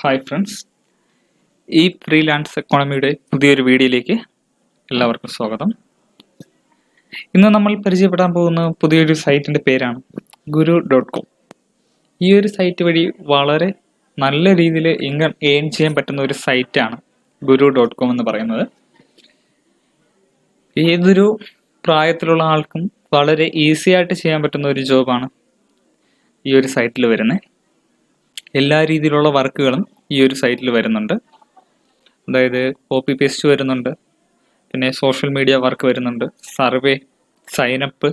Hi friends, ഈ freelance എക്കോണമിയുടെ പുതിയൊരു വീഡിയോയിലേക്ക് എല്ലാവർക്കും സ്വാഗതം. ഇന്ന് നമ്മൾ പരിചയപ്പെടാൻ പോകുന്ന പുതിയൊരു സൈറ്റിന്റെ പേരാണ് guru.com. ഈ ഒരു സൈറ്റ് വഴി വളരെ നല്ല രീതിയിൽ ഇൻകം ഏൺ ചെയ്യാൻ പറ്റുന്ന ഒരു സൈറ്റാണ് guru.com എന്ന് പറയുന്നത്. ഏതൊരു പ്രായത്തിലുള്ള ആൾക്കും വളരെ ഈസി ആയിട്ട് ചെയ്യാൻ പറ്റുന്ന ഒരു ജോബാണ് ഈ ഒരു സൈറ്റിൽ വരുന്നത്. എല്ലാ രീതിയിലുള്ള വർക്കുകളും ഈ ഒരു സൈറ്റിൽ വരുന്നുണ്ട്. അതായത് കോപ്പി പേസ്റ്റ് വരുന്നുണ്ട്, പിന്നെ സോഷ്യൽ മീഡിയ വർക്ക് വരുന്നുണ്ട്, സർവേ, സൈനപ്പ്,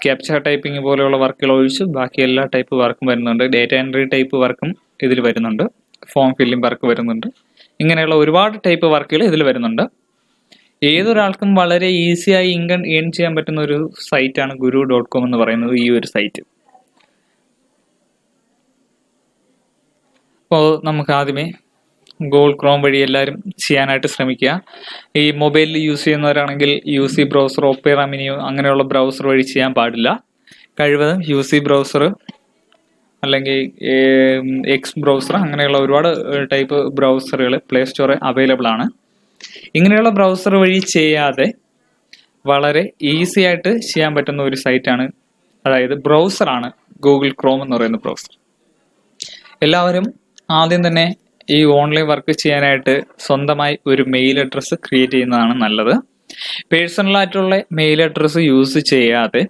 ക്യാപ്ച ടൈപ്പിംഗ് പോലെയുള്ള വർക്കുകൾ ഒഴിച്ച് ബാക്കി എല്ലാ ടൈപ്പ് വർക്കും വരുന്നുണ്ട്. ഡേറ്റ എൻട്രി ടൈപ്പ് വർക്കും ഇതിൽ വരുന്നുണ്ട്, ഫോം ഫില്ലിംഗ് വർക്ക് വരുന്നുണ്ട്. ഇങ്ങനെയുള്ള ഒരുപാട് ടൈപ്പ് വർക്കുകൾ ഇതിൽ വരുന്നുണ്ട്. ഏതൊരാൾക്കും വളരെ ഈസിയായി ഇൻകം ഏൺ ചെയ്യാൻ പറ്റുന്ന ഒരു സൈറ്റാണ് guru.com എന്ന് പറയുന്നത് ഈ ഒരു സൈറ്റ്. അപ്പോൾ നമുക്ക് ആദ്യമേ ഗൂഗിൾ ക്രോം വഴി എല്ലാവരും ചെയ്യാനായിട്ട് ശ്രമിക്കുക. ഈ മൊബൈലിൽ യൂസ് ചെയ്യുന്നവരാണെങ്കിൽ UC ബ്രൗസർ, ഒപ്പേറ മിനിയോ അങ്ങനെയുള്ള ബ്രൗസർ വഴി ചെയ്യാൻ പാടില്ല. കഴിവതും UC ബ്രൗസർ അല്ലെങ്കിൽ എക്സ് ബ്രൗസർ അങ്ങനെയുള്ള ഒരുപാട് ടൈപ്പ് ബ്രൗസറുകൾ പ്ലേ സ്റ്റോറിൽ അവൈലബിൾ ആണ്. ഇങ്ങനെയുള്ള ബ്രൗസർ വഴി ചെയ്യാതെ വളരെ ഈസി ആയിട്ട് ചെയ്യാൻ പറ്റുന്ന ഒരു സൈറ്റാണ്, അതായത് ബ്രൗസറാണ് ഗൂഗിൾ ക്രോം എന്ന് പറയുന്ന ബ്രൗസർ. എല്ലാവരും ആദ്യം തന്നെ ഈ ഓൺലൈൻ വർക്ക് ചെയ്യാനായിട്ട് സ്വന്തമായി ഒരു മെയിൽ അഡ്രസ്സ് ക്രിയേറ്റ് ചെയ്യുന്നതാണ് നല്ലത്. പേഴ്സണലായിട്ടുള്ള മെയിൽ അഡ്രസ്സ് യൂസ് ചെയ്യാതെ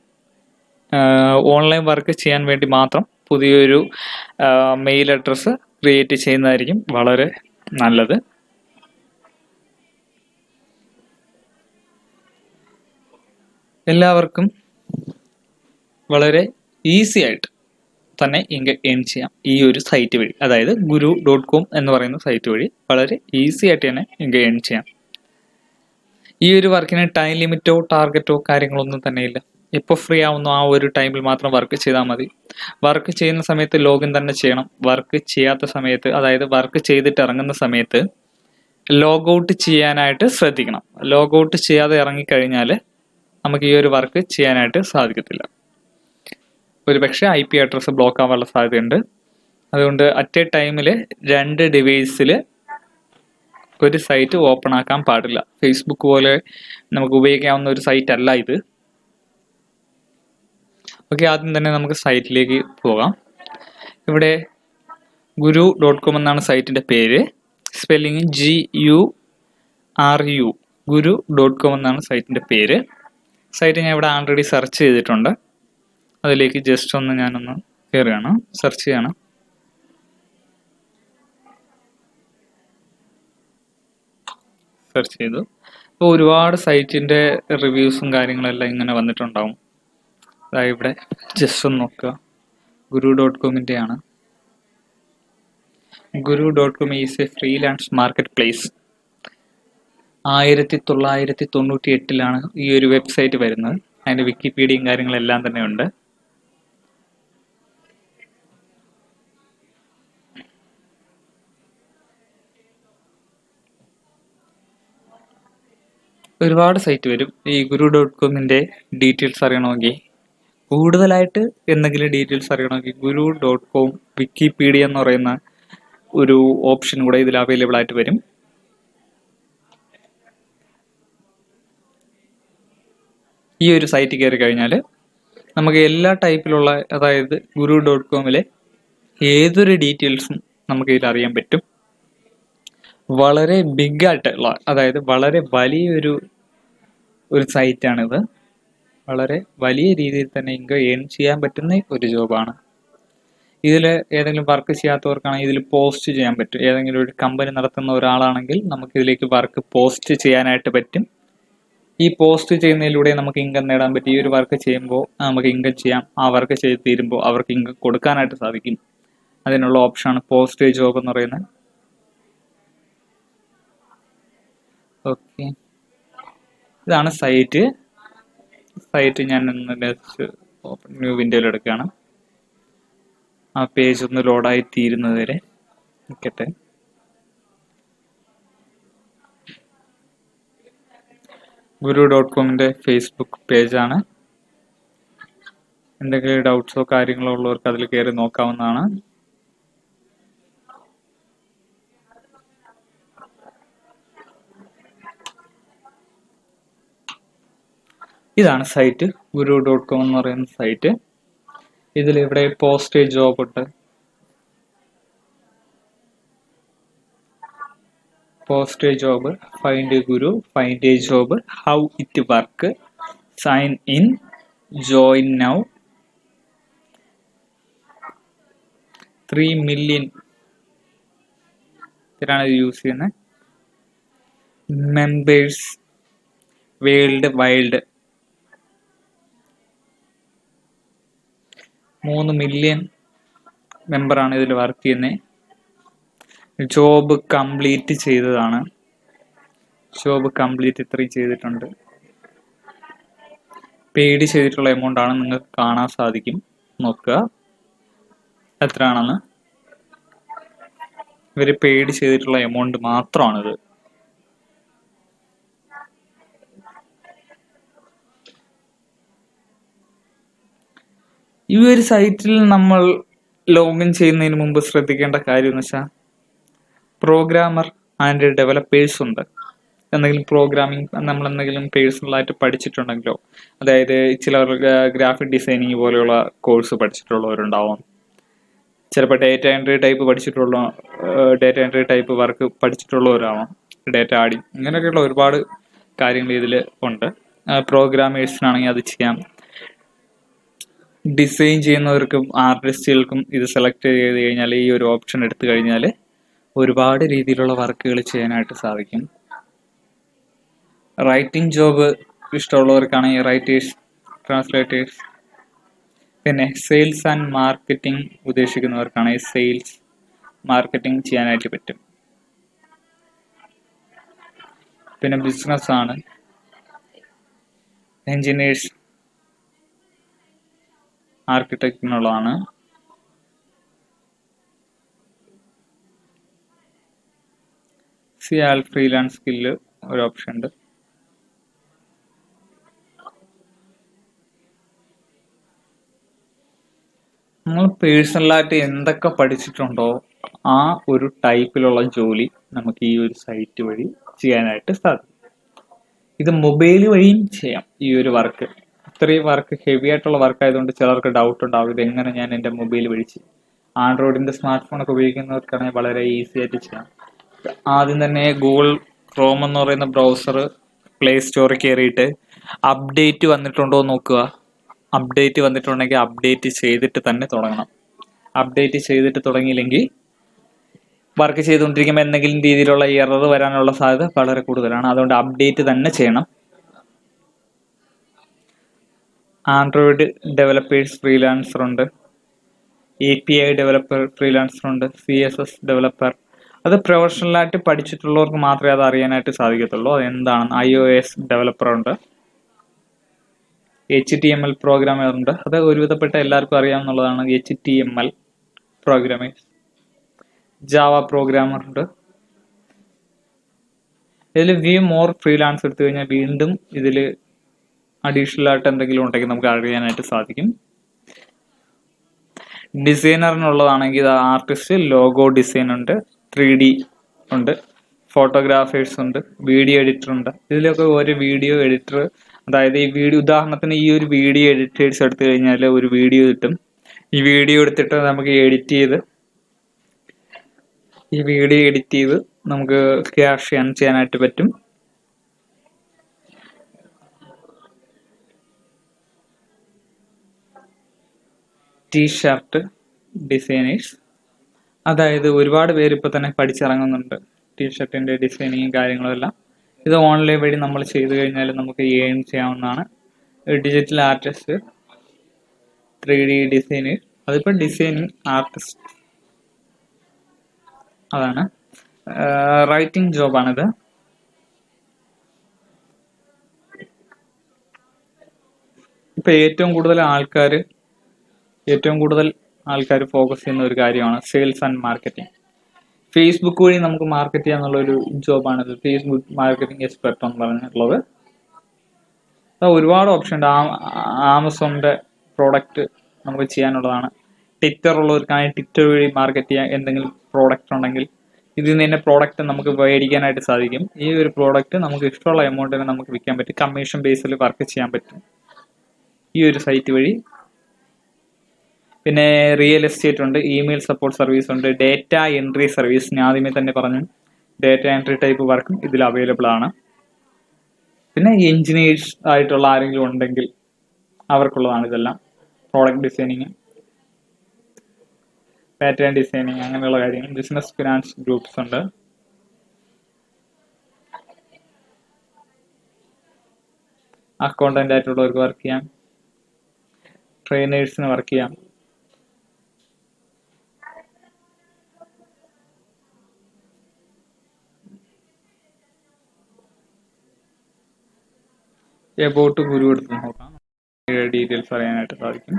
ഓൺലൈൻ വർക്ക് ചെയ്യാൻ വേണ്ടി മാത്രം പുതിയൊരു മെയിൽ അഡ്രസ്സ് ക്രിയേറ്റ് ചെയ്യുന്നതായിരിക്കും വളരെ നല്ലത്. എല്ലാവർക്കും വളരെ ഈസി ആയിട്ട് തന്നെ ഇൻകം ഏൺ ചെയ്യാം ഈ ഒരു സൈറ്റ് വഴി, അതായത് guru.com എന്ന് പറയുന്ന സൈറ്റ് വഴി വളരെ ഈസി ആയിട്ട് തന്നെ ഇൻകം ഏൺ ചെയ്യാം. ഈ ഒരു വർക്കിന് ടൈം ലിമിറ്റോ ടാർഗറ്റോ കാര്യങ്ങളൊന്നും തന്നെ ഇല്ല. എപ്പോൾ ഫ്രീ ആവുന്നോ ആ ഒരു ടൈമിൽ മാത്രം വർക്ക് ചെയ്താൽ മതി. വർക്ക് ചെയ്യുന്ന സമയത്ത് ലോഗിൻ തന്നെ ചെയ്യണം. വർക്ക് ചെയ്യാത്ത സമയത്ത്, അതായത് വർക്ക് ചെയ്തിട്ട് ഇറങ്ങുന്ന സമയത്ത് ലോഗ് ഔട്ട് ചെയ്യാനായിട്ട് ശ്രദ്ധിക്കണം. ലോഗ് ഔട്ട് ചെയ്യാതെ ഇറങ്ങിക്കഴിഞ്ഞാൽ നമുക്ക് ഈ ഒരു വർക്ക് ചെയ്യാനായിട്ട് സാധിക്കത്തില്ല. ഒരു പക്ഷേ IP അഡ്രസ്സ് ബ്ലോക്ക് ആവാനുള്ള സാധ്യതയുണ്ട്. അതുകൊണ്ട് അറ്റ് എ ടൈമിൽ 2 ഡിവൈസിൽ ഒരു സൈറ്റ് ഓപ്പൺ ആക്കാൻ പാടില്ല. ഫേസ്ബുക്ക് പോലെ നമുക്ക് ഉപയോഗിക്കാവുന്ന ഒരു സൈറ്റ് അല്ല ഇത്. ഓക്കെ, ആദ്യം തന്നെ നമുക്ക് സൈറ്റിലേക്ക് പോകാം. ഇവിടെ guru.com എന്നാണ് സൈറ്റിൻ്റെ പേര്. സ്പെല്ലിങ് GURU, guru.com എന്നാണ് സൈറ്റിൻ്റെ പേര്. സൈറ്റ് ഞാൻ ഇവിടെ ആൾറെഡി സെർച്ച് ചെയ്തിട്ടുണ്ട്. അതിലേക്ക് ജസ്റ്റ് ഒന്ന് ഞാനൊന്ന് കയറുകയാണ്, സെർച്ച് ചെയ്യണം. സെർച്ച് ചെയ്തു. അപ്പോൾ ഒരുപാട് സൈറ്റിൻ്റെ റിവ്യൂസും കാര്യങ്ങളെല്ലാം ഇങ്ങനെ വന്നിട്ടുണ്ടാവും. അതായത് ഇവിടെ ജസ്റ്റ് ഒന്ന് നോക്കുക, guru.com ആണ്. guru.com is A freelance market place. 1998 ഈ ഒരു വെബ്സൈറ്റ് വരുന്നത്. അതിൻ്റെ വിക്കിപീഡിയയും കാര്യങ്ങളെല്ലാം തന്നെ ഉണ്ട്. ഒരുപാട് സൈറ്റ് വരും. ഈ guru.com ഡീറ്റെയിൽസ് അറിയണമെങ്കിൽ, കൂടുതലായിട്ട് എന്തെങ്കിലും ഡീറ്റെയിൽസ് അറിയണമെങ്കിൽ guru.com വിക്കിപീഡിയ എന്ന് പറയുന്ന ഒരു ഓപ്ഷൻ കൂടെ ഇതിൽ അവൈലബിൾ ആയിട്ട് വരും. ഈ ഒരു സൈറ്റ് കയറി കഴിഞ്ഞാൽ നമുക്ക് എല്ലാ ടൈപ്പിലുള്ള, അതായത് guru.com ഏതൊരു ഡീറ്റെയിൽസും നമുക്ക് ഇതിൽ അറിയാൻ പറ്റും. വളരെ ബിഗ് ആയിട്ടുള്ള, അതായത് വളരെ വലിയൊരു സൈറ്റാണിത്. വളരെ വലിയ രീതിയിൽ തന്നെ ഇൻകം ഏൺ ചെയ്യാൻ പറ്റുന്ന ഒരു ജോബാണ്. ഇതിൽ ഏതെങ്കിലും വർക്ക് ചെയ്യാത്തവർക്കാണെങ്കിൽ ഇതിൽ പോസ്റ്റ് ചെയ്യാൻ പറ്റും. ഏതെങ്കിലും ഒരു കമ്പനി നടത്തുന്ന ഒരാളാണെങ്കിൽ നമുക്ക് ഇതിലേക്ക് വർക്ക് പോസ്റ്റ് ചെയ്യാനായിട്ട് പറ്റും. ഈ പോസ്റ്റ് ചെയ്യുന്നതിലൂടെ നമുക്ക് ഇൻകം നേടാൻ പറ്റും. ഈ ഒരു വർക്ക് ചെയ്യുമ്പോൾ നമുക്ക് ഇൻകം ചെയ്യാം. ആ വർക്ക് ചെയ്ത് തീരുമ്പോൾ അവർക്ക് ഇൻകം കൊടുക്കാനായിട്ട് സാധിക്കും. അതിനുള്ള ഓപ്ഷനാണ് പോസ്റ്റ് ജോബ് എന്ന് പറയുന്നത്. ഓക്കെ, ഇതാണ് സൈറ്റ്. ഞാൻ ഓപ്പൺ ന്യൂ വിൻഡോയിൽ എടുക്കുകയാണ്. ആ പേജ് ഒന്ന് ലോഡായി തീരുന്നത് വരെ നിൽക്കട്ടെ. guru.com Facebook പേജാണ്. എന്തെങ്കിലും ഡൗട്ട്സോ കാര്യങ്ങളോ ഉള്ളവർക്ക് അതിൽ കയറി നോക്കാവുന്നതാണ്. ഇതാണ് സൈറ്റ് guru.com എന്ന് പറയുന്ന സൈറ്റ്. ഇതിലിവിടെ പോസ്റ്റേജ് ജോബ് ഉണ്ട്, post a job, find guru, find a job, how it work, sign in, join now, 3 million ഇതിലാണ് ഇത് യൂസ് ചെയ്യുന്നത്. മെമ്പേഴ്സ് വേൾഡ് വൈൽഡ് 3 million മെമ്പറാണ് ഇതിൽ വർക്ക് ചെയ്യുന്നത്. ജോബ് കംപ്ലീറ്റ് ചെയ്തതാണ്, ജോബ് കംപ്ലീറ്റ് ഇത്രയും ചെയ്തിട്ടുണ്ട്. പെയ്ഡ് ചെയ്തിട്ടുള്ള എമൗണ്ട് ആണ് നിങ്ങൾക്ക് കാണാൻ സാധിക്കും. നോക്കുക എത്രയാണെന്ന്. ഇവർ പെയ്ഡ് ചെയ്തിട്ടുള്ള എമൗണ്ട് മാത്രമാണിത്. ഈ ഒരു സൈറ്റിൽ നമ്മൾ ലോഗിൻ ചെയ്യുന്നതിന് മുമ്പ് ശ്രദ്ധിക്കേണ്ട കാര്യം എന്ന് വെച്ചാൽ പ്രോഗ്രാമർ ആൻഡ് ഡെവലപ്പേഴ്സ് ഉണ്ട്. എന്തെങ്കിലും പ്രോഗ്രാമിംഗ് നമ്മൾ എന്തെങ്കിലും പേഴ്സണലായിട്ട് പഠിച്ചിട്ടുണ്ടെങ്കിലോ, അതായത് ചിലർ ഗ്രാഫിക് ഡിസൈനിങ് പോലെയുള്ള കോഴ്സ് പഠിച്ചിട്ടുള്ളവരുണ്ടാവും, ചിലപ്പോൾ ഡേറ്റ എൻട്രി ടൈപ്പ് വർക്ക് പഠിച്ചിട്ടുള്ളവരാവാം, ഡേറ്റ ആഡിങ്, ഇങ്ങനെയൊക്കെയുള്ള ഒരുപാട് കാര്യങ്ങൾ ഇതിൽ ഉണ്ട്. പ്രോഗ്രാമേഴ്സിനാണെങ്കിൽ അത് ചെയ്യാം. ഡിസൈൻ ചെയ്യുന്നവർക്കും ആർട്ടിസ്റ്റുകൾക്കും ഇത് സെലക്ട് ചെയ്ത് കഴിഞ്ഞാൽ, ഈ ഒരു ഓപ്ഷൻ എടുത്തു കഴിഞ്ഞാൽ ഒരുപാട് രീതിയിലുള്ള വർക്കുകൾ ചെയ്യാനായിട്ട് സാധിക്കും. റൈറ്റിംഗ് ജോബ് ഇഷ്ടമുള്ളവർക്കാണെങ്കിൽ റൈറ്റേഴ്സ്, ട്രാൻസ്ലേറ്റേഴ്സ്, പിന്നെ സെയിൽസ് ആൻഡ് മാർക്കറ്റിംഗ് ഉദ്ദേശിക്കുന്നവർക്കാണെങ്കിൽ സെയിൽസ് മാർക്കറ്റിംഗ് ചെയ്യാനായിട്ട് പറ്റും. പിന്നെ ബിസിനസ് ആണ്, എൻജിനീയേഴ്സ്, ആർക്കിടെക്റ്റിനുള്ളതാണ്. സിയാൽ ഫ്രീലാൻസ് സ്കില്ല് ഒരു ഓപ്ഷൻ ഉണ്ട്. നമ്മൾ പേഴ്സണലായിട്ട് എന്തൊക്കെ പഠിച്ചിട്ടുണ്ടോ ആ ഒരു ടൈപ്പിലുള്ള ജോലി നമുക്ക് ഈ ഒരു സൈറ്റ് വഴി ചെയ്യാനായിട്ട് സാധിക്കും. ഇത് മൊബൈൽ വഴിയും ചെയ്യാം ഈ ഒരു വർക്ക്. ഇത്രയും വർക്ക് ഹെവി ആയിട്ടുള്ള വർക്ക് ആയതുകൊണ്ട് ചിലർക്ക് ഡൗട്ട് ഉണ്ടാവും, ഇത് എങ്ങനെ ഞാൻ എൻ്റെ മൊബൈൽ വഴി ചെയ്യും. ആൻഡ്രോയിഡിൻ്റെ സ്മാർട്ട് ഫോണൊക്കെ ഉപയോഗിക്കുന്നവർക്കാണെങ്കിൽ വളരെ ഈസി ആയിട്ട് ചെയ്യാം. ആദ്യം തന്നെ ഗൂഗിൾ ക്രോം എന്ന് പറയുന്ന ബ്രൗസർ പ്ലേ സ്റ്റോറിൽ കയറിയിട്ട് അപ്ഡേറ്റ് വന്നിട്ടുണ്ടോ എന്ന് നോക്കുക. അപ്ഡേറ്റ് വന്നിട്ടുണ്ടെങ്കിൽ അപ്ഡേറ്റ് ചെയ്തിട്ട് തന്നെ തുടങ്ങണം. അപ്ഡേറ്റ് ചെയ്തിട്ട് തുടങ്ങിയില്ലെങ്കിൽ വർക്ക് ചെയ്തുകൊണ്ടിരിക്കുമ്പോൾ എന്തെങ്കിലും രീതിയിലുള്ള എറർ വരാനുള്ള സാധ്യത വളരെ കൂടുതലാണ്. അതുകൊണ്ട് അപ്ഡേറ്റ് തന്നെ ചെയ്യണം. ആൻഡ്രോയിഡ് ഡെവലപ്പേഴ്സ് ഫ്രീലാൻസർ ഉണ്ട്, API ഡെവലപ്പർ ഫ്രീലാൻസർ ഉണ്ട്, CSS ഡെവലപ്പർ. അത് പ്രൊഫഷണലായിട്ട് പഠിച്ചിട്ടുള്ളവർക്ക് മാത്രമേ അത് അറിയാനായിട്ട് സാധിക്കത്തുള്ളൂ അതെന്താണെന്ന്. iOS ഡെവലപ്പർ ഉണ്ട്, HTML പ്രോഗ്രാമർ ഉണ്ട്. അത് ഒരുവിധപ്പെട്ട എല്ലാവർക്കും അറിയാവുന്നതാണ്. HTML പ്രോഗ്രാമേഴ്സ്, ജാവ പ്രോഗ്രാമർ ഉണ്ട്. ഇതിൽ വ്യൂ മോർ ഫ്രീലാൻസ് എടുത്തു കഴിഞ്ഞാൽ വീണ്ടും ഇതിൽ അഡീഷണൽ ആയിട്ട് എന്തെങ്കിലും ഉണ്ടെങ്കിൽ നമുക്ക് അറിയാനായിട്ട് സാധിക്കും. ഡിസൈനറിനുള്ളതാണെങ്കിൽ ഇത് ആർട്ടിസ്റ്റ്, ലോഗോ ഡിസൈൻ ഉണ്ട്, 3D ഉണ്ട്, ഫോട്ടോഗ്രാഫേഴ്സ് ഉണ്ട്, വീഡിയോ എഡിറ്റർ ഉണ്ട്. ഇതിലൊക്കെ ഒരു വീഡിയോ എഡിറ്റർ, അതായത് ഈ വീഡിയോ, ഉദാഹരണത്തിന് ഈ ഒരു വീഡിയോ എഡിറ്റേഴ്സ് എടുത്തു കഴിഞ്ഞാൽ ഒരു വീഡിയോ കിട്ടും. ഈ വീഡിയോ എടുത്തിട്ട് നമുക്ക് ഈ വീഡിയോ എഡിറ്റ് ചെയ്ത് നമുക്ക് ക്യാഷ് ചെയ്യാനായിട്ട് പറ്റും. ടീഷർട്ട് ഡിസൈനേഴ്സ്, അതായത് ഒരുപാട് പേര് ഇപ്പൊ തന്നെ പഠിച്ചിറങ്ങുന്നുണ്ട് ടീഷർട്ടിന്റെ ഡിസൈനിങ്ങും കാര്യങ്ങളും എല്ലാം. ഇത് ഓൺലൈൻ വഴി നമ്മൾ ചെയ്തു കഴിഞ്ഞാൽ നമുക്ക് ഏൺ ചെയ്യാവുന്നതാണ്. ഡിജിറ്റൽ ആർട്ടിസ്റ്റ്, 3D ഡിസൈനേഴ്സ്, അതിപ്പോൾ ഡിസൈനിങ് ആർട്ടിസ്റ്റ്, അതാണ്. റൈറ്റിംഗ് ജോബാണിത്. ഇപ്പൊ ഏറ്റവും കൂടുതൽ ആൾക്കാർ ഫോക്കസ് ചെയ്യുന്ന ഒരു കാര്യമാണ് സെയിൽസ് ആൻഡ് മാർക്കറ്റിംഗ്. ഫേസ്ബുക്ക് വഴി നമുക്ക് മാർക്കറ്റ് ചെയ്യാന്നുള്ള ഒരു ജോബാണിത്. ഫേസ്ബുക്ക് മാർക്കറ്റിംഗ് എക്സ്പെർട്ട് എന്ന് പറഞ്ഞിട്ടുള്ളത്. ഒരുപാട് ഓപ്ഷൻ ഉണ്ട്. ആമസോണിന്റെ പ്രോഡക്റ്റ് നമുക്ക് ചെയ്യാനുള്ളതാണ്. ട്വിറ്റർ ഉള്ളവർക്കാണെങ്കിൽ ട്വിറ്റർ വഴി മാർക്കറ്റ് ചെയ്യാൻ, എന്തെങ്കിലും പ്രോഡക്റ്റ് ഉണ്ടെങ്കിൽ ഇതിൽ നിന്ന് തന്നെ പ്രോഡക്റ്റ് നമുക്ക് മേടിക്കാനായിട്ട് സാധിക്കും. ഈ ഒരു പ്രോഡക്റ്റ് നമുക്ക് ഇഷ്ടമുള്ള എമൗണ്ടിന് നമുക്ക് വിൽക്കാൻ പറ്റും. കമ്മീഷൻ ബേസിൽ വർക്ക് ചെയ്യാൻ പറ്റും ഈ ഒരു സൈറ്റ് വഴി. പിന്നെ റിയൽ എസ്റ്റേറ്റ് ഉണ്ട്, ഇമെയിൽ സപ്പോർട്ട് സർവീസ് ഉണ്ട്, ഡേറ്റ എൻട്രി സർവീസ്. ഞാൻ ആദ്യമേ തന്നെ പറഞ്ഞു, ഡേറ്റ എൻട്രി ടൈപ്പ് വർക്കും ഇതിൽ അവൈലബിൾ ആണ്. പിന്നെ എഞ്ചിനീയേഴ്സ് ആയിട്ടുള്ള ആരെങ്കിലും ഉണ്ടെങ്കിൽ അവർക്കുള്ളതാണ് ഇതെല്ലാം. പ്രോഡക്റ്റ് ഡിസൈനിങ്, പാറ്റേൺ ഡിസൈനിങ്, അങ്ങനെയുള്ള കാര്യങ്ങൾ. ബിസിനസ് ഫിനാൻസ് ഗ്രൂപ്പ്സ് ഉണ്ട്. അക്കൗണ്ടന്റ് ആയിട്ടുള്ളവർക്ക് വർക്ക് ചെയ്യാം, ട്രെയിനേഴ്സിന് വർക്ക് ചെയ്യാം. എബൌട്ട് ഗുരു എടുത്ത് നോക്കാം, ഡീറ്റെയിൽസ് അറിയാനായിട്ട് സാധിക്കും.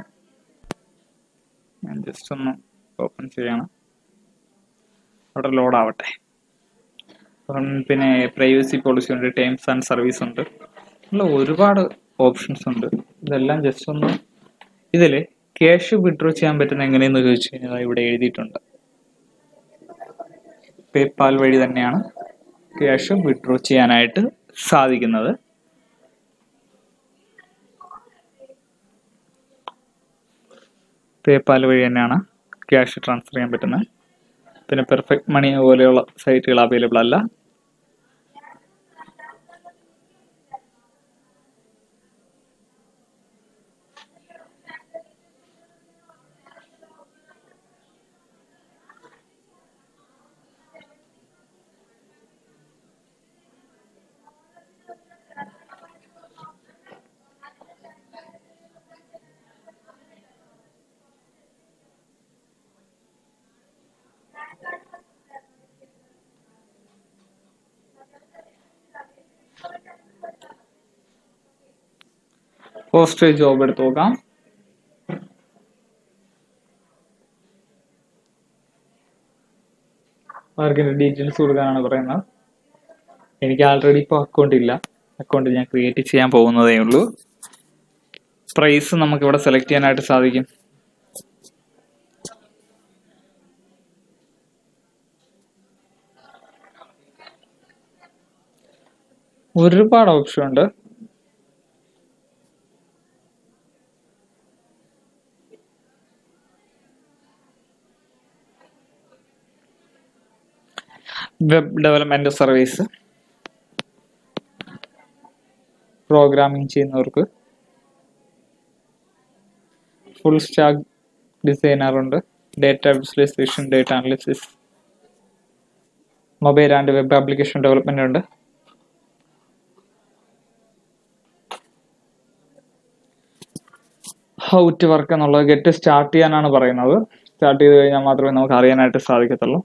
ഞാൻ ജസ്റ്റ് ഒന്ന് ഓപ്പൺ ചെയ്യണം, അവിടെ ലോഡ് ആവട്ടെ. പിന്നെ പ്രൈവസി പോളിസി ഉണ്ട്, ടേംസ് ആൻഡ് സർവീസ് ഉണ്ട്, ഉള്ള ഒരുപാട് ഓപ്ഷൻസ് ഉണ്ട്. ഇതെല്ലാം ജസ്റ്റ് ഒന്ന്. ഇതിൽ ക്യാഷ് വിഡ്രോ ചെയ്യാൻ പറ്റുന്ന എങ്ങനെയെന്ന് ചോദിച്ചു കഴിഞ്ഞാൽ ഇവിടെ എഴുതിയിട്ടുണ്ട്. പേപ്പാൽ വഴി തന്നെയാണ് ക്യാഷ് വിഡ്രോ ചെയ്യാനായിട്ട് സാധിക്കുന്നത്. പേപ്പാൽ വഴി തന്നെയാണ് ക്യാഷ് ട്രാൻസ്ഫർ ചെയ്യാൻ പറ്റുന്നത്. പിന്നെ പെർഫെക്റ്റ് മണി പോലെയുള്ള സൈറ്റുകൾ അവൈലബിൾ അല്ല. പോസ്റ്റ് ജോബ് എടുത്ത് നോക്കാം. വർക്കിന്റെ ഡീറ്റെയിൽസ് കൊടുക്കാനാണ് പറയുന്നത്. എനിക്ക് ആൾറെഡി ഇപ്പോൾ അക്കൗണ്ട് ഇല്ല, അക്കൗണ്ട് ഞാൻ ക്രിയേറ്റ് ചെയ്യാൻ പോകുന്നതേ ഉള്ളൂ. പ്രൈസ് നമുക്ക് ഇവിടെ സെലക്ട് ചെയ്യാനായിട്ട് സാധിക്കും. ഒരുപാട് ഓപ്ഷൻ ഉണ്ട്. വെബ് ഡെവലപ്മെന്റ് സർവീസ്, പ്രോഗ്രാമിംഗ് ചെയ്യുന്നവർക്ക്. ഫുൾ സ്റ്റാക്ക് ഡിസൈനർ ഉണ്ട്, data visualisation, data analysis, mobile and web application development ഉണ്ട്. ഹൗ ടു വർക്ക് എന്നുള്ളത് ഗെറ്റ് സ്റ്റാർട്ട് ചെയ്യാനാണ് പറയുന്നത്. സ്റ്റാർട്ട് ചെയ്ത് കഴിഞ്ഞാൽ മാത്രമേ നമുക്ക് അറിയാനായിട്ട് സാധിക്കത്തുള്ളൂ.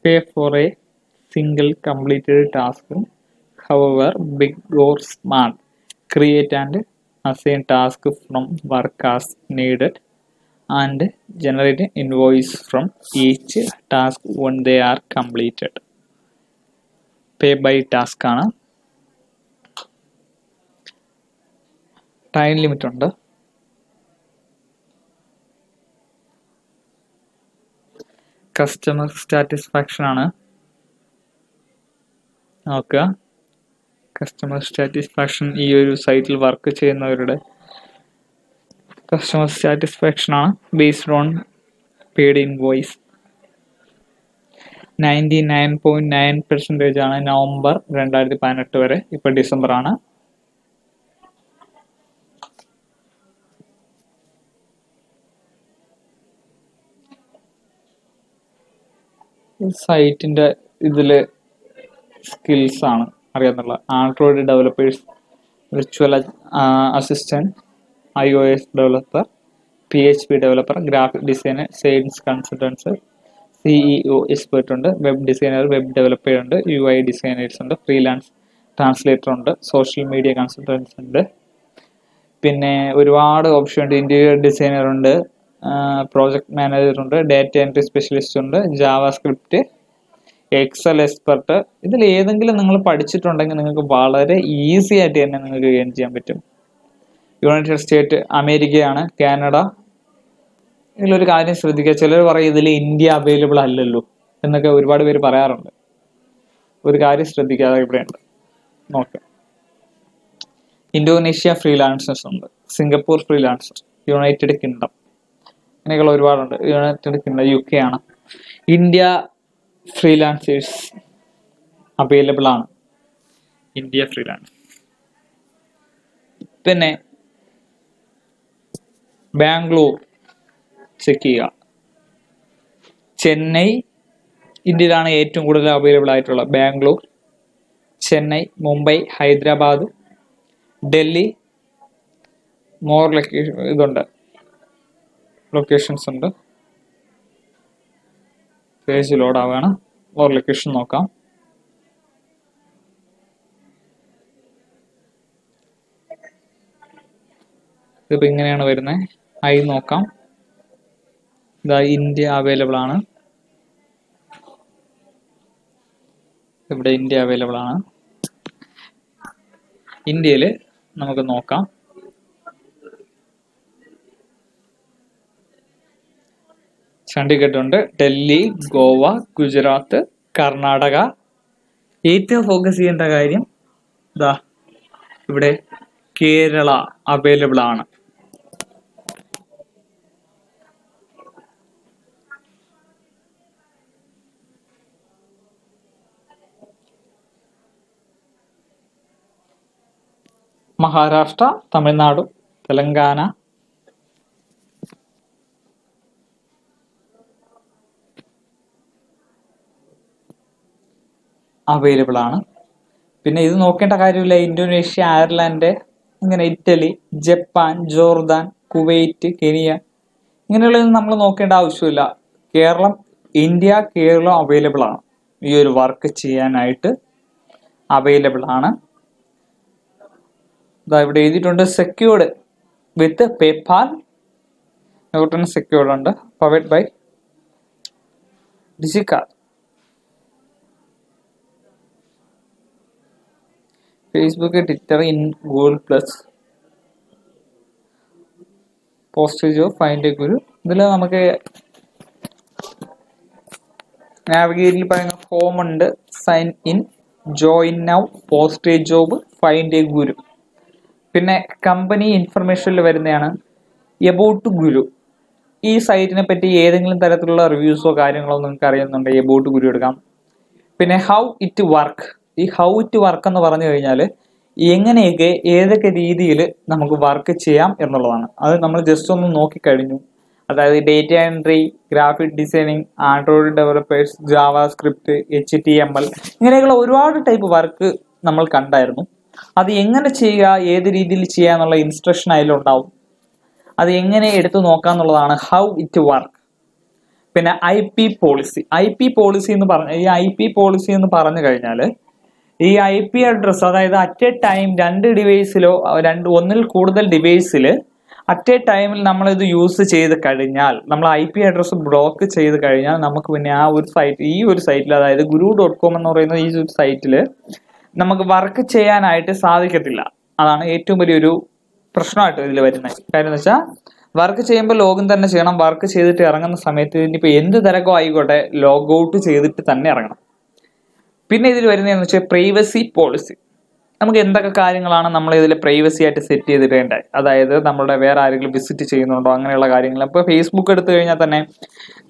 Pay for a single completed task, however big or small. Create and assign task from work as needed and generate invoice from each task when they are completed. Pay by task ആണ്. Time limit ഉണ്ട്. Customer satisfaction ആണ് നോക്കുക. Customer satisfaction ഈ ഒരു സൈറ്റിൽ work ചെയ്യുന്നവരുടെ customer satisfaction ആണ് based on paid invoice. 99.9% ആണ് നവംബർ 2018 വരെ. ഇപ്പൊ ഡിസംബർ ആണ്. സൈറ്റിന്റെ ഇതില് സ്കിൽസ് ആണ് അറിയാന്നുള്ള. Android developers, virtual assistant, iOS developer, PHP developer, graphic designer, sales consultants, CEO expert ഉണ്ട്, വെബ് ഡിസൈനർ, വെബ് ഡെവലപ്പർ ഉണ്ട്, UI ഡിസൈനേഴ്സ് ഉണ്ട്, ഫ്രീലാൻസ് ട്രാൻസ്ലേറ്റർ ഉണ്ട്, സോഷ്യൽ മീഡിയ കൺസൾട്ടൻസ് ഉണ്ട്, പിന്നെ ഒരുപാട് ഓപ്ഷൻ ഉണ്ട്. ഇന്റീരിയർ ഡിസൈനർ ഉണ്ട്, പ്രോജക്ട് മാനേജർ ഉണ്ട്, ഡാറ്റ എൻട്രി സ്പെഷ്യലിസ്റ്റ് ഉണ്ട്, ജാവ സ്ക്രിപ്റ്റ്, എക്സൽ എക്സ്പെർട്ട്. ഇതിൽ ഏതെങ്കിലും നിങ്ങൾ പഠിച്ചിട്ടുണ്ടെങ്കിൽ നിങ്ങൾക്ക് വളരെ ഈസി ആയിട്ട് തന്നെ നിങ്ങൾക്ക് ഗെയിൻ ചെയ്യാൻ പറ്റും. യുണൈറ്റഡ് സ്റ്റേറ്റ് അമേരിക്കയാണ്, കാനഡ. ഇതിലൊരു കാര്യം ശ്രദ്ധിക്കുക, ചിലർ പറയും ഇതിൽ ഇന്ത്യ അവൈലബിൾ അല്ലല്ലോ എന്നൊക്കെ ഒരുപാട് പേര് പറയാറുണ്ട്. ഒരു കാര്യം ശ്രദ്ധിക്കാതെ ഇവിടെയുണ്ട്, നോക്കാം. ഇന്തോനേഷ്യ ഫ്രീലാൻസേഴ്സ് ഉണ്ട്, സിംഗപ്പൂർ ഫ്രീലാൻസർ, യുണൈറ്റഡ് കിങ്ഡം, അങ്ങനെയൊക്കെയുള്ള ഒരുപാടുണ്ട്. യുണൈറ്റഡ് കിങ്ഡം UK ആണ്. ഇന്ത്യ ഫ്രീലാൻസേഴ്സ് അവൈലബിൾ ആണ്, ഇന്ത്യ ഫ്രീലാൻസ്. പിന്നെ ബാംഗ്ലൂർ ചെക്ക് ചെയ്യുക. ചെന്നൈ ഇന്ത്യയിലാണ് ഏറ്റവും കൂടുതൽ അവൈലബിൾ ആയിട്ടുള്ള. ബാംഗ്ലൂർ, ചെന്നൈ, മുംബൈ, ഹൈദരാബാദ്, ഡൽഹി, മോർ ഇതുണ്ട്, ലൊക്കേഷൻസ് ഉണ്ട്. പേജ് ലോഡ് ആവുകയാണ്, മോർ ലൊക്കേഷൻ നോക്കാം. ഇതിപ്പോൾ ഇങ്ങനെയാണ് വരുന്നത്. നോക്കാം. ഇതാ ഇന്ത്യ അവൈലബിൾ ആണ്, ഇവിടെ ഇന്ത്യ അവൈലബിൾ ആണ്. ഇന്ത്യയിൽ നമുക്ക് നോക്കാം. ചണ്ഡീഗഡ് ഉണ്ട്, ഡൽഹി, ഗോവ, ഗുജറാത്ത്, കർണാടക. ഏറ്റവും ഫോക്കസ് ചെയ്യേണ്ട കാര്യം ഇതാ ഇവിടെ കേരള അവൈലബിൾ ആണ്. മഹാരാഷ്ട്ര, തമിഴ്നാട്, തെലങ്കാന, അവൈലബിൾ ആണ്. പിന്നെ ഇത് നോക്കേണ്ട കാര്യമില്ല, ഇന്തോനേഷ്യ, അയർലാൻഡ്, ഇങ്ങനെ Italy, Japan, Jordan, Kuwait, Kenya, ഇങ്ങനെയുള്ളതൊന്നും നമ്മൾ നോക്കേണ്ട ആവശ്യമില്ല. കേരളം, കേരളം അവൈലബിൾ ആണ്, ഈ ഒരു വർക്ക് ചെയ്യാനായിട്ട് അവൈലബിൾ ആണ്. ഇവിടെ എഴുതിയിട്ടുണ്ട് സെക്യൂർഡ് വിത്ത് പേപാൽ, സെക്യൂർഡ് ഉണ്ട്, powered by DigiCert. Facebook, Twitter, Google plus, post a, find Guru. ഇതിൽ നമുക്ക് നാവിഗേറ്റിൽ പറയുന്ന ഹോം ഉണ്ട്, sign in, join now, post a job, find Guru. പിന്നെ കമ്പനി ഇൻഫർമേഷനിൽ വരുന്നതാണ് എബൌട്ട് ഗുരു. ഈ സൈറ്റിനെ പറ്റി ഏതെങ്കിലും തരത്തിലുള്ള റിവ്യൂസോ കാര്യങ്ങളോ നിങ്ങൾക്ക് അറിയുന്നുണ്ടെങ്കിൽ എബൌട്ട് ഗുരു എടുക്കാം. പിന്നെ ഹൗ ഇറ്റ് വർക്ക്. ഈ ഹൗ ഇറ്റ് വർക്ക് എന്ന് പറഞ്ഞു കഴിഞ്ഞാൽ എങ്ങനെയൊക്കെ ഏതൊക്കെ രീതിയിൽ നമുക്ക് വർക്ക് ചെയ്യാം എന്നുള്ളതാണ്. അത് നമ്മൾ ജസ്റ്റ് ഒന്ന് നോക്കിക്കഴിഞ്ഞു. അതായത് data entry, graphic designing, Android developers, Java script, HTML, ഇങ്ങനെയൊക്കെയുള്ള ഒരുപാട് ടൈപ്പ് വർക്ക് നമ്മൾ കണ്ടായിരുന്നു. അത് എങ്ങനെ ചെയ്യുക, ഏത് രീതിയിൽ ചെയ്യുക എന്നുള്ള ഇൻസ്ട്രക്ഷൻ അതിലുണ്ടാവും. അത് എങ്ങനെ എടുത്തു നോക്കാന്നുള്ളതാണ് ഹൗ ഇറ്റ് വർക്ക്. പിന്നെ IP പോളിസി. ഈ IP പോളിസി എന്ന് പറഞ്ഞു കഴിഞ്ഞാൽ ഈ IP അഡ്രസ്, അതായത് അറ്റ് എ ടൈം 2 ഡിവൈസിലോ ഒന്നിൽ കൂടുതൽ ഡിവൈസിൽ അറ്റ് എ ടൈമിൽ നമ്മൾ ഇത് യൂസ് ചെയ്ത് കഴിഞ്ഞാൽ, നമ്മൾ IP അഡ്രസ് ബ്ലോക്ക് ചെയ്ത് കഴിഞ്ഞാൽ നമുക്ക് പിന്നെ ഈ ഒരു സൈറ്റിൽ, അതായത് guru.com എന്ന് പറയുന്ന ഈ ഒരു സൈറ്റിൽ നമുക്ക് വർക്ക് ചെയ്യാനായിട്ട് സാധിക്കത്തില്ല. അതാണ് ഏറ്റവും വലിയൊരു പ്രശ്നമായിട്ട് ഇതിൽ വരുന്നത്. കാര്യം എന്ന് വെച്ചാൽ വർക്ക് ചെയ്യുമ്പോൾ ലോഗിൻ തന്നെ ചെയ്യണം. വർക്ക് ചെയ്തിട്ട് ഇറങ്ങുന്ന സമയത്ത് ഇനിയിപ്പോൾ എന്ത് തിരക്കോ ആയിക്കോട്ടെ, ലോഗ് ഔട്ട് ചെയ്തിട്ട് തന്നെ ഇറങ്ങണം. പിന്നെ ഇതിൽ വരുന്നതെന്ന് വെച്ചാൽ പ്രൈവസി പോളിസി. നമുക്ക് എന്തൊക്കെ കാര്യങ്ങളാണ് നമ്മൾ ഇതിൽ പ്രൈവസി ആയിട്ട് സെറ്റ് ചെയ്തിടേണ്ടത്, അതായത് നമ്മളുടെ വേറെ ആരെങ്കിലും വിസിറ്റ് ചെയ്യുന്നുണ്ടോ അങ്ങനെയുള്ള കാര്യങ്ങൾ. ഇപ്പോൾ ഫേസ്ബുക്ക് എടുത്തു കഴിഞ്ഞാൽ തന്നെ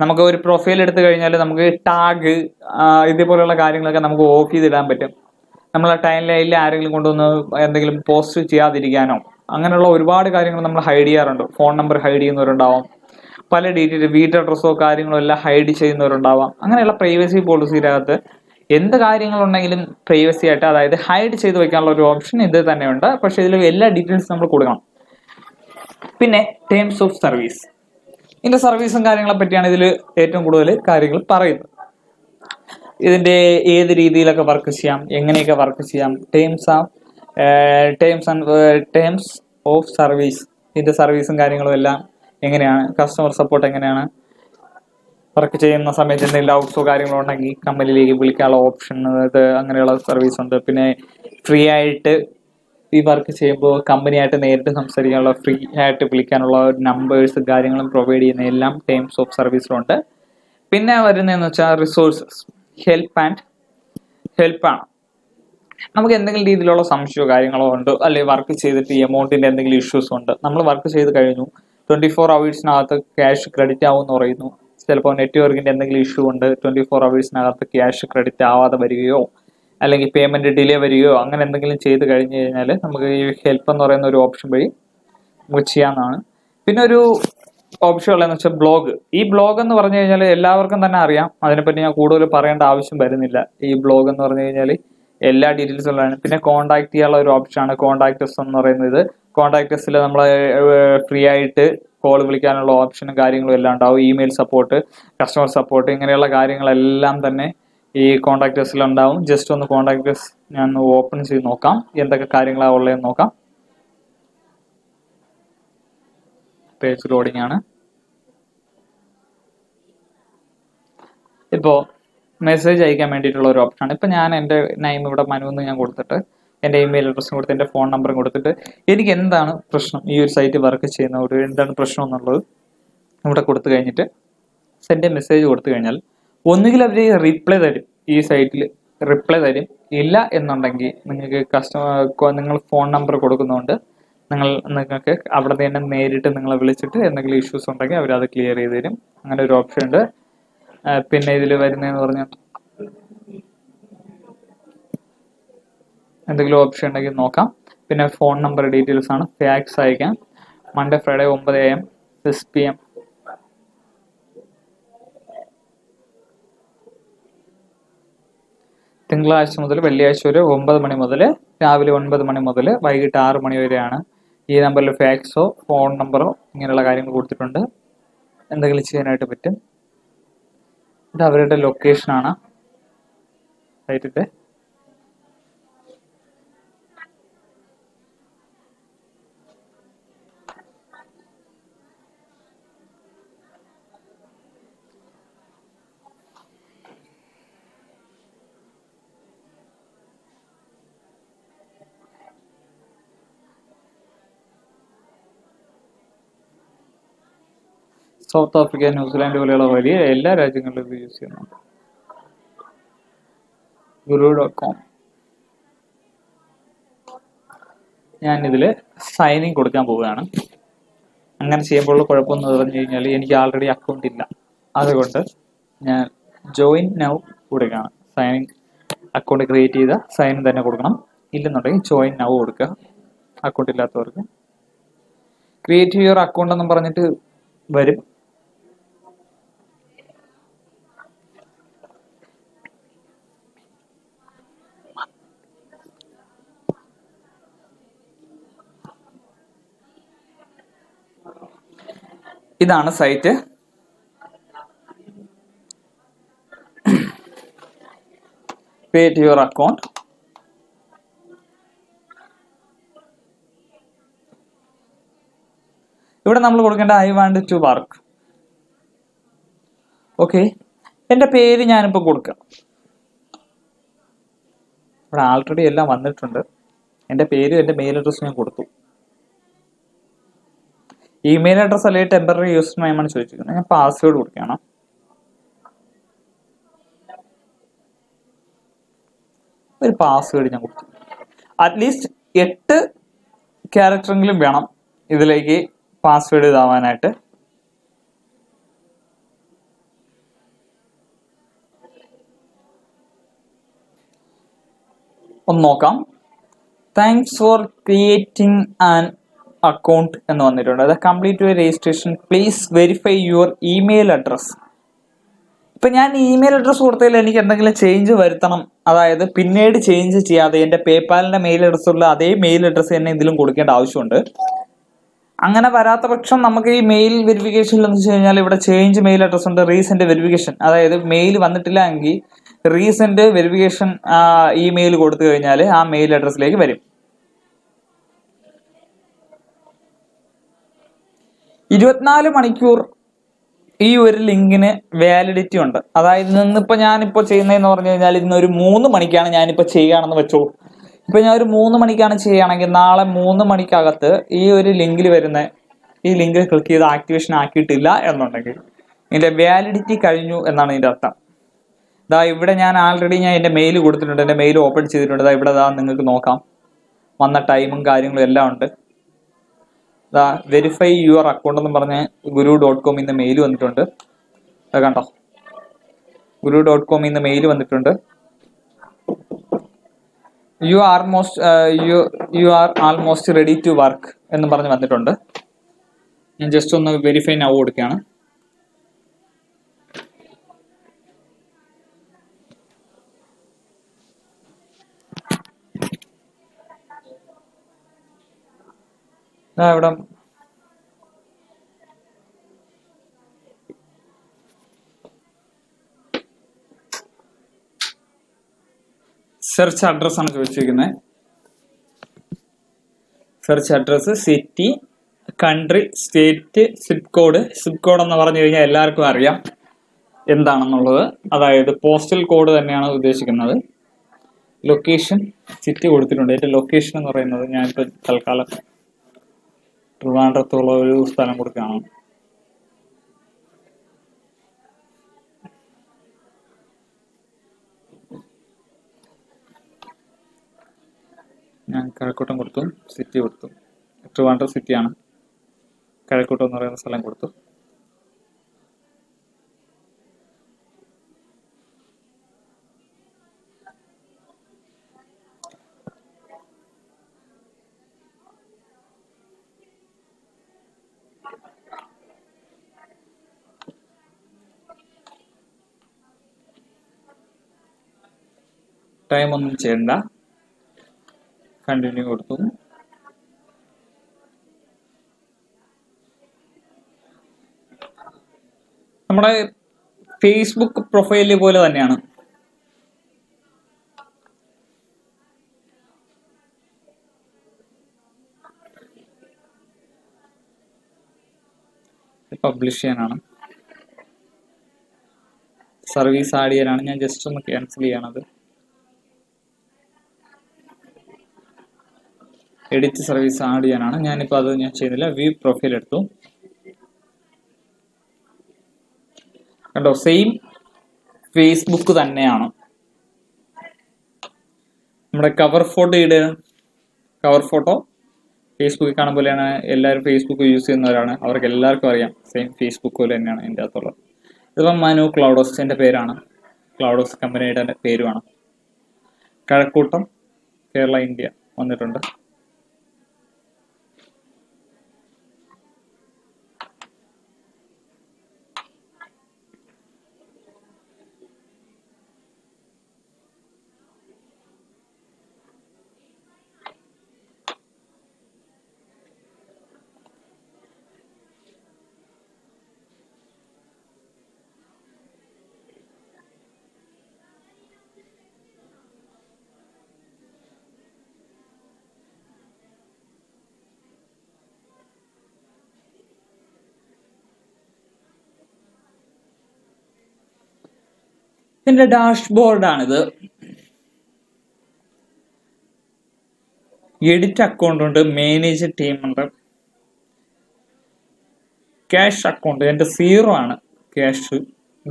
നമുക്ക് ഒരു പ്രൊഫൈൽ എടുത്തു കഴിഞ്ഞാൽ നമുക്ക് ടാഗ്, ഇതേപോലെയുള്ള കാര്യങ്ങളൊക്കെ നമുക്ക് ഓഫ് ചെയ്തിടാൻ പറ്റും. നമ്മളെ ടൈം ലൈനിൽ ആരെങ്കിലും കൊണ്ടുവന്ന് എന്തെങ്കിലും പോസ്റ്റ് ചെയ്യാതിരിക്കാനോ അങ്ങനെയുള്ള ഒരുപാട് കാര്യങ്ങൾ നമ്മൾ ഹൈഡ് ചെയ്യാറുണ്ട്. ഫോൺ നമ്പർ ഹൈഡ് ചെയ്യുന്നവരുണ്ടാവാം, പല ഡീറ്റെയിൽ, വീട്ട് അഡ്രസ്സോ കാര്യങ്ങളോ എല്ലാം ഹൈഡ് ചെയ്യുന്നവരുണ്ടാവാം. അങ്ങനെയുള്ള പ്രൈവസി പോളിസിയിനകത്ത് എന്ത് കാര്യങ്ങളുണ്ടെങ്കിലും പ്രൈവസി ആയിട്ട്, അതായത് ഹൈഡ് ചെയ്ത് വെക്കാനുള്ള ഒരു ഓപ്ഷൻ ഇത് തന്നെയുണ്ട്. പക്ഷെ ഇതിൽ എല്ലാ ഡീറ്റെയിൽസും നമ്മൾ കൊടുക്കണം. പിന്നെ ടേംസ് ഓഫ് സർവീസ്, ഇതിന്റെ സർവീസും കാര്യങ്ങളെ പറ്റിയാണ് ഇതിൽ ഏറ്റവും കൂടുതൽ കാര്യങ്ങൾ പറയുന്നത്. ഇതിന്റെ ഏത് രീതിയിലൊക്കെ വർക്ക് ചെയ്യാം, എങ്ങനെയൊക്കെ വർക്ക് ചെയ്യാം, ടേംസ് ഓഫ് സർവീസ്, ഇതിന്റെ സർവീസും കാര്യങ്ങളും എല്ലാം എങ്ങനെയാണ്, കസ്റ്റമർ സപ്പോർട്ട് എങ്ങനെയാണ്, വർക്ക് ചെയ്യുന്ന സമയത്ത് എന്തെങ്കിലും ഡൗട്ട്സോ കാര്യങ്ങളോ ഉണ്ടെങ്കിൽ കമ്പനിയിലേക്ക് വിളിക്കാനുള്ള ഓപ്ഷൻ, ഇത് അങ്ങനെയുള്ള സർവീസ് ഉണ്ട്. പിന്നെ ഫ്രീ ആയിട്ട് ഈ വർക്ക് ചെയ്യുമ്പോൾ കമ്പനിയായിട്ട് നേരിട്ട് സംസാരിക്കാനുള്ള, ഫ്രീ ആയിട്ട് വിളിക്കാനുള്ള നമ്പേഴ്സ് കാര്യങ്ങളും പ്രൊവൈഡ് ചെയ്യുന്ന എല്ലാം ടേംസ് ഓഫ് സർവീസിലുണ്ട്. പിന്നെ വരുന്നതെന്ന് വെച്ചാൽ റിസോഴ്സസ്, ഹെൽപ്പാണ്. നമുക്ക് എന്തെങ്കിലും രീതിയിലുള്ള സംശയമോ കാര്യങ്ങളോ ഉണ്ട്, അല്ലെങ്കിൽ വർക്ക് ചെയ്തിട്ട് ഈ എമൗണ്ടിന്റെ എന്തെങ്കിലും ഇഷ്യൂസ് ഉണ്ട്, നമ്മൾ വർക്ക് ചെയ്ത് കഴിഞ്ഞു 24 hours ക്യാഷ് ക്രെഡിറ്റ് ആവുമെന്ന് പറയുന്നു, ചിലപ്പോൾ നെറ്റ്വർക്കിന്റെ എന്തെങ്കിലും ഇഷ്യൂ ഉണ്ട്, 24 hours ക്യാഷ് ക്രെഡിറ്റ് ആവാതെ വരികയോ അല്ലെങ്കിൽ പേയ്മെന്റ് ഡിലേ വരികയോ അങ്ങനെ എന്തെങ്കിലും ചെയ്ത് കഴിഞ്ഞു കഴിഞ്ഞാൽ നമുക്ക് ഈ ഹെൽപ്പ് എന്ന് പറയുന്ന ഒരു ഓപ്ഷൻ വഴി നമുക്ക് ചെയ്യാവുന്നതാണ്. പിന്നെ ഒരു ഓപ്ഷൻ ഉള്ളതെന്ന് വെച്ചാൽ ബ്ലോഗ്. ഈ ബ്ലോഗ് എന്ന് പറഞ്ഞു കഴിഞ്ഞാൽ എല്ലാവർക്കും തന്നെ അറിയാം, അതിനെപ്പറ്റി ഞാൻ കൂടുതൽ പറയേണ്ട ആവശ്യം വരുന്നില്ല. ഈ ബ്ലോഗ് എന്ന് പറഞ്ഞു കഴിഞ്ഞാൽ എല്ലാ ഡീറ്റെയിൽസും ഉള്ളതാണ്. പിന്നെ കോൺടാക്ട് ചെയ്യാനുള്ള ഒരു ഓപ്ഷനാണ് കോൺടാക്ടസ് എന്ന് പറയുന്നത്. കോൺടാക്ടസിൽ നമ്മൾ ഫ്രീ ആയിട്ട് കോൾ വിളിക്കാനുള്ള ഓപ്ഷനും കാര്യങ്ങളും എല്ലാം ഉണ്ടാവും. ഇമെയിൽ സപ്പോർട്ട്, കസ്റ്റമർ സപ്പോർട്ട്, ഇങ്ങനെയുള്ള കാര്യങ്ങളെല്ലാം തന്നെ ഈ കോൺടാക്ടസിൽ ഉണ്ടാവും. ജസ്റ്റ് ഒന്ന് കോൺടാക്ടസ് ഞാൻ ഓപ്പൺ ചെയ്ത് നോക്കാം, എന്തൊക്കെ കാര്യങ്ങളാണ് ഉള്ളതെന്ന് നോക്കാം. പേജ് ലോഡിംഗ് ആണ്. ഇപ്പോൾ മെസ്സേജ് അയക്കാൻ വേണ്ടിയിട്ടുള്ള ഒരു ഓപ്ഷനാണ്. ഇപ്പം ഞാൻ എൻ്റെ നെയിം ഇവിടെ മനു എന്ന് ഞാൻ കൊടുത്തിട്ട് എൻ്റെ ഇമെയിൽ അഡ്രസ്സും കൊടുത്ത് എൻ്റെ ഫോൺ നമ്പറും കൊടുത്തിട്ട് എനിക്ക് എന്താണ് പ്രശ്നം, ഈ ഒരു സൈറ്റ് വർക്ക് ചെയ്യുന്നവർ എന്താണ് പ്രശ്നം എന്നുള്ളത് ഇവിടെ കൊടുത്തു കഴിഞ്ഞിട്ട് സെൻഡ് മെസ്സേജ് കൊടുത്തു കഴിഞ്ഞാൽ ഒന്നുകിൽ അവർ റിപ്ലൈ തരും, ഈ സൈറ്റിൽ റിപ്ലൈ തരും. ഇല്ല എന്നുണ്ടെങ്കിൽ നിങ്ങൾക്ക് നിങ്ങൾ ഫോൺ നമ്പർ കൊടുക്കുന്നതുകൊണ്ട് നിങ്ങൾക്ക് അവിടെ തന്നെ നേരിട്ട് നിങ്ങളെ വിളിച്ചിട്ട് എന്തെങ്കിലും ഇഷ്യൂസ് ഉണ്ടെങ്കിൽ അവരത് ക്ലിയർ ചെയ്ത് തരും. അങ്ങനെ ഒരു ഓപ്ഷൻ ഉണ്ട്. പിന്നെ ഇതിൽ വരുന്നതെന്ന് പറഞ്ഞാൽ എന്തെങ്കിലും ഓപ്ഷൻ ഉണ്ടെങ്കിൽ നോക്കാം. പിന്നെ ഫോൺ നമ്പർ ഡീറ്റെയിൽസ് ആണ്. ഫാക്സ് അയക്കാം. Monday Friday 9 AM 6 PM. തിങ്കളാഴ്ച മുതൽ വെള്ളിയാഴ്ച വരെ 9 മണി മുതൽ രാവിലെ 9 മണി മുതൽ വൈകിട്ട് 6 മണി വരെയാണ്. ഈ നമ്പറിൽ ഫാക്സോ ഫോൺ നമ്പറോ ഇങ്ങനെയുള്ള കാര്യങ്ങൾ കൊടുത്തിട്ടുണ്ട്. എന്തെങ്കിലും ചെയ്യാനായിട്ട് പറ്റും. ഇത് അവരുടെ ലൊക്കേഷനാണ് സൈറ്റിന്റെ. സൗത്ത് ആഫ്രിക്ക, ന്യൂസിലാൻഡ് പോലെയുള്ള വലിയ എല്ലാ രാജ്യങ്ങളിലും ഇത് യൂസ് ചെയ്യുന്നുണ്ട്. guru.com. ഞാൻ ഇതിൽ സൈനിങ് കൊടുക്കാൻ പോവുകയാണ്. അങ്ങനെ ചെയ്യുമ്പോഴുള്ള കുഴപ്പമെന്ന് പറഞ്ഞു കഴിഞ്ഞാൽ എനിക്ക് ആൾറെഡി അക്കൗണ്ട് ഇല്ല, അതുകൊണ്ട് ഞാൻ ജോയിൻ നൗ കൊടുക്കുകയാണ്. സൈനിങ് അക്കൗണ്ട് ക്രിയേറ്റ് ചെയ്ത സൈൻ തന്നെ കൊടുക്കണം. ഇല്ലെന്നുണ്ടെങ്കിൽ ജോയിൻ നൗ കൊടുക്കുക. അക്കൗണ്ട് ഇല്ലാത്തവർക്ക് ക്രിയേറ്റ് യുവർ അക്കൗണ്ട് എന്നും പറഞ്ഞിട്ട് വരും. ഇതാണ് സൈറ്റ്. Create your account. ഇവിടെ നമ്മൾ കൊടുക്കേണ്ട I want to work. Okay, എൻ്റെ പേര് ഞാനിപ്പോൾ കൊടുക്കാം. ഇവിടെ ആൾറെഡി എല്ലാം വന്നിട്ടുണ്ട്. എൻ്റെ പേരും എൻ്റെ മെയിൽ അഡ്രസ്സും ഞാൻ കൊടുത്തു. ഇമെയിൽ അഡ്രസ് അല്ലെങ്കിൽ ടെമ്പററി യൂസർ നെയിമാണ് ചോദിച്ചിരിക്കുന്നത്. ഞാൻ പാസ്വേഡ് കൊടുക്കുകയാണ്. ഒരു പാസ്വേഡ് ഞാൻ കൊടുത്തു. അറ്റ്ലീസ്റ്റ് 8 ക്യാരക്ടറെങ്കിലും വേണം ഇതിലേക്ക് പാസ്വേഡ് ഇതാവാനായിട്ട്. ഒന്ന് നോക്കാം. Thanks for creating an account എന്ന് വന്നിട്ടുണ്ട്. അത് complete your registration, please verify your email address. ഇപ്പൊ ഞാൻ ഇമെയിൽ അഡ്രസ് കൊടുത്തതിൽ എനിക്ക് എന്തെങ്കിലും ചേഞ്ച് വരുത്തണം, അതായത് പിന്നീട് ചേഞ്ച് ചെയ്യാതെ എൻ്റെ പേപ്പാലിന്റെ മെയിൽ അഡ്രസ് ഉള്ള അതേ മെയിൽ അഡ്രസ് തന്നെ ഇതിലും കൊടുക്കേണ്ട ആവശ്യമുണ്ട്. അങ്ങനെ വരാത്ത പക്ഷം നമുക്ക് ഈ മെയിൽ വെരിഫിക്കേഷനിൽ എന്ന് വെച്ച് കഴിഞ്ഞാൽ ഇവിടെ ചേഞ്ച് മെയിൽ അഡ്രസ് ഉണ്ട്, റീസെന്റ് വെരിഫിക്കേഷൻ, അതായത് മെയിൽ വന്നിട്ടില്ല എങ്കിൽ റീസെന്റ് വെരിഫിക്കേഷൻ ഇമെയിൽ കൊടുത്തു കഴിഞ്ഞാൽ ആ മെയിൽ അഡ്രസ്സിലേക്ക് വരും. 24 മണിക്കൂർ ഈ ഒരു ലിങ്കിന് വാലിഡിറ്റി ഉണ്ട്. അതായത് ഇന്നിപ്പോ ഞാനിപ്പോ ചെയ്യുന്നതെന്ന് പറഞ്ഞു കഴിഞ്ഞാൽ ഇന്ന് ഒരു 3 മണിക്കാണ് ഞാനിപ്പോ ചെയ്യുകയാണെന്ന് വെച്ചോ. ഇപ്പൊ ഞാൻ ഒരു 3 മണിക്കാണ് ചെയ്യുകയാണെങ്കിൽ നാളെ 3 മണിക്കകത്ത് ഈ ഒരു ലിങ്കിൽ വരുന്ന ഈ ലിങ്കിൽ ക്ലിക്ക് ചെയ്ത് ആക്ടിവേഷൻ ആക്കിയിട്ടില്ല എന്നുണ്ടെങ്കിൽ ഇതിന്റെ വാലിഡിറ്റി കഴിഞ്ഞു എന്നാണ് ഇതിന്റെ അർത്ഥം. ഇവിടെ ഞാൻ ആൾറെഡി എന്റെ മെയിൽ കൊടുത്തിട്ടുണ്ട്, എന്റെ മെയിൽ ഓപ്പൺ ചെയ്തിട്ടുണ്ട്. ഇവിടെ നിങ്ങൾക്ക് നോക്കാം, വന്ന ടൈമും കാര്യങ്ങളും എല്ലാം ഉണ്ട്. വെരിഫൈ യുവർ അക്കൗണ്ട് എന്ന് പറഞ്ഞ് guru.com ഇന്ന് മെയിൽ വന്നിട്ടുണ്ട്. കണ്ടോ, guru.com ഇന്ന് മെയിൽ വന്നിട്ടുണ്ട്. You are almost ready to work എന്ന് പറഞ്ഞ് വന്നിട്ടുണ്ട്. ഞാൻ ജസ്റ്റ് ഒന്ന് വെരിഫൈ നൗ കൊടുക്കുകയാണ്. ഇവിടെ സെർച്ച് അഡ്രസ് ആണ് ചോദിച്ചിരിക്കുന്നത്. Search address, city, country, state, zip code. Zip code എന്ന് പറഞ്ഞു കഴിഞ്ഞാൽ എല്ലാവർക്കും അറിയാം എന്താണെന്നുള്ളത്. അതായത് പോസ്റ്റൽ കോഡ് തന്നെയാണ് ഉദ്ദേശിക്കുന്നത്. ലൊക്കേഷൻ, സിറ്റി കൊടുത്തിട്ടുണ്ട്. അതിന്റെ ലൊക്കേഷൻ എന്ന് പറയുന്നത് ഞാനിപ്പോൾ തൽക്കാലം ട്രിവാൻഡ്രത്തുള്ള ഒരു സ്ഥലം കൊടുക്കുകയാണ്. ഞാൻ കഴക്കൂട്ടം കൊടുത്തു, സിറ്റി കൊടുത്തു. ട്രിവാൻഡ്രം സിറ്റിയാണ്, കഴക്കൂട്ടം എന്ന് പറയുന്ന സ്ഥലം കൊടുത്തു. ടൈം ഒന്നും ചെയ്യണ്ട, കണ്ടിന്യൂ കൊടുത്തു. നമ്മുടെ ഫേസ്ബുക്ക് പ്രൊഫൈല് പോലെ തന്നെയാണ്. പബ്ലിഷ് ചെയ്യാനാണ്, സർവീസ് ആഡ് ചെയ്യാനാണ്. ഞാൻ ജസ്റ്റ് ഒന്ന് ക്യാൻസൽ ചെയ്യാണത്. എഡിറ്റ് സർവീസ് ആഡ് ചെയ്യാനാണ്. ഞാനിപ്പോൾ അത് ഞാൻ ചെയ്യുന്നില്ല. വ്യൂ പ്രൊഫൈൽ എടുത്തു. കണ്ടോ, സെയിം ഫേസ്ബുക്ക് തന്നെയാണ്. നമ്മുടെ കവർ ഫോട്ടോ ഇടുക. കവർ ഫോട്ടോ ഫേസ്ബുക്കിൽ കാണുന്ന പോലെയാണ്. എല്ലാവരും ഫേസ്ബുക്ക് യൂസ് ചെയ്യുന്നവരാണ്, അവർക്ക് എല്ലാവർക്കും അറിയാം സെയിം ഫേസ്ബുക്ക് പോലെ തന്നെയാണ് ഇതിൻ്റെ അകത്തുള്ളത്. ഇതിപ്പം മനു ക്ലൗഡോസ് എൻ്റെ പേരാണ്, ക്ലൗഡോസ് കമ്പനിയുടെ പേരുമാണ്. കഴക്കൂട്ടം, കേരള, ഇന്ത്യ വന്നിട്ടുണ്ട്. ഇതിന്റെ ഡാഷ്ബോർഡാണിത്. എഡിറ്റ് അക്കൗണ്ട് ഉണ്ട്, മാനേജ് ടീം ഉണ്ട്, ക്യാഷ് അക്കൗണ്ട് എൻ്റെ 0 ആണ്. ക്യാഷ്,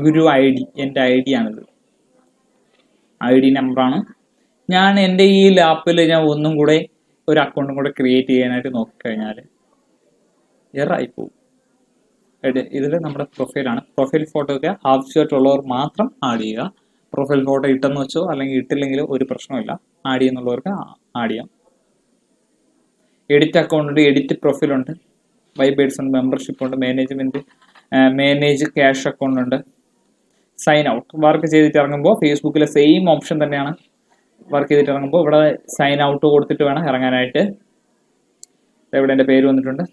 ഗുരു ID എൻ്റെ ID ആണിത്, ID നമ്പറാണ്. ഞാൻ എൻ്റെ ഈ ലാപ്പിൽ ഞാൻ ഒന്നും കൂടെ ഒരു അക്കൗണ്ടും കൂടെ ക്രിയേറ്റ് ചെയ്യാനായിട്ട് നോക്കിക്കഴിഞ്ഞാൽ എറായിപ്പോവും. ഇതിൽ നമ്മുടെ പ്രൊഫൈലാണ്. പ്രൊഫൈൽ ഫോട്ടോ ഒക്കെ ആവശ്യമായിട്ടുള്ളവർ മാത്രം ആഡ് ചെയ്യുക. പ്രൊഫൈൽ ഫോട്ടോ ഇട്ടെന്ന് വെച്ചോ അല്ലെങ്കിൽ ഇട്ടില്ലെങ്കിൽ ഒരു പ്രശ്നമില്ല, ആഡ് ചെയ്യുന്നുള്ളവർക്ക് ആഡ് ചെയ്യാം. എഡിറ്റ് അക്കൗണ്ട് ഉണ്ട്, എഡിറ്റ് പ്രൊഫൈൽ ഉണ്ട്, വൈബേഡ്സ് ഉണ്ട്, മെമ്പർഷിപ്പ് ഉണ്ട്, മാനേജ് ക്യാഷ് അക്കൗണ്ട് ഉണ്ട്, സൈൻ ഔട്ട്. വർക്ക് ചെയ്തിട്ട് ഇറങ്ങുമ്പോൾ ഫേസ്ബുക്കിലെ സെയിം ഓപ്ഷൻ തന്നെയാണ്. വർക്ക് ചെയ്തിട്ട് ഇറങ്ങുമ്പോൾ ഇവിടെ സൈൻ ഔട്ട് കൊടുത്തിട്ട് വേണം ഇറങ്ങാനായിട്ട്. ഇവിടെ എൻ്റെ പേര് വന്നിട്ടുണ്ട്.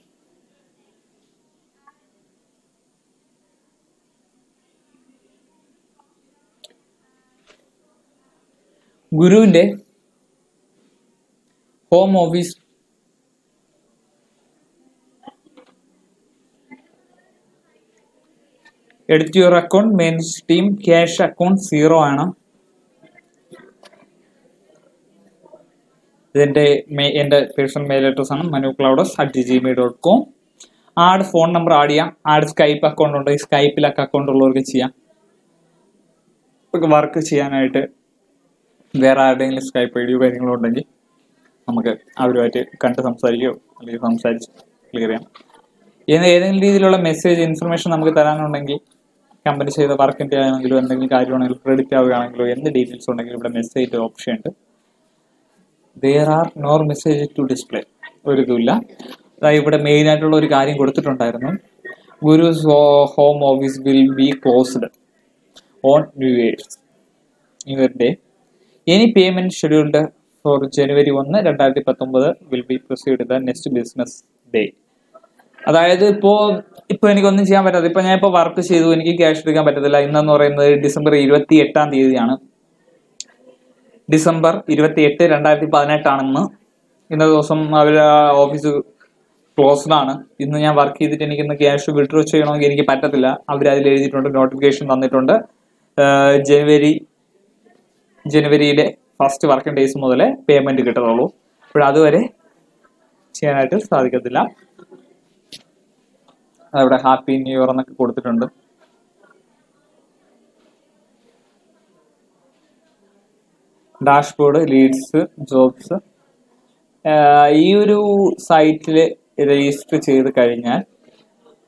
ഗുരുവിന്റെ home office edit your account main team cash account 0 ആണ്. എന്റെ പേഴ്സണൽ മെയിൽ അഡ്രസ് ആണ് manucloudos@gmail.com. Add phone number add ചെയ്യാം. ആഡ് സ്കൈപ്പ് അക്കൗണ്ട് ഉണ്ട്, സ്കൈപ്പിലൊക്കെ അക്കൗണ്ട് ഉള്ളവർക്ക് ചെയ്യാം. വർക്ക് ചെയ്യാനായിട്ട് വേറെ ആരുടെയെങ്കിലും സ്കൈപ്പ് ഐഡിയോ കാര്യങ്ങളോ ഉണ്ടെങ്കിൽ നമുക്ക് അവരുമായിട്ട് കണ്ട് സംസാരിക്കുകയോ അല്ലെങ്കിൽ സംസാരിച്ച് ക്ലിയർ ചെയ്യാം. ഏതെങ്കിലും രീതിയിലുള്ള മെസ്സേജ് ഇൻഫർമേഷൻ നമുക്ക് തരാനുണ്ടെങ്കിൽ കമ്പനി ചെയ്ത വർക്കിന്റെ ആണെങ്കിലും എന്തെങ്കിലും കാര്യമാണെങ്കിലും ക്രെഡിറ്റ് ആവുകയാണെങ്കിലോ എന്ത് ഡീറ്റെയിൽസ് ഉണ്ടെങ്കിലും ഇവിടെ മെസ്സേജ് ഓപ്ഷൻ ഉണ്ട്. there are no message to display. ഒരു ഇതുമില്ല. ഇവിടെ മെയിൻ ആയിട്ടുള്ള ഒരു കാര്യം കൊടുത്തിട്ടുണ്ടായിരുന്നു. Guru's home office will be closed on New Year Day. Any payment scheduled for January 1, 2019 will be proceed the next business day. അതായത് ഇപ്പൊ എനിക്കൊന്നും ചെയ്യാൻ പറ്റാതെ ഇപ്പൊ ഞാൻ ഇപ്പൊ വർക്ക് ചെയ്തു, എനിക്ക് ക്യാഷ് എടുക്കാൻ പറ്റത്തില്ല. ഇന്നെന്ന് പറയുന്നത് December 28 December 28, 2018 ആണെന്ന്. ഇന്നത്തെ ദിവസം അവര് ഓഫീസ് ക്ലോസ്ഡ് ആണ്. ഇന്ന് ഞാൻ വർക്ക് ചെയ്തിട്ട് എനിക്ക് ഇന്ന് ക്യാഷ് വിഡ്രോ ചെയ്യണമെങ്കിൽ എനിക്ക് പറ്റത്തില്ല. അവർ അതിൽ എഴുതിയിട്ടുണ്ട്, നോട്ടിഫിക്കേഷൻ തന്നിട്ടുണ്ട്. ജനുവരിയിലെ ഫസ്റ്റ് വർക്കിംഗ് ഡേയ്സ് മുതലേ പേയ്മെന്റ് കിട്ടത്തുള്ളൂ. അതുവരെ ചെയ്യാനായിട്ട് സാധിക്കത്തില്ല. അവിടെ ഹാപ്പി ന്യൂ ഇയർ എന്നൊക്കെ കൊടുത്തിട്ടുണ്ട്. Dashboard, leads, jobs. ഈ ഒരു സൈറ്റിൽ രജിസ്റ്റർ ചെയ്ത് കഴിഞ്ഞാൽ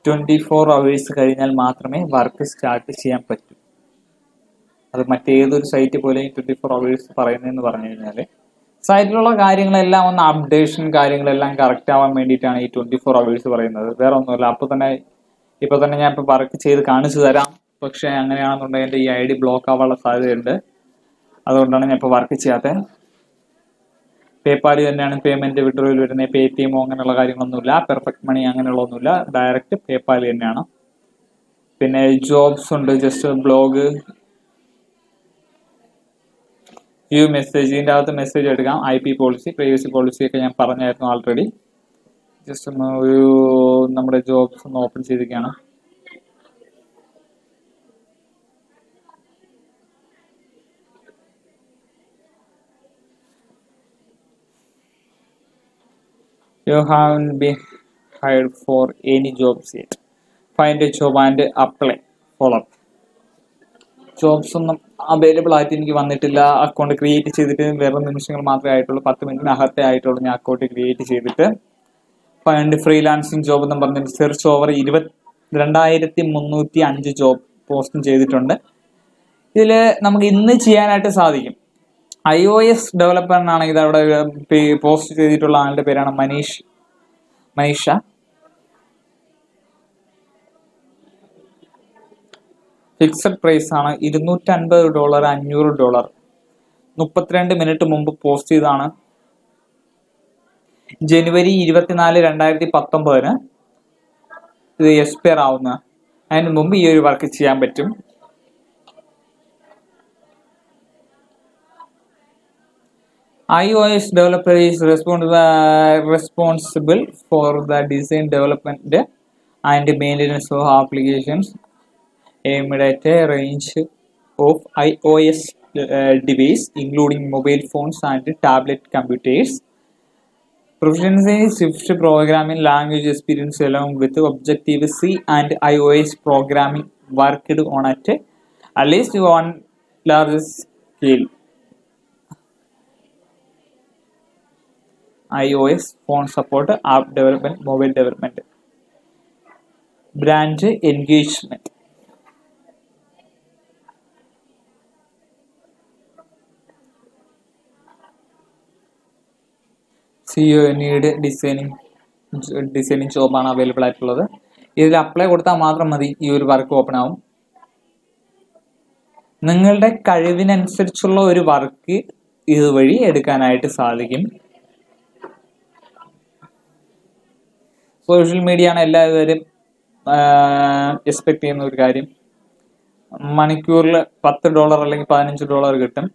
24 hours കഴിഞ്ഞാൽ മാത്രമേ വർക്ക് സ്റ്റാർട്ട് ചെയ്യാൻ പറ്റൂ. അത് മറ്റേതൊരു സൈറ്റ് പോലെയും 24 hours പറയുന്നതെന്ന് പറഞ്ഞു കഴിഞ്ഞാൽ സൈറ്റിലുള്ള കാര്യങ്ങളെല്ലാം ഒന്ന് അപ്ഡേഷൻ കാര്യങ്ങളെല്ലാം കറക്റ്റ് ആവാൻ വേണ്ടിയിട്ടാണ് ഈ 24 hours പറയുന്നത്. വേറെ ഒന്നുമില്ല. ഇപ്പൊ തന്നെ ഞാൻ ഇപ്പൊ വർക്ക് ചെയ്ത് കാണിച്ചു തരാം. പക്ഷെ അങ്ങനെയാണെന്നുണ്ടെങ്കിൽ എന്റെ ഈ ID ബ്ലോക്ക് ആവാനുള്ള സാധ്യതയുണ്ട്. അതുകൊണ്ടാണ് ഞാൻ ഇപ്പൊ വർക്ക് ചെയ്യാത്തത്. പേപ്പാൽ തന്നെയാണ് പേയ്മെന്റ് വിഡ്രോയിൽ വരുന്നത്. പേടിഎമ്മോ അങ്ങനെയുള്ള കാര്യങ്ങളൊന്നുമില്ല. പെർഫെക്റ്റ് മണി അങ്ങനെയുള്ളതൊന്നുമില്ല. ഡയറക്റ്റ് പേപ്പാൽ തന്നെയാണ്. പിന്നെ ജോബ്സ് ഉണ്ട്, ജസ്റ്റ് ബ്ലോഗ്, വ്യൂ മെസ്സേജ്. ഇതിൻ്റെ അകത്ത് മെസ്സേജ് എടുക്കാം. IP പോളിസി, പ്രൈവസി പോളിസി ഒക്കെ ഞാൻ പറഞ്ഞായിരുന്നു ആൾറെഡി. ജസ്റ്റ് ഒന്ന് നമ്മുടെ ജോബ്സ് ഒന്ന് ഓപ്പൺ ചെയ്തിരിക്കുകയാണ്. You haven't been hired for any jobs yet. Find a job and apply. Follow up. Jobs ഒന്നും അവൈലബിൾ ആയിട്ട് എനിക്ക് വന്നിട്ടില്ല. അക്കൗണ്ട് ക്രിയേറ്റ് ചെയ്തിട്ട് വേറെ നിമിഷങ്ങൾ മാത്രമേ ആയിട്ടുള്ളൂ. 10 മിനിറ്റിനകത്തേ ആയിട്ടുള്ളൂ ഞാൻ അക്കൗണ്ട് ക്രിയേറ്റ് ചെയ്തിട്ട്. ഫൈൻഡ് ഫ്രീലാൻസിങ് ജോബ് എന്ന് പറഞ്ഞിട്ട് സെർച്ച് ഓവർ 2305 ജോബ് പോസ്റ്റും ചെയ്തിട്ടുണ്ട്. ഇതിൽ നമുക്ക് ഇന്ന് ചെയ്യാനായിട്ട് സാധിക്കും. iOS ഡെവലപ്പറിനാണെങ്കിൽ അവിടെ പോസ്റ്റ് ചെയ്തിട്ടുള്ള ആളുടെ പേരാണ് മനീഷ. ഫിക്സഡ് പ്രൈസ് ആണ് $250, $500. 32 മിനിറ്റ് മുമ്പ് പോസ്റ്റ് ചെയ്താണ്. January 24, 2019 ഇത് എക്സ്പയർ ആവുന്ന. അതിന് മുമ്പ് ഈ ഒരു വർക്ക് ചെയ്യാൻ പറ്റും. iOS developer is responsible for the design, development and maintenance of applications aimed at a range of iOS devices including mobile phones and tablet computers. Proficiency in Swift programming language experience along with Objective-C and iOS programming worked on at least one large scale. iOS phone support, app development, mobile development. Brand engagement. CEO need designing ജോബാണ് available ആയിട്ടുള്ളത്. ഇതിൽ apply കൊടുത്താൽ മാത്രം മതി ഈ ഒരു work open ആവും. നിങ്ങളുടെ കഴിവിനനുസരിച്ചുള്ള ഒരു വർക്ക് ഇതുവഴി എടുക്കാനായിട്ട് സാധിക്കും. സോഷ്യൽ മീഡിയ ആണ് എല്ലാവരും എക്സ്പെക്ട് ചെയ്യുന്ന ഒരു കാര്യം. മണിക്കൂറിൽ $10 അല്ലെങ്കിൽ $15 കിട്ടും.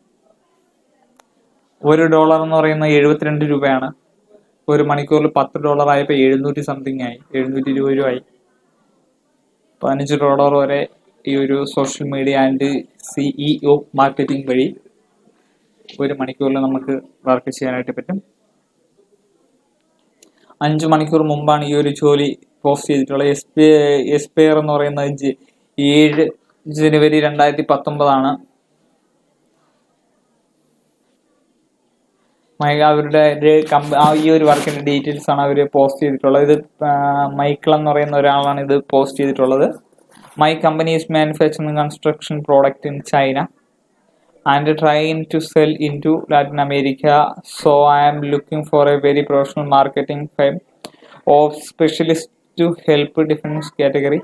$1 എന്ന് പറയുന്നത് 72 രൂപയാണ്. ഒരു മണിക്കൂറിൽ $10 ആയപ്പോൾ 700 സംതിങ് ആയി, 720 രൂപ ആയി. $15 വരെ ഈ ഒരു social media and CEO marketing വഴി 1 മണിക്കൂറിൽ നമുക്ക് വർക്ക് ചെയ്യാനായിട്ട് പറ്റും. 5 മണിക്കൂർ മുമ്പാണ് ഈ ഒരു ജോലി പോസ്റ്റ് ചെയ്തിട്ടുള്ളത്. എസ്പയർ എന്ന് പറയുന്നത് 7 ജനുവരി 2019 അവരുടെ ഈ ഒരു വർക്കിന്റെ ഡീറ്റെയിൽസ് ആണ് അവർ പോസ്റ്റ് ചെയ്തിട്ടുള്ളത്. ഇത് മൈക്കിൾ എന്ന് പറയുന്ന ഒരാളാണ് ഇത് പോസ്റ്റ് ചെയ്തിട്ടുള്ളത്. My company is manufacturing construction product in China and trying to sell into Latin America. So I am looking for a very professional marketing firm of specialists to help different strategy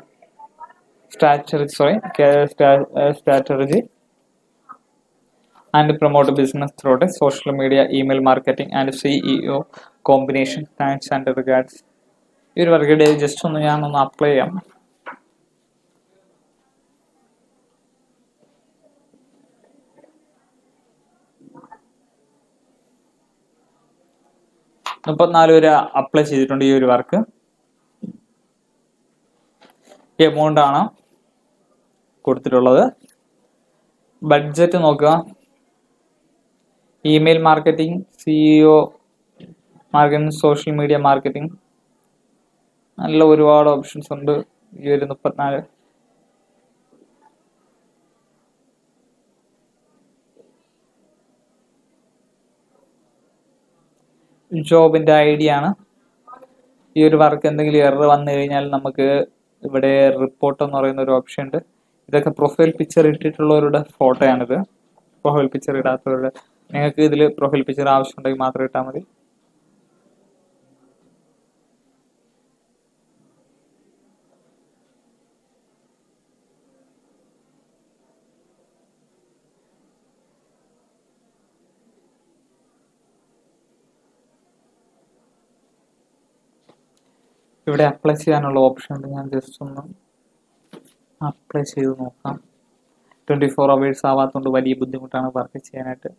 and promote business through the social media, email marketing and CEO combination. Thanks and regards. ഈ ഒരു വർക്കിടെ just ഞാനൊന്ന് apply ചെയ്യാം. മുപ്പത്തിനാല് പേര് apply ചെയ്തിട്ടുണ്ട് ഈ ഒരു work. Amount ആണ് കൊടുത്തിട്ടുള്ളത്. ബഡ്ജറ്റ് നോക്കുക. Email marketing, CEO marketing, social media marketing, നല്ല ഒരുപാട് ഓപ്ഷൻസ് ഉണ്ട് ഈ ഒരു 34. ജോബിന്റെ ID ആണ്. ഈ ഒരു വർക്ക് എന്തെങ്കിലും എറർ വന്നു കഴിഞ്ഞാൽ നമുക്ക് ഇവിടെ റിപ്പോർട്ട് എന്ന് പറയുന്ന ഒരു ഓപ്ഷൻ ഉണ്ട്. ഇതൊക്കെ പ്രൊഫൈൽ പിക്ചർ ഇട്ടിട്ടുള്ളവരുടെ ഫോട്ടോയാണിത്. പ്രൊഫൈൽ പിക്ചർ ഇടാത്തവരുടെ, നിങ്ങൾക്ക് ഇതിൽ പ്രൊഫൈൽ പിക്ചർ ആവശ്യമുണ്ടെങ്കിൽ മാത്രം ഇട്ടാൽ മതി. ഇവിടെ അപ്ലൈ ചെയ്യാനുള്ള ഓപ്ഷൻ ഉണ്ട്. ഞാൻ ജസ്റ്റ് ഒന്ന് അപ്ലൈ ചെയ്ത് നോക്കാം. 24 hours ആവാത്തതുകൊണ്ട് വലിയ ബുദ്ധിമുട്ടാണ് വർക്ക് ചെയ്യാനായിട്ട്.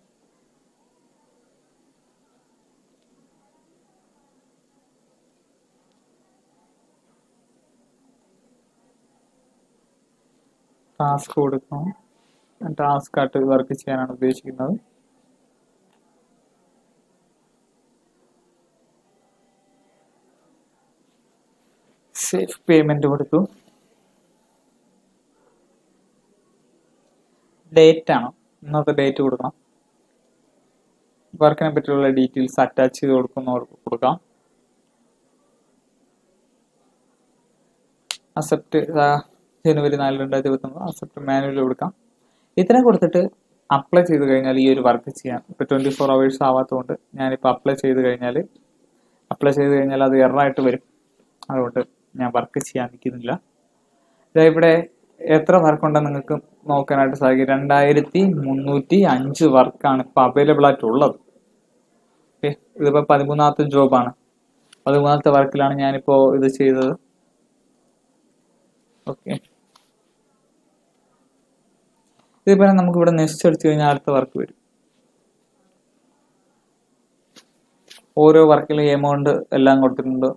ടാസ്ക് കൊടുക്കണം. ടാസ്ക് ആയിട്ട് വർക്ക് ചെയ്യാനാണ് ഉദ്ദേശിക്കുന്നത്. സേഫ് പേയ്മെന്റ് കൊടുത്തു. ഡേറ്റ് ആണ്, ഇന്നത്തെ ഡേറ്റ് കൊടുക്കണം. വർക്കിനെ പറ്റിയുള്ള ഡീറ്റെയിൽസ് അറ്റാച്ച് ചെയ്ത് കൊടുക്കുന്നവർക്ക് കൊടുക്കാം. അക്സെപ്റ്റ് ജനുവരി 4, 2019 അക്സെപ്റ്റ് മാനുവൽ കൊടുക്കാം. ഇത്രയും കൊടുത്തിട്ട് അപ്ലൈ ചെയ്ത് കഴിഞ്ഞാൽ ഈ ഒരു വർക്ക് ചെയ്യാം. ഇപ്പൊ 24 hours ആവാത്തതുകൊണ്ട് ഞാനിപ്പോൾ അപ്ലൈ ചെയ്ത് കഴിഞ്ഞാൽ അത് എററായിട്ട് വരും. അതുകൊണ്ട് ഞാൻ വർക്ക് ചെയ്യാൻ നിൽക്കുന്നില്ല. ഇവിടെ എത്ര വർക്ക് ഉണ്ടെന്ന് നിങ്ങൾക്ക് നോക്കാനായിട്ട് സാധിക്കും. 2305 വർക്കാണ് ഇപ്പൊ അവൈലബിൾ ആയിട്ടുള്ളത്. ഇതിപ്പോ 13ാമത്തെ ജോബാണ്. 13ാമത്തെ വർക്കിലാണ് ഞാനിപ്പോ ഇത് ചെയ്തത്. ഓക്കെ, ഇതുപോലെ നമുക്ക് ഇവിടെ നെക്സ്റ്റ് അടിച്ചു കഴിഞ്ഞാൽ അടുത്ത വർക്ക് വരും. ഓരോ വർക്കിലും എമൗണ്ട് എല്ലാം കൊടുത്തിട്ടുണ്ട്.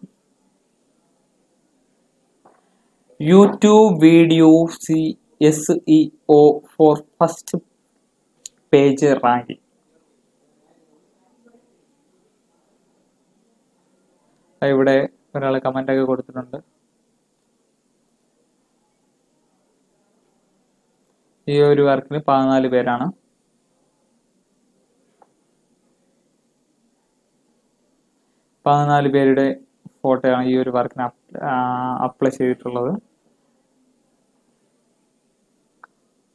YouTube video SEO for first page ranking. ഇവിടെ ഒരാൾ കമന്റ് ഒക്കെ കൊടുത്തിട്ടുണ്ട്. ഈ ഒരു വർക്കിന് 14 പേരാണ്. പേരുടെ ഫോട്ടോയാണ് ഈ ഒരു വർക്കിന് അപ്ലൈ ചെയ്തിട്ടുള്ളത്.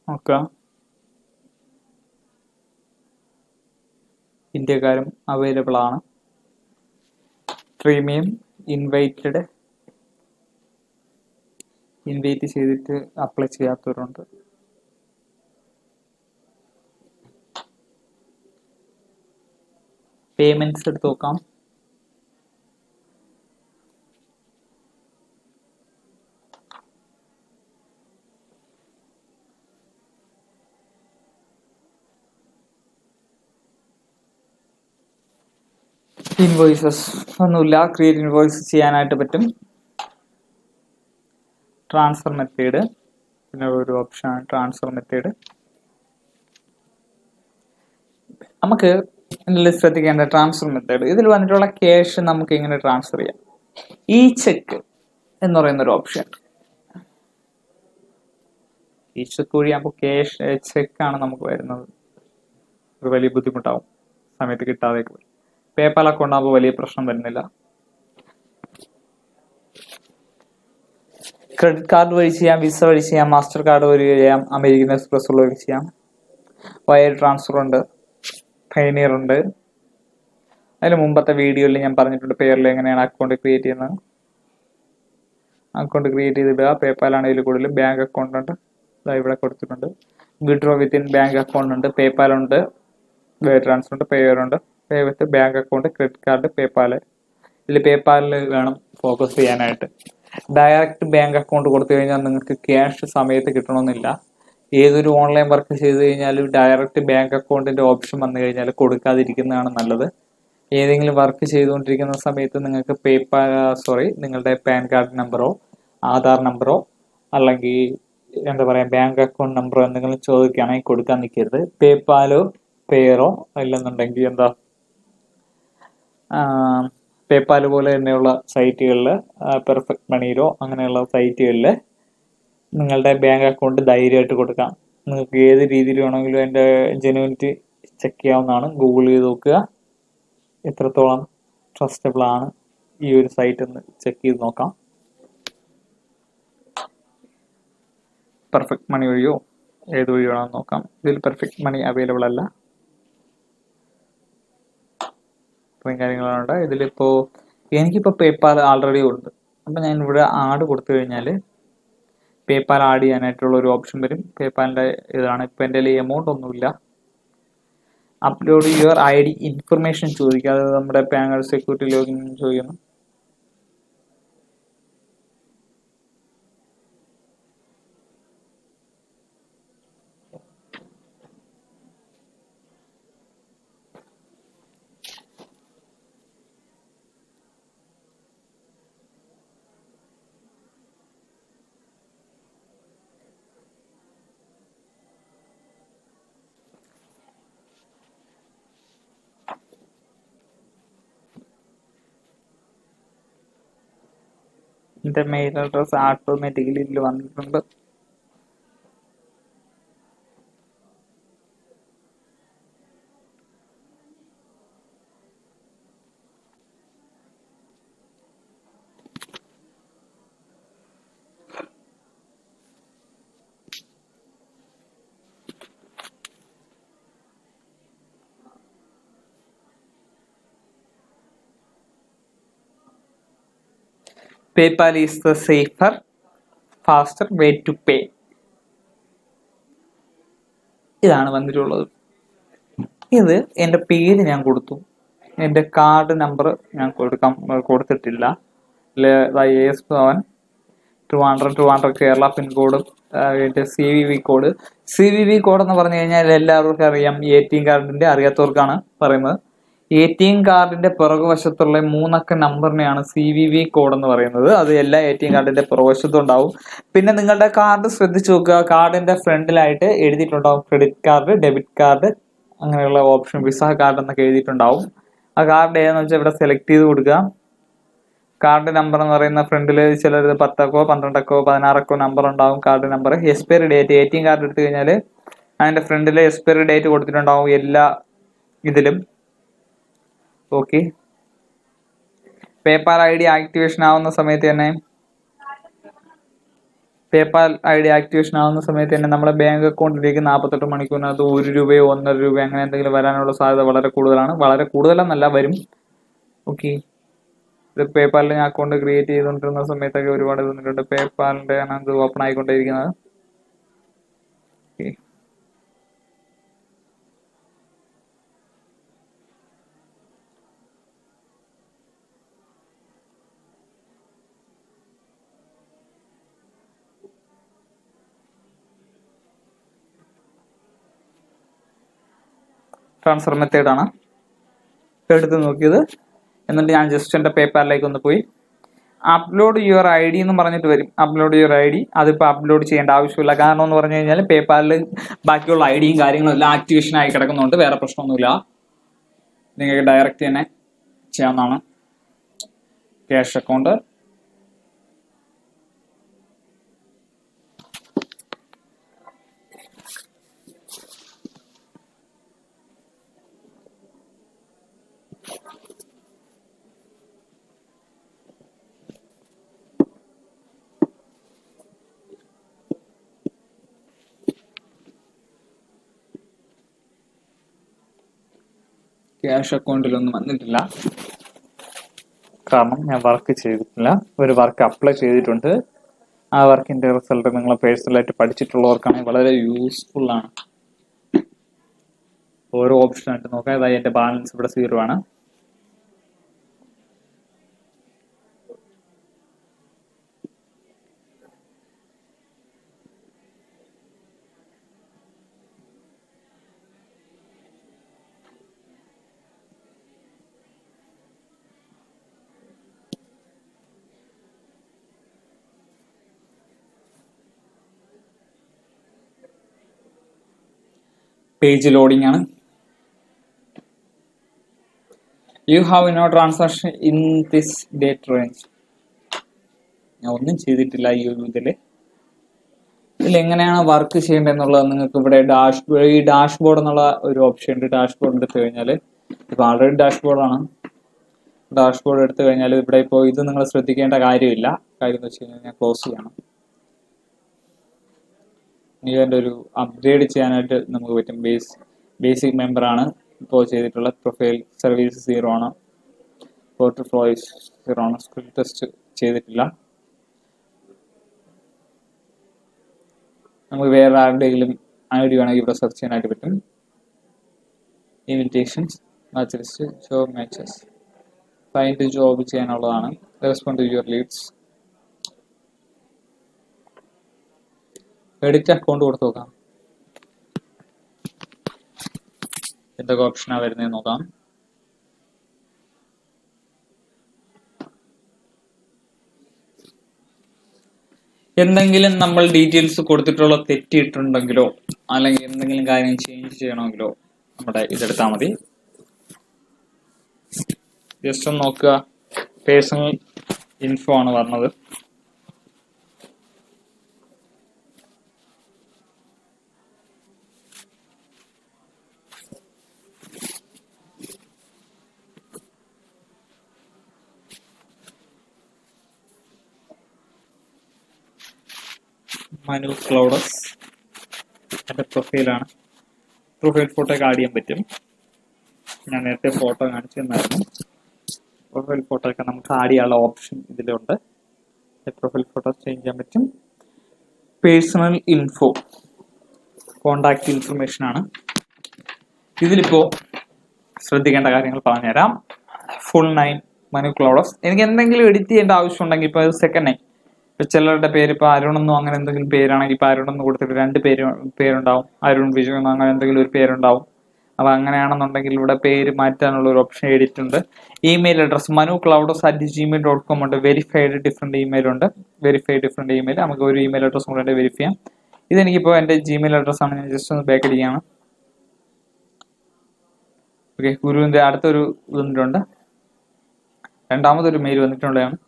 നോക്കാം, ഇന്ത്യക്കാരും അവൈലബിൾ ആണ്. പ്രീമിയം ഇൻവൈറ്റ് ചെയ്തിട്ട് അപ്ലൈ ചെയ്യാത്തവരുണ്ട്. പേയ്മെന്റ്സ് എടുത്ത് നോക്കാം. ഇൻവോയ്സസ് ഒന്നുമില്ല. ക്രിയേറ്റ് ഇൻവോയ്സ് ചെയ്യാനായിട്ട് പറ്റും. ട്രാൻസ്ഫർ മെത്തേഡ് പിന്നെ ഒരു ഓപ്ഷനാണ് ട്രാൻസ്ഫർ മെത്തേഡ്. നമുക്ക് ഇതിൽ ശ്രദ്ധിക്കേണ്ട ട്രാൻസ്ഫർ മെത്തേഡ്, ഇതിൽ വന്നിട്ടുള്ള ക്യാഷ് നമുക്ക് എങ്ങനെ ട്രാൻസ്ഫർ ചെയ്യാം. ഈ ചെക്ക് എന്ന് പറയുന്ന ഒരു ഓപ്ഷൻ, ഈ ചെക്ക് വഴിയാകുമ്പോൾ ക്യാഷ് ചെക്കാണ് നമുക്ക് വരുന്നത്, ഒരു വലിയ ബുദ്ധിമുട്ടാവും, സമയത്ത് കിട്ടാതെ. പേപ്പാൽ അക്കൗണ്ട് ആകുമ്പോൾ വലിയ പ്രശ്നം വരുന്നില്ല. ക്രെഡിറ്റ് കാർഡ് വഴി ചെയ്യാം, വിസ വഴി ചെയ്യാം, മാസ്റ്റർ കാർഡ് വഴി ചെയ്യാം, അമേരിക്കൻ എക്സ്പ്രസ് വഴി ചെയ്യാം, വയർ ട്രാൻസ്ഫർ ഉണ്ട്, പയനിയർ ഉണ്ട്. അതിന് മുമ്പത്തെ വീഡിയോയിൽ ഞാൻ പറഞ്ഞിട്ടുണ്ട് പേരിൽ എങ്ങനെയാണ് അക്കൗണ്ട് ക്രിയേറ്റ് ചെയ്യുന്നത്. അക്കൗണ്ട് ക്രിയേറ്റ് ചെയ്തിടുക. പേപ്പാൽ ആണെങ്കിൽ കൂടുതൽ ബാങ്ക് അക്കൗണ്ട് ഉണ്ട്, ഇവിടെ കൊടുത്തിട്ടുണ്ട്. വിഡ്രോ വിത്തിൻ ബാങ്ക് അക്കൗണ്ട് ഉണ്ട്, പേപ്പാൽ ഉണ്ട്, വയർ ട്രാൻസ്ഫർ ഉണ്ട്, പേയർ ഉണ്ട്, pay with bank account, credit card, PayPal. ഇതിൽ പേപ്പാലിൽ വേണം ഫോക്കസ് ചെയ്യാനായിട്ട്. ഡയറക്റ്റ് ബാങ്ക് അക്കൗണ്ട് കൊടുത്തു കഴിഞ്ഞാൽ നിങ്ങൾക്ക് ക്യാഷ് സമയത്ത് കിട്ടണമെന്നില്ല. ഏതൊരു ഓൺലൈൻ വർക്ക് ചെയ്ത് കഴിഞ്ഞാലും ഡയറക്റ്റ് ബാങ്ക് അക്കൗണ്ടിന്റെ ഓപ്ഷൻ വന്നു കഴിഞ്ഞാൽ കൊടുക്കാതിരിക്കുന്നതാണ് നല്ലത്. ഏതെങ്കിലും വർക്ക് ചെയ്തുകൊണ്ടിരിക്കുന്ന സമയത്ത് നിങ്ങൾക്ക് നിങ്ങളുടെ പാൻ കാർഡ് നമ്പറോ ആധാർ നമ്പറോ അല്ലെങ്കിൽ എന്താ പറയാ ബാങ്ക് അക്കൗണ്ട് നമ്പറോ എന്തെങ്കിലും ചോദിക്കുകയാണെങ്കിൽ കൊടുക്കാൻ നിൽക്കരുത്. പേപ്പാലോ പേയറോ അല്ലെന്നുണ്ടെങ്കിൽ പേപ്പാൽ പോലെ തന്നെയുള്ള സൈറ്റുകളിൽ, പെർഫെക്റ്റ് മണിയിലോ അങ്ങനെയുള്ള സൈറ്റുകളിൽ നിങ്ങളുടെ ബാങ്ക് അക്കൗണ്ട് ധൈര്യമായിട്ട് കൊടുക്കാം. നിങ്ങൾക്ക് ഏത് രീതിയിൽ വേണമെങ്കിലും അതിൻ്റെ ജെനുവിനിറ്റി ചെക്ക് ചെയ്യാവുന്നതാണ്. ഗൂഗിൾ ചെയ്ത് നോക്കുക എത്രത്തോളം ട്രസ്റ്റബിൾ ആണ് ഈ ഒരു സൈറ്റ് എന്ന് ചെക്ക് ചെയ്ത് നോക്കാം. പെർഫെക്റ്റ് മണി വഴിയോ ഏത് വഴി വേണമെന്ന് നോക്കാം. ഇതിൽ പെർഫെക്റ്റ് മണി അവൈലബിൾ അല്ല. ഇത്രയും കാര്യങ്ങളുണ്ട്. ഇതിലിപ്പോൾ എനിക്കിപ്പോൾ പേപ്പാൽ ആൾറെഡി ഉണ്ട്. അപ്പം ഞാൻ ഇവിടെ ആഡ് കൊടുത്തു കഴിഞ്ഞാൽ പേപ്പാൽ ആഡ് ചെയ്യാനായിട്ടുള്ള ഒരു ഓപ്ഷൻ വരും. പേപ്പാലിൻ്റെ ഇതാണ്. ഇപ്പം എൻ്റെ കയ്യിൽ എമൗണ്ട് ഒന്നുമില്ല. അപ്ലോഡ് യുവർ ID ഇൻഫർമേഷൻ ചോദിക്കുക. അത് നമ്മുടെ പാൻ കാർഡ് സെക്യൂരിറ്റി ലോഗിൻ ചോദിക്കുന്നു. എൻ്റെ മെയിൽ അഡ്രസ് ഓട്ടോമാറ്റിക്കലി ഇതിൽ വന്നിട്ടുണ്ട്. PayPal is the safer, faster way to pay. ഇതാണ് വന്നിട്ടുള്ളത്. ഇത് എൻ്റെ പേര് ഞാൻ കൊടുത്തു, എൻ്റെ കാർഡ് നമ്പർ ഞാൻ കൊടുത്തിട്ടില്ല. AS7 ട്രിവാൻഡ്രം കേരള പിൻകോഡും എൻ്റെ CVV കോഡ്. CVV കോഡ് എന്ന് പറഞ്ഞു കഴിഞ്ഞാൽ എല്ലാവർക്കും അറിയാം. ATM കാർഡിന്റെ അറിയാത്തവർക്കാണ് പറയുന്നത്. ATM കാർഡിന്റെ പുറകുവശത്തുള്ള 3 അക്ക നമ്പറിനെയാണ് CVV കോഡ് എന്ന് പറയുന്നത്. അത് എല്ലാ ATM കാർഡിന്റെ പുറകുവശത്തും ഉണ്ടാവും. പിന്നെ നിങ്ങളുടെ കാർഡ് ശ്രദ്ധിച്ചു നോക്കുക, കാർഡിന്റെ ഫ്രണ്ടിലായിട്ട് എഴുതിയിട്ടുണ്ടാവും ക്രെഡിറ്റ് കാർഡ്, ഡെബിറ്റ് കാർഡ്, അങ്ങനെയുള്ള ഓപ്ഷൻ, വിസ കാർഡ് എന്നൊക്കെ എഴുതിയിട്ടുണ്ടാവും. ആ കാർഡ് ഏതാണെന്ന് വെച്ചാൽ ഇവിടെ സെലക്ട് ചെയ്ത് കൊടുക്കുക. കാർഡ് നമ്പർ എന്ന് പറയുന്ന ഫ്രണ്ടിൽ ചിലർ 10 അക്കോ 12 അക്കോ 16 അക്കോ നമ്പർ ഉണ്ടാവും. Card number, expiry date, ATM card എടുത്തു കഴിഞ്ഞാൽ അതിന്റെ ഫ്രണ്ടിൽ എക്സ്പയറി ഡേറ്റ് കൊടുത്തിട്ടുണ്ടാവും എല്ലാ ഇതിലും. ഓക്കെ, പേപ്പാൽ ID ആക്ടിവേഷൻ ആവുന്ന സമയത്ത് തന്നെ നമ്മുടെ ബാങ്ക് അക്കൗണ്ടിലേക്ക് 48 മണിക്കൂറിനകത്ത് 1 രൂപയോ 1.5 രൂപ അങ്ങനെ എന്തെങ്കിലും വരാനുള്ള സാധ്യത വളരെ കൂടുതലാണ്. വളരെ കൂടുതലെന്നല്ല, വരും. ഓക്കെ, ഇത് പേപ്പാലിൽ ഞാൻ അക്കൗണ്ട് ക്രിയേറ്റ് ചെയ്തുകൊണ്ടിരുന്ന സമയത്തൊക്കെ ഒരുപാട് വന്നിട്ടുണ്ട്. പേപ്പാലിന്റെ ആണ് ഇത് ഓപ്പൺ ആയിക്കൊണ്ടിരിക്കുന്നത്. ട്രാൻസ്ഫർ മെത്തേഡാണ് എടുത്ത് നോക്കിയത്. എന്നിട്ട് ഞാൻ ജസ്റ്റ് എൻ്റെ പേപ്പാലിലേക്ക് ഒന്ന് പോയി അപ്ലോഡ് യുവർ ഐ ഡി എന്ന് പറഞ്ഞിട്ട് വരും. Upload your I D. അതിപ്പോൾ അപ്ലോഡ് ചെയ്യേണ്ട ആവശ്യമില്ല. കാരണം എന്ന് പറഞ്ഞു കഴിഞ്ഞാൽ പേപ്പാലിൽ ബാക്കിയുള്ള ഐ ഡിയും കാര്യങ്ങളും എല്ലാം ആക്ടിവേഷൻ ആയി കിടക്കുന്നുണ്ട്. വേറെ പ്രശ്നമൊന്നുമില്ല. നിങ്ങൾക്ക് ഡയറക്റ്റ് തന്നെ ചെയ്യാവുന്നതാണ്. ക്യാഷ് അക്കൗണ്ട്, ക്യാഷ് അക്കൗണ്ടിലൊന്നും വന്നിട്ടില്ല. കാരണം ഞാൻ വർക്ക് ചെയ്തിട്ടില്ല. ഒരു വർക്ക് അപ്ലൈ ചെയ്തിട്ടുണ്ട്. ആ വർക്കിന്റെ റിസൾട്ട് നിങ്ങൾ പേഴ്സണലായിട്ട് പഠിച്ചിട്ടുള്ളവർക്കാണെങ്കിൽ വളരെ യൂസ്ഫുൾ ആണ്. ഓരോ ഓപ്ഷൻ ആയിട്ട് നോക്കാം. അതായത് എന്റെ ബാലൻസ് ഇവിടെ 0 ആണ്. പേജ് ലോഡിംഗ് ആണ്. You have no transaction in this date range. ഞാൻ ഒന്നും ചെയ്തിട്ടില്ല ഈ ഒരു ഇതിൽ എങ്ങനെയാണ് വർക്ക് ചെയ്യേണ്ടതെന്നുള്ളത് നിങ്ങൾക്ക് ഇവിടെ ഈ ഡാഷ്ബോർഡ് എന്നുള്ള ഒരു ഓപ്ഷൻ ഉണ്ട്. ഡാഷ്ബോർഡ് എടുത്തു കഴിഞ്ഞാൽ ഇപ്പൊ ആൾറെഡി ഡാഷ്ബോർഡാണ്. ഡാഷ്ബോർഡ് എടുത്തു കഴിഞ്ഞാൽ ഇവിടെ ഇപ്പോൾ ഇത് നിങ്ങൾ ശ്രദ്ധിക്കേണ്ട കാര്യമില്ല. കാര്യം എന്ന് വെച്ച് കഴിഞ്ഞാൽ ഞാൻ ക്ലോസ് ചെയ്യണം. ഇതിൻ്റെ ഒരു അപ്ഗ്രേഡ് ചെയ്യാനായിട്ട് നമുക്ക് പറ്റും. ബേസിക് മെമ്പർ ആണ് ഇപ്പോൾ ചെയ്തിട്ടുള്ള. പ്രൊഫൈൽ സർവീസ് 0 ആണ്. പോർട്ട്ഫ്ലോ 0 ആണ്. സ്കിൽ ടെസ്റ്റ് ചെയ്തിട്ടില്ല. നമുക്ക് വേറെ ആരുടെയെങ്കിലും ഐഡി വേണമെങ്കിൽ ഇവിടെ സെർച്ച് ചെയ്യാനായിട്ട് പറ്റും. Invitations, match list, job matches, find job ചെയ്യാനുള്ളതാണ്. Respond to your leads, edit account കൊടുത്ത് നോക്കാം. എന്തൊക്കെ ഓപ്ഷനാണ് വരുന്നത് നോക്കാം. എന്തെങ്കിലും നമ്മൾ ഡീറ്റെയിൽസ് കൊടുത്തിട്ടുള്ള തെറ്റിയിട്ടുണ്ടെങ്കിലോ അല്ലെങ്കിൽ എന്തെങ്കിലും കാര്യം ചേഞ്ച് ചെയ്യണമെങ്കിലോ നമ്മുടെ ഇതെടുത്താൽ മതി. ജസ്റ്റ് ഒന്ന് നോക്കുക. പേഴ്സണൽ ഇൻഫോ ആണ് പറഞ്ഞത്. മനു ക്ലൗഡസ് എൻ്റെ പ്രൊഫൈലാണ്. പ്രൊഫൈൽ ഫോട്ടോ ഒക്കെ ആഡ് ചെയ്യാൻ പറ്റും. ഞാൻ നേരത്തെ ഫോട്ടോ കാണിച്ചു തന്നായിരുന്നു. പ്രൊഫൈൽ ഫോട്ടോ ഒക്കെ നമുക്ക് ആഡ് ചെയ്യാനുള്ള ഓപ്ഷൻ ഇതിലുണ്ട്. പ്രൊഫൈൽ ഫോട്ടോ ചേഞ്ച് ചെയ്യാൻ പറ്റും. പേഴ്സണൽ ഇൻഫോ കോണ്ടാക്ട് ഇൻഫർമേഷൻ ആണ്. ഇതിലിപ്പോ ശ്രദ്ധിക്കേണ്ട കാര്യങ്ങൾ പറഞ്ഞുതരാം. Full name Manu Clouds. എനിക്ക് എന്തെങ്കിലും എഡിറ്റ് ചെയ്യേണ്ട ആവശ്യം ഉണ്ടെങ്കിൽ ഇപ്പൊ സെക്കൻഡ് നെയിം, ഇപ്പൊ ചിലരുടെ പേര് ഇപ്പൊ അരുണെന്നോ അങ്ങനെ എന്തെങ്കിലും പേരാണെങ്കിൽ ഇപ്പൊ അരുണെന്ന് കൊടുത്തിട്ട് 2 പേരുണ്ടാവും. അരുൺ വിജു എന്നോ അങ്ങനെ എന്തെങ്കിലും ഒരു പേരുണ്ടാവും. അപ്പൊ അങ്ങനെയാണെന്നുണ്ടെങ്കിൽ ഇവിടെ പേര് മാറ്റാനുള്ള ഒരു ഓപ്ഷൻ എഡിറ്റ് ഉണ്ട്. ഇമെയിൽ അഡ്രസ് manucloudos@gmail.com ഉണ്ട്. വെരിഫൈഡ് ഡിഫറെന്റ് ഇമെയിൽ ഉണ്ട്. Verified different email. നമുക്ക് ഒരു ഇമെയിൽ അഡ്രസ് കൂടെ വെരിഫൈ ചെയ്യാം. ഇതെനിക്കിപ്പോ എന്റെ ജിമെയിൽ അഡ്രസ് ആണ്. ഞാൻ ജസ്റ്റ് ഒന്ന് ബാക്ക് അടിക്കുകയാണ്. ഓക്കെ, ഗുരുവിന്റെ അടുത്തൊരു വന്നിട്ടുണ്ട്. രണ്ടാമതൊരു മെയിൽ വന്നിട്ടുള്ളതാണ്.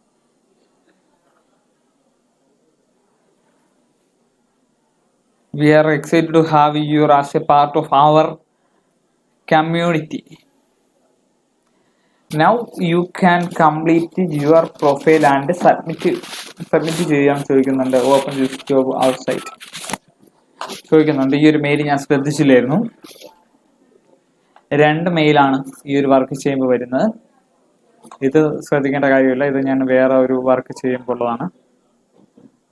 We are excited to have you as a part of our community. Now you can complete your profile and submit ചെയ്യാൻ ചോദിക്കുന്നുണ്ട്. ഓപ്പൺ ദിസ് ജോബ് ഔട്ട്സൈഡ് ചോദിക്കുന്നുണ്ട്. ഈ ഒരു മെയിൽ ഞാൻ ശ്രദ്ധിച്ചില്ലായിരുന്നു. 2 മെയിലാണ് ഈ ഒരു വർക്ക് ചെയ്യുമ്പോൾ വരുന്നത്. ഇത് ശ്രദ്ധിക്കേണ്ട കാര്യമില്ല. ഇത് ഞാൻ വേറെ ഒരു വർക്ക് ചെയ്യുമ്പോൾ ഉള്ളതാണ്.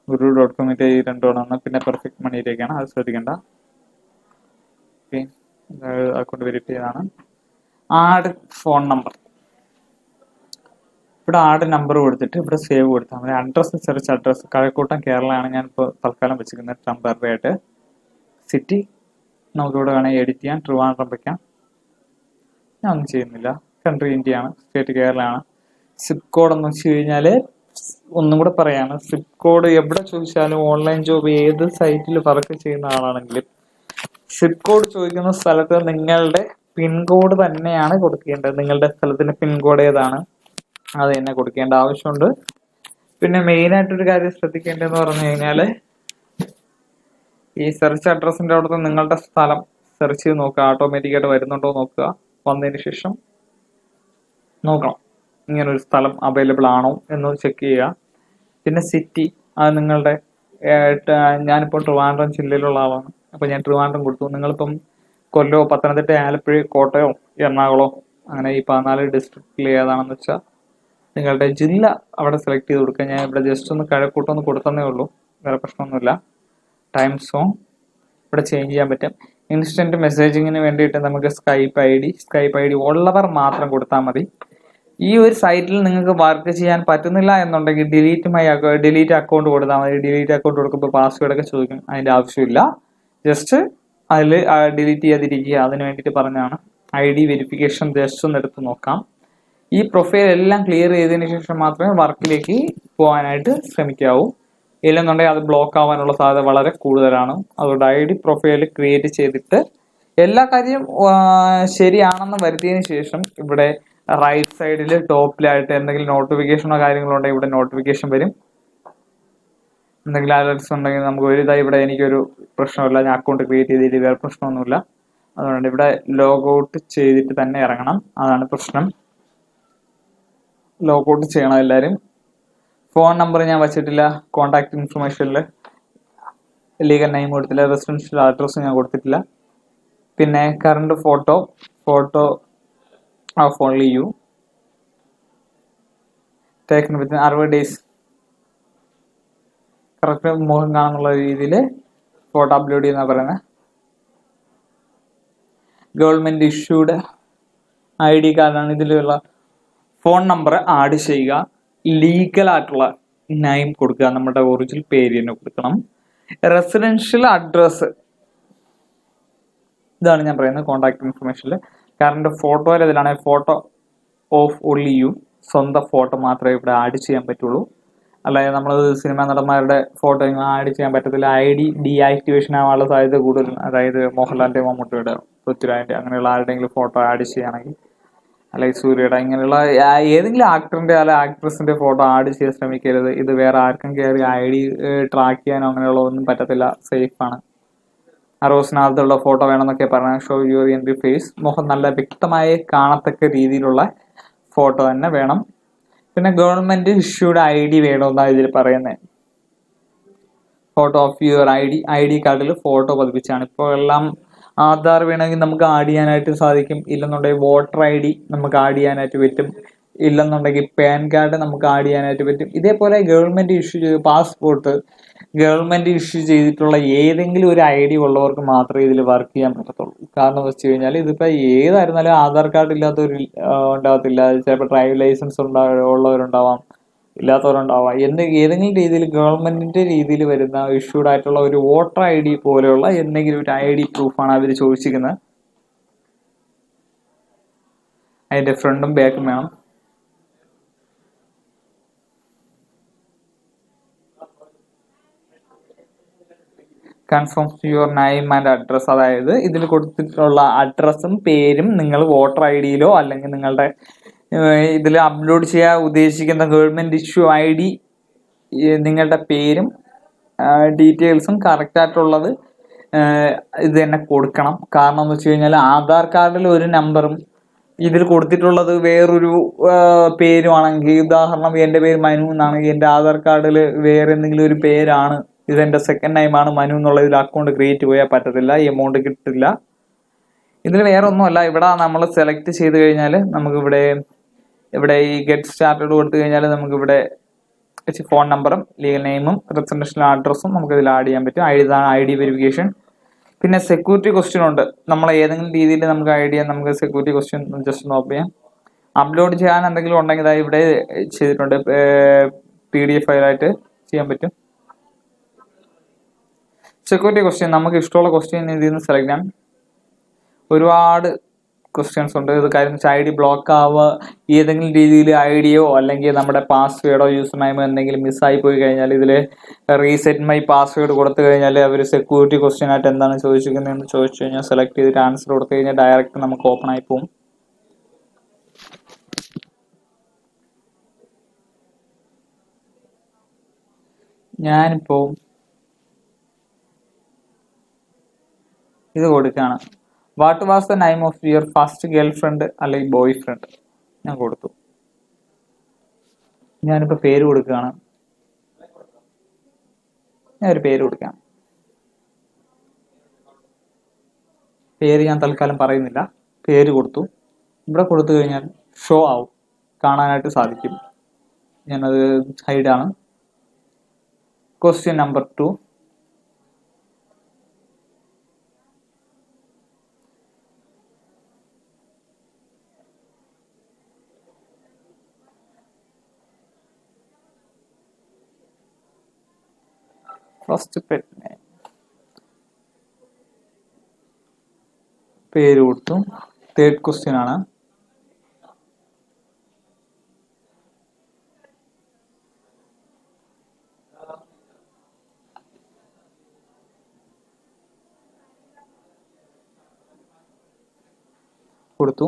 guru.com ഈ 2 ആണ്. പിന്നെ പെർഫെക്റ്റ് മണിയിലേക്കാണ്. അത് ശ്രദ്ധിക്കേണ്ട. അക്കൗണ്ട് വെരിഫൈ ചെയ്താണ്. Add phone number. ഇവിടെ ആഡ് നമ്പർ കൊടുത്തിട്ട് ഇവിടെ സേവ് കൊടുത്താൽ മതി. Address search address Kazhakkoottam Kerala ആണ് ഞാൻ ഇപ്പോൾ തൽക്കാലം വെച്ചിരിക്കുന്നത്. ടെമ്പററി ആയിട്ട്. സിറ്റി നമുക്കിവിടെ വേണമെങ്കിൽ എഡിറ്റ് ചെയ്യാം. ട്രിവാൻഡ്രം വയ്ക്കാം. ഞാൻ ഒന്നും ചെയ്യുന്നില്ല. കൺട്രി ഇന്ത്യ ആണ്. സ്റ്റേറ്റ് കേരള ആണ്. സിപ്പ് കോഡ് എന്ന് വെച്ച് കഴിഞ്ഞാൽ ഒന്നും കൂടെ പറയാണ്, സിപ്പ് കോഡ് എവിടെ ചോദിച്ചാലും ഓൺലൈൻ ജോബ് ഏത് സൈറ്റിൽ വർക്ക് ചെയ്യുന്ന ആളാണെങ്കിലും സിപ്പ് കോഡ് ചോദിക്കുന്ന സ്ഥലത്ത് നിങ്ങളുടെ പിൻകോഡ് തന്നെയാണ് കൊടുക്കേണ്ടത്. നിങ്ങളുടെ സ്ഥലത്തിന്റെ പിൻകോഡ് ഏതാണ് അത് തന്നെ കൊടുക്കേണ്ട ആവശ്യമുണ്ട്. പിന്നെ മെയിൻ ആയിട്ടൊരു കാര്യം ശ്രദ്ധിക്കേണ്ടതെന്ന് പറഞ്ഞു കഴിഞ്ഞാല് ഈ സെർച്ച് അഡ്രസ്സിന്റെ അവിടുത്തെ നിങ്ങളുടെ സ്ഥലം സെർച്ച് ചെയ്ത് നോക്കുക, ഓട്ടോമാറ്റിക്കായിട്ട് വരുന്നുണ്ടോ നോക്കുക. വന്നതിന് ശേഷം നോക്കണം ഇങ്ങനൊരു സ്ഥലം അവൈലബിൾ ആണോ എന്ന് ചെക്ക് ചെയ്യുക. പിന്നെ സിറ്റി, അത് നിങ്ങളുടെ ഞാനിപ്പോൾ ട്രിവാൻഡ്രം ജില്ലയിലുള്ള ആളാണ്, അപ്പൊ ഞാൻ ട്രിവാൻഡ്രം കൊടുത്തു. നിങ്ങളിപ്പം കൊല്ലോ, പത്തനംതിട്ട, ആലപ്പുഴ, കോട്ടയം, എറണാകുളം അങ്ങനെ ഈ 14 ഡിസ്ട്രിക്റ്റിൽ ഏതാണെന്ന് വെച്ചാൽ നിങ്ങളുടെ ജില്ല അവിടെ സെലക്ട് ചെയ്ത് കൊടുക്കുക. ഞാൻ ഇവിടെ ജസ്റ്റ് ഒന്ന് കഴക്കൂട്ടൊന്ന് കൊടുത്തന്നേ ഉള്ളൂ, വേറെ പ്രശ്നമൊന്നുമില്ല. ടൈം സോൺ ഇവിടെ ചേഞ്ച് ചെയ്യാൻ പറ്റും. ഇൻസ്റ്റന്റ് മെസ്സേജിങ്ങിന് വേണ്ടിയിട്ട് നമുക്ക് സ്കൈപ്പ് ഐ ഡി ഉള്ളവർ മാത്രം കൊടുത്താൽ മതി. ഈ ഒരു സൈറ്റിൽ നിങ്ങൾക്ക് വർക്ക് ചെയ്യാൻ പറ്റുന്നില്ല എന്നുണ്ടെങ്കിൽ ഡിലീറ്റ് അക്കൗണ്ട് കൊടുത്താൽ മതി. ഡിലീറ്റ് അക്കൗണ്ട് കൊടുക്കുമ്പോൾ പാസ്വേഡ് ഒക്കെ ചോദിക്കും, അതിന്റെ ആവശ്യമില്ല. ജസ്റ്റ് അതിൽ ഡിലീറ്റ് ചെയ്യാതിരിക്കുക, അതിന് വേണ്ടിയിട്ട് പറഞ്ഞാണ്. ID വെരിഫിക്കേഷൻ ജസ്റ്റ് ഒന്ന് എടുത്ത് നോക്കാം. ഈ പ്രൊഫൈൽ എല്ലാം ക്ലിയർ ചെയ്തതിനു ശേഷം മാത്രമേ വർക്കിലേക്ക് പോകാനായിട്ട് ശ്രമിക്കാവൂ. ഇല്ലെന്നുണ്ടെങ്കിൽ അത് ബ്ലോക്ക് ആവാനുള്ള സാധ്യത വളരെ കൂടുതലാണ്. അതുകൊണ്ട് ID പ്രൊഫൈൽ ക്രിയേറ്റ് ചെയ്തിട്ട് എല്ലാ കാര്യവും ശരിയാണെന്ന് വരുത്തിയതിനു ശേഷം ഇവിടെ റൈറ്റ് സൈഡിൽ ടോപ്പിലായിട്ട് എന്തെങ്കിലും നോട്ടിഫിക്കേഷനോ കാര്യങ്ങളോ ഉണ്ടെങ്കിൽ ഇവിടെ നോട്ടിഫിക്കേഷൻ വരും. എന്തെങ്കിലും അലർട്ട്സ് ഉണ്ടെങ്കിൽ നമുക്ക് ഒരു ഇതായി ഇവിടെ എനിക്കൊരു പ്രശ്നമില്ല, ഞാൻ അക്കൗണ്ട് ക്രിയേറ്റ് ചെയ്തിട്ട് വേറെ പ്രശ്നമൊന്നുമില്ല. അതുകൊണ്ട് ഇവിടെ ലോഗ് ഔട്ട് ചെയ്തിട്ട് തന്നെ ഇറങ്ങണം, അതാണ് പ്രശ്നം. ലോഗ് ഔട്ട് ചെയ്യണം എല്ലാവരും. ഫോൺ നമ്പർ ഞാൻ വച്ചിട്ടില്ല, കോൺടാക്ട് ഇൻഫർമേഷനിൽ ലീഗൽ നെയിം കൊടുത്തില്ല, റെസിഡൻഷ്യൽ അഡ്രസ്സ് ഞാൻ കൊടുത്തിട്ടില്ല. പിന്നെ current photo of only you taken within 60 days. Correct മുഖം കാണുന്നുള്ള രീതിയിൽ ഫോട്ടോ അപ്ലോഡ് ചെയ്യുന്ന പറയുന്നത്. ഗവൺമെന്റ് ഇഷ്യൂഡ് ID കാർഡാണ്. ഇതിലുള്ള ഫോൺ നമ്പർ ആഡ് ചെയ്യുക. ലീഗൽ ആയിട്ടുള്ള നെയിം കൊടുക്കുക, നമ്മുടെ ഒറിജിനൽ പേര് തന്നെ കൊടുക്കണം. റെസിഡൻഷ്യൽ അഡ്രസ് ഇതാണ് ഞാൻ പറയുന്നത് കോൺടാക്ട് ഇൻഫർമേഷനിൽ. കറണ്ട് ഫോട്ടോയിൽ ഇതിലാണെങ്കിൽ ഫോട്ടോ ഓഫ് ഓൺലി യു, സ്വന്തം ഫോട്ടോ മാത്രമേ ഇവിടെ ആഡ് ചെയ്യാൻ പറ്റുള്ളൂ. അല്ലാതെ നമ്മൾ സിനിമാ നടന്മാരുടെ ഫോട്ടോ ആഡ് ചെയ്യാൻ പറ്റത്തില്ല. ID ഡീആക്ടിവേഷൻ ആവാനുള്ള സാധ്യത കൂടുതൽ. അതായത് മോഹൻലാലിന്റെ, മമ്മൂട്ടിയുടെ, പൃഥ്വിരാജിന്റെ അങ്ങനെയുള്ള ആരുടെയെങ്കിലും ഫോട്ടോ ആഡ് ചെയ്യുകയാണെങ്കിൽ, അല്ലെങ്കിൽ സൂര്യയുടെ, ഇങ്ങനെയുള്ള ഏതെങ്കിലും ആക്ടറിന്റെ അല്ല ആക്ട്രസിന്റെ ഫോട്ടോ ആഡ് ചെയ്യാൻ ശ്രമിക്കരുത്. ഇത് വേറെ ആർക്കും കയറി ID ട്രാക്ക് ചെയ്യാനോ അങ്ങനെയുള്ള ഒന്നും പറ്റത്തില്ല, സേഫ് ആണ്. അറോസിനകത്തുള്ള ഫോട്ടോ വേണമെന്നൊക്കെ പറഞ്ഞാൽ ഷോ യുവർ എൻട്രി ഫേസ്, മുഖം നല്ല വ്യക്തമായി കാണത്തക്ക രീതിയിലുള്ള ഫോട്ടോ തന്നെ വേണം. പിന്നെ ഗവൺമെന്റ് ഇഷ്യൂഡ് ID വേണമെന്നാണ് ഇതിൽ പറയുന്നത്. ഫോട്ടോ ഓഫ് യുവർ ID കാർഡിൽ ഫോട്ടോ പതിപ്പിച്ചാണ്. ഇപ്പോൾ എല്ലാം ആധാർ വേണമെങ്കിൽ നമുക്ക് ആഡ് ചെയ്യാനായിട്ട് സാധിക്കും. ഇല്ലെന്നുണ്ടെങ്കിൽ വോട്ടർ ID നമുക്ക് ആഡ് ചെയ്യാനായിട്ട് പറ്റും. ഇല്ലെന്നുണ്ടെങ്കിൽ പാൻ കാർഡ് നമുക്ക് ആഡ് ചെയ്യാനായിട്ട് പറ്റും. ഇതേപോലെ ഗവൺമെന്റ് ഇഷ്യൂ ചെയ്ത് പാസ്പോർട്ട് ഗവൺമെന്റ് ഇഷ്യൂ ചെയ്തിട്ടുള്ള ഏതെങ്കിലും ഒരു ID ഉള്ളവർക്ക് മാത്രമേ ഇതിൽ വർക്ക് ചെയ്യാൻ പറ്റത്തുള്ളൂ. കാരണം എന്ന് വെച്ച് കഴിഞ്ഞാൽ ഇതിപ്പോ ഏതായിരുന്നാലും ആധാർ കാർഡ് ഇല്ലാത്തവർ ഉണ്ടാകത്തില്ല. ചിലപ്പോൾ ഡ്രൈവിംഗ് ലൈസൻസ് ഉള്ളവരുണ്ടാവാം, ഇല്ലാത്തവരുണ്ടാവാം. ഏതെങ്കിലും രീതിയിൽ ഗവൺമെന്റിന്റെ രീതിയിൽ വരുന്ന ഇഷ്യൂഡ് ആയിട്ടുള്ള ഒരു വോട്ടർ ID പോലെയുള്ള എന്തെങ്കിലും ഒരു ID പ്രൂഫാണ് അവർ ചോദിച്ചിരിക്കുന്നത്. അതിന്റെ ഫ്രണ്ടും ബാക്കും വേണം. Confirm your name and address, അതായത് ഇതിൽ കൊടുത്തിട്ടുള്ള അഡ്രസ്സും പേരും നിങ്ങൾ വോട്ടർ IDയിലോ അല്ലെങ്കിൽ നിങ്ങളുടെ ഇതിൽ അപ്ലോഡ് ചെയ്യാൻ ഉദ്ദേശിക്കുന്ന ഗവൺമെന്റ് ഇഷ്യൂ ID നിങ്ങളുടെ പേരും ഡീറ്റെയിൽസും കറക്റ്റ് ആയിട്ടുള്ളത് ഇത് തന്നെ കൊടുക്കണം. കാരണം എന്ന് വെച്ച് കഴിഞ്ഞാൽ ആധാർ കാർഡിൽ ഒരു നമ്പറും ഇതിൽ കൊടുത്തിട്ടുള്ളത് വേറൊരു പേരുമാണെങ്കിൽ, ഉദാഹരണം എൻ്റെ പേര് മനു എന്നാണെങ്കിൽ എൻ്റെ ആധാർ കാർഡിൽ വേറെ എന്തെങ്കിലും ഒരു പേരാണ്, ഇതെന്റെ സെക്കൻഡ് ടൈമാണ് മനു എന്നുള്ള ഇതിൽ അക്കൗണ്ട് ക്രിയേറ്റ് ചെയ്യാൻ പറ്റത്തില്ല, എമൗണ്ട് കിട്ടില്ല. ഇതിൽ വേറെ ഒന്നുമല്ല, ഇവിടെ നമ്മൾ സെലക്ട് ചെയ്ത് കഴിഞ്ഞാൽ നമുക്ക് ഇവിടെ ഈ ഗെറ്റ് സ്റ്റാർട്ടഡ് കൊടുത്തു കഴിഞ്ഞാൽ നമുക്ക് ഇവിടെ ഫോൺ നമ്പറും ലീഗൽ നെയിമും റെസിഡൻഷ്യൽ അഡ്രസ്സും നമുക്ക് ഇതിൽ ആഡ് ചെയ്യാൻ പറ്റും. ID verification. പിന്നെ സെക്യൂരിറ്റി ക്വസ്റ്റ്യൻ ഉണ്ട്. നമ്മൾ ഏതെങ്കിലും രീതിയിൽ നമുക്ക് നമുക്ക് സെക്യൂരിറ്റി ക്വസ്റ്റ്യൻ ജസ്റ്റ് നോക്ക് ചെയ്യാം. അപ്ലോഡ് ചെയ്യാൻ എന്തെങ്കിലും ഉണ്ടെങ്കിൽ ഇവിടെ ചെയ്തിട്ടുണ്ട്, PDF ഫയലായിട്ട് ചെയ്യാൻ പറ്റും. സെക്യൂരിറ്റി ക്വസ്റ്റ്യൻ നമുക്ക് ഇഷ്ടമുള്ള ക്വസ്റ്റ്യൻ ഇതിൽ നിന്ന് സെലക്ട് ചെയ്യാം. ഒരുപാട് ക്വസ്റ്റ്യൻസ് ഉണ്ട്. ഇത് കാര്യം വെച്ചാൽ ID ബ്ലോക്ക് ആവുക, ഏതെങ്കിലും രീതിയിൽ IDയോ അല്ലെങ്കിൽ നമ്മുടെ പാസ്വേഡോ യൂസർ നെയിമോ എന്തെങ്കിലും മിസ്സായി പോയി കഴിഞ്ഞാൽ ഇതിൽ റീസെറ്റ് മൈ പാസ്വേഡ് കൊടുത്തു കഴിഞ്ഞാൽ അവർ സെക്യൂരിറ്റി ക്വസ്റ്റ്യൻ ആയിട്ട് എന്താണ് ചോദിച്ചിരിക്കുന്നതെന്ന് ചോദിച്ചു കഴിഞ്ഞാൽ സെലക്ട് ചെയ്തിട്ട് ആൻസർ കൊടുത്തു കഴിഞ്ഞാൽ ഡയറക്റ്റ് നമുക്ക് ഓപ്പൺ ആയി പോകും. ഞാനിപ്പോൾ ഇത് കൊടുക്കുകയാണ്. What was the name of your first girl friend അല്ലെങ്കിൽ ബോയ് ഫ്രണ്ട്? ഞാൻ കൊടുത്തു. ഞാനിപ്പോൾ പേര് കൊടുക്കുകയാണ്. ഞാൻ ഒരു പേര് കൊടുക്കാം. പേര് ഞാൻ തൽക്കാലം പറയുന്നില്ല. പേര് കൊടുത്തു. ഇവിടെ കൊടുത്തു കഴിഞ്ഞാൽ ഷോ ആവും, കാണാനായിട്ട് സാധിക്കും. ഞാനത് ഹൈഡാണ്. Question number 2. First pet name പേര് കൊടുത്തു. തേർഡ് ക്വസ്റ്റ്യൻ ആണ്. കൊടുത്തു.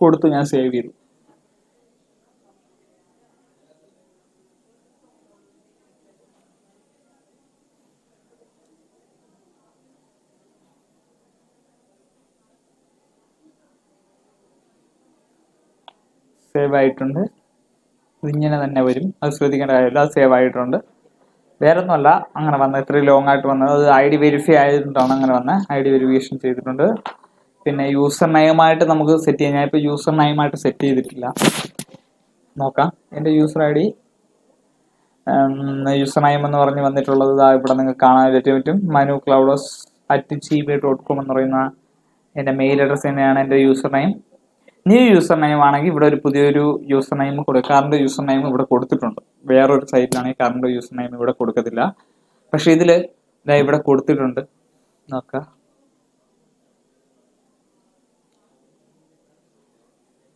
കൊടുത്തു. ഞാൻ സേവ് ചെയ്തു. സേവ് ആയിട്ടുണ്ട്. ഇതിങ്ങനെ തന്നെ വരും, അത് ശ്രദ്ധിക്കേണ്ട കാര്യമില്ല. അത് സേവ് ആയിട്ടുണ്ട്. വേറെ ഒന്നുമല്ല അങ്ങനെ വന്നത്, ഇത്രയും ലോങ് ആയിട്ട് വന്നത്. അത് ID വെരിഫൈ ആയതുകൊണ്ടാണ് അങ്ങനെ വന്നത്. ID വെരിഫിക്കേഷൻ ചെയ്തിട്ടുണ്ട്. പിന്നെ യൂസർ നെയിമായിട്ട് നമുക്ക് സെറ്റ് ചെയ്യാം. ഞാൻ ഇപ്പോൾ യൂസർ നെയിമായിട്ട് സെറ്റ് ചെയ്തിട്ടില്ല. നോക്കാം. എൻ്റെ യൂസർ ID യൂസർ നെയിം എന്ന് പറഞ്ഞ് വന്നിട്ടുള്ളത് ഇവിടെ നിങ്ങൾക്ക് കാണാൻ പറ്റും. manu.cloudos@gmail.com എന്ന് പറയുന്ന എൻ്റെ മെയിൽ അഡ്രസ്സ് തന്നെയാണ് എൻ്റെ user name. New user name ആണെങ്കിൽ ഇവിടെ ഒരു പുതിയൊരു user name current user name ഇവിടെ കൊടുത്തിട്ടുണ്ട്. വേറൊരു സൈറ്റിലാണെങ്കിൽ കറണ്ട് യൂസർ നെയിം ഇവിടെ കൊടുക്കത്തില്ല. പക്ഷെ ഇതിൽ ഇവിടെ കൊടുത്തിട്ടുണ്ട്. നോക്കാം.